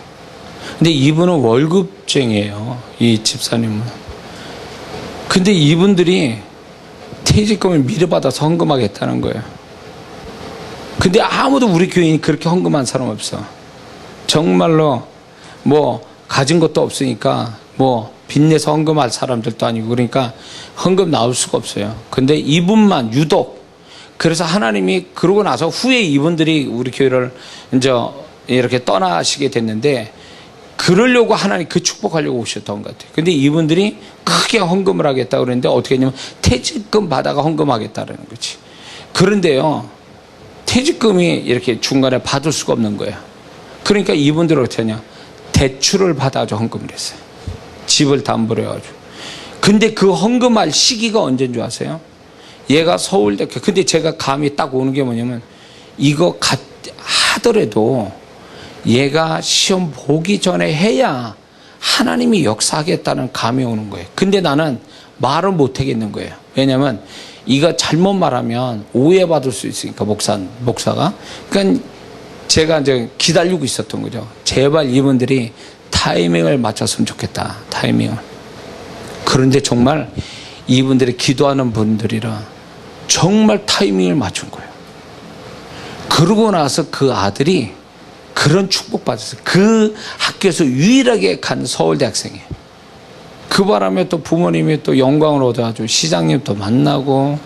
S1: 근데 이분은 월급쟁이에요. 이 집사님은. 근데 이분들이 퇴직금을 미리 받아서 헌금하겠다는 거예요. 근데 아무도 우리 교인이 그렇게 헌금한 사람 없어. 정말로 뭐 가진 것도 없으니까 뭐 빚내서 헌금할 사람들도 아니고 그러니까 헌금 나올 수가 없어요. 근데 이분만 유독 그래서 하나님이 그러고 나서 후에 이분들이 우리 교회를 이제 이렇게 떠나시게 됐는데 그러려고 하나님 그 축복하려고 오셨던 것 같아요. 근데 이분들이 크게 헌금을 하겠다 그랬는데 어떻게 했냐면 퇴직금 받아가 헌금하겠다라는 거지. 그런데요, 퇴직금이 이렇게 중간에 받을 수가 없는 거예요. 그러니까 이분들은 어떻게 하냐, 대출을 받아가지고 헌금을 했어요. 집을 담보로 해가지고. 근데 그 헌금할 시기가 언제인 줄 아세요? 얘가 서울대학교, 근데 제가 감이 딱 오는 게 뭐냐면 이거 하더라도 얘가 시험 보기 전에 해야 하나님이 역사하겠다는 감이 오는 거예요. 근데 나는 말을 못 하겠는 거예요. 왜냐면 이거 잘못 말하면 오해받을 수 있으니까 목사가. 그러니까 제가 이제 기다리고 있었던 거죠. 제발 이분들이 타이밍을 맞췄으면 좋겠다. 타이밍을. 그런데 정말 이분들이 기도하는 분들이라 정말 타이밍을 맞춘 거예요. 그러고 나서 그 아들이 그런 축복받았어요. 그 학교에서 유일하게 간 서울대학생이에요. 그 바람에 또 부모님이 또 영광을 얻어가지고 시장님도 만나고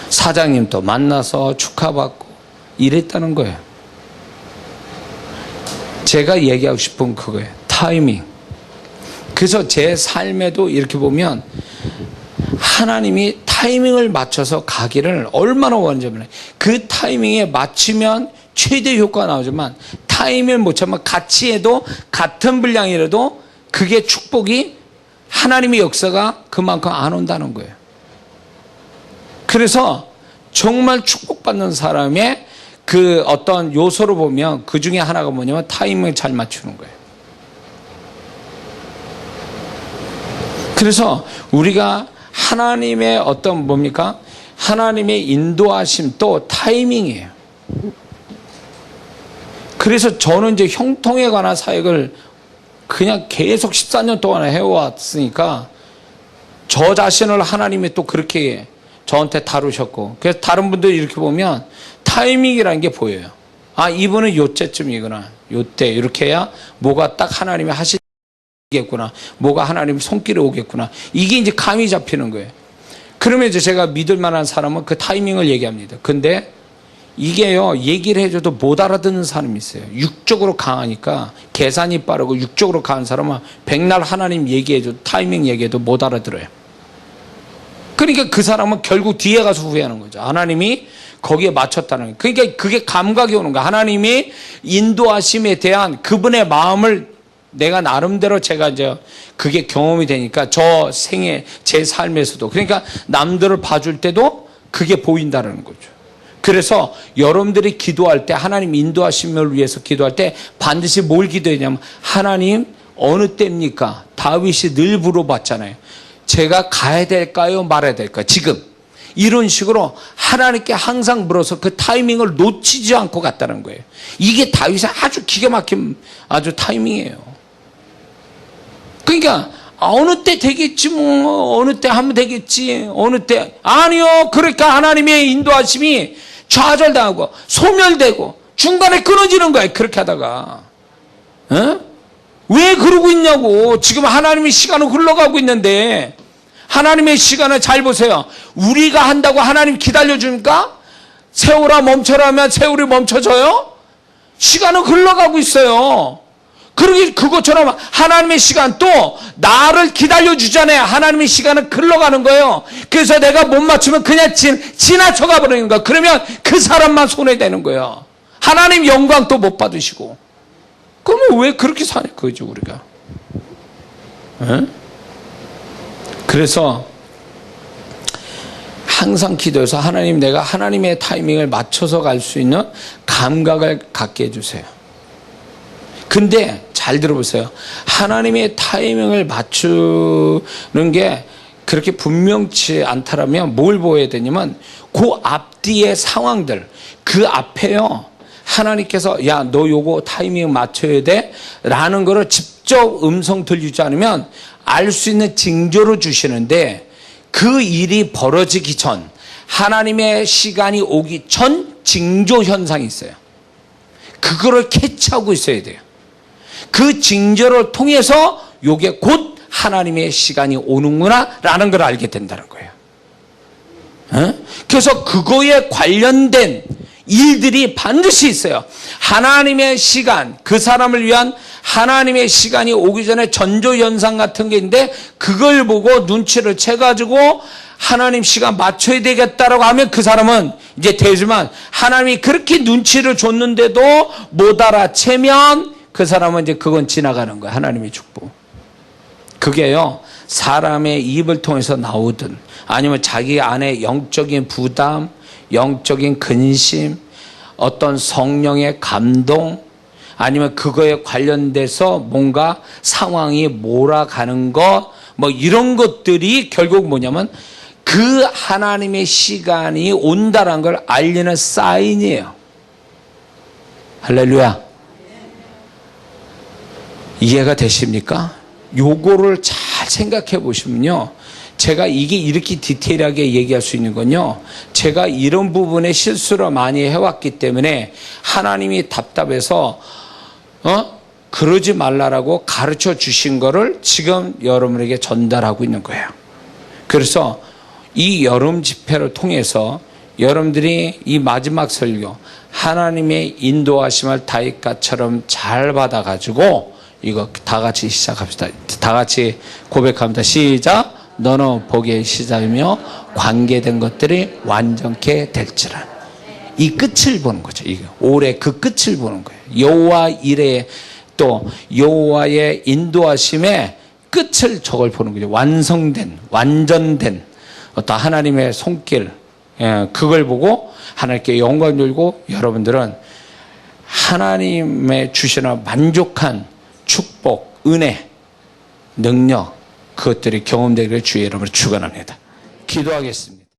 S1: 사장님도 만나서 축하받고 이랬다는 거예요. 제가 얘기하고 싶은 그거예요. 타이밍. 그래서 제 삶에도 이렇게 보면 하나님이 타이밍을 맞춰서 가기를 얼마나 원하는지 몰라요. 그 타이밍에 맞추면 최대 효과가 나오지만 타이밍을 못 참으면 같이 해도 같은 분량이라도 그게 축복이 하나님의 역사가 그만큼 안 온다는 거예요. 그래서 정말 축복받는 사람의 그 어떤 요소로 보면 그 중에 하나가 뭐냐면 타이밍을 잘 맞추는 거예요. 그래서 우리가 하나님의 어떤 뭡니까? 하나님의 인도하심 또 타이밍이에요. 그래서 저는 이제 형통에 관한 사역을 그냥 계속 14년 동안 해왔으니까 저 자신을 하나님이 또 그렇게 저한테 다루셨고, 그래서 다른 분들이 이렇게 보면 타이밍이라는 게 보여요. 아, 이분은 요때쯤이구나. 요때 이렇게 해야 뭐가 딱 하나님이 하시겠구나. 뭐가 하나님 손길에 오겠구나. 이게 이제 감이 잡히는 거예요. 그러면 이제 제가 믿을 만한 사람은 그 타이밍을 얘기합니다. 근데 이게요, 얘기를 해줘도 못 알아듣는 사람이 있어요. 육적으로 강하니까, 계산이 빠르고 육적으로 강한 사람은 백날 하나님 얘기해줘도, 타이밍 얘기해도 못 알아들어요. 그러니까 그 사람은 결국 뒤에 가서 후회하는 거죠. 하나님이 거기에 맞췄다는 거예요. 그러니까 그게 감각이 오는 거예요. 하나님이 인도하심에 대한 그분의 마음을 내가 나름대로 제가 이제 그게 경험이 되니까 저 생애, 제 삶에서도. 그러니까 남들을 봐줄 때도 그게 보인다는 거죠. 그래서 여러분들이 기도할 때, 하나님 인도하심을 위해서 기도할 때 반드시 뭘 기도했냐면, 하나님 어느 때입니까? 다윗이 늘 물어봤잖아요. 제가 가야 될까요? 말아야 될까요? 지금. 이런 식으로 하나님께 항상 물어서 그 타이밍을 놓치지 않고 갔다는 거예요. 이게 다윗의 아주 기가 막힌 아주 타이밍이에요. 그러니까 어느 때 되겠지, 뭐 어느 때 하면 되겠지, 어느 때. 아니요. 그러니까 하나님의 인도하심이 좌절당하고 소멸되고 중간에 끊어지는 거예요. 그렇게 하다가. 왜 그러고 있냐고. 지금 하나님의 시간은 흘러가고 있는데, 하나님의 시간을 잘 보세요. 우리가 한다고 하나님 기다려줍니까? 세월아 멈춰라 하면 세월이 멈춰져요? 시간은 흘러가고 있어요. 그것처럼 하나님의 시간 또 나를 기다려주잖아요. 하나님의 시간은 흘러가는 거예요. 그래서 내가 못 맞추면 그냥 지나쳐가 버리는 거야. 그러면 그 사람만 손해되는 거예요. 하나님 영광 또 못 받으시고. 그러면 왜 그렇게 사냐 그거죠, 우리가. 그래서 항상 기도해서 하나님, 내가 하나님의 타이밍을 맞춰서 갈 수 있는 감각을 갖게 해주세요. 근데 잘 들어보세요. 하나님의 타이밍을 맞추는 게 그렇게 분명치 않다라면 뭘 보여야 되냐면, 그 앞뒤의 상황들, 그 앞에요, 하나님께서 야, 너 요거 타이밍 맞춰야 돼 라는 거를 직접 음성 들리지 않으면 알 수 있는 징조를 주시는데, 그 일이 벌어지기 전, 하나님의 시간이 오기 전 징조 현상이 있어요. 그거를 캐치하고 있어야 돼요. 그 징조를 통해서 요게 곧 하나님의 시간이 오는구나 라는 걸 알게 된다는 거예요. 그래서 그거에 관련된 일들이 반드시 있어요. 하나님의 시간, 그 사람을 위한 하나님의 시간이 오기 전에 전조현상 같은 게 있는데, 그걸 보고 눈치를 채가지고 하나님 시간 맞춰야 되겠다라고 하면 그 사람은 이제 되지만, 하나님이 그렇게 눈치를 줬는데도 못 알아채면 그 사람은 이제 그건 지나가는 거예요. 하나님의 축복. 그게요, 사람의 입을 통해서 나오든 아니면 자기 안에 영적인 부담, 영적인 근심, 어떤 성령의 감동, 아니면 그거에 관련돼서 뭔가 상황이 몰아가는 것, 뭐 이런 것들이 결국 뭐냐면 그 하나님의 시간이 온다는 걸 알리는 사인이에요. 할렐루야. 이해가 되십니까? 요거를 잘 생각해 보시면요, 제가 이게 이렇게 디테일하게 얘기할 수 있는 건요, 제가 이런 부분에 실수를 많이 해왔기 때문에 하나님이 답답해서 그러지 말라라고 가르쳐 주신 거를 지금 여러분에게 전달하고 있는 거예요. 그래서 이 여름 집회를 통해서 여러분들이 이 마지막 설교, 하나님의 인도하심을 다윗과처럼 잘 받아가지고 이거 다 같이 시작합시다. 다 같이 고백합니다. 시작. 너는 복의 시작이며 관계된 것들이 완전케 될지라. 이 끝을 보는 거죠. 올해 그 끝을 보는 거예요. 여호와 이레 또 여호와의 인도하심의 끝을 저걸 보는 거죠. 완성된, 완전된 어떤 하나님의 손길, 그걸 보고 하나님께 영광 돌고 여러분들은 하나님의 주시는 만족한 축복, 은혜, 능력 그것들이 경험되기를 주의 이름으로 축원합니다. 기도하겠습니다.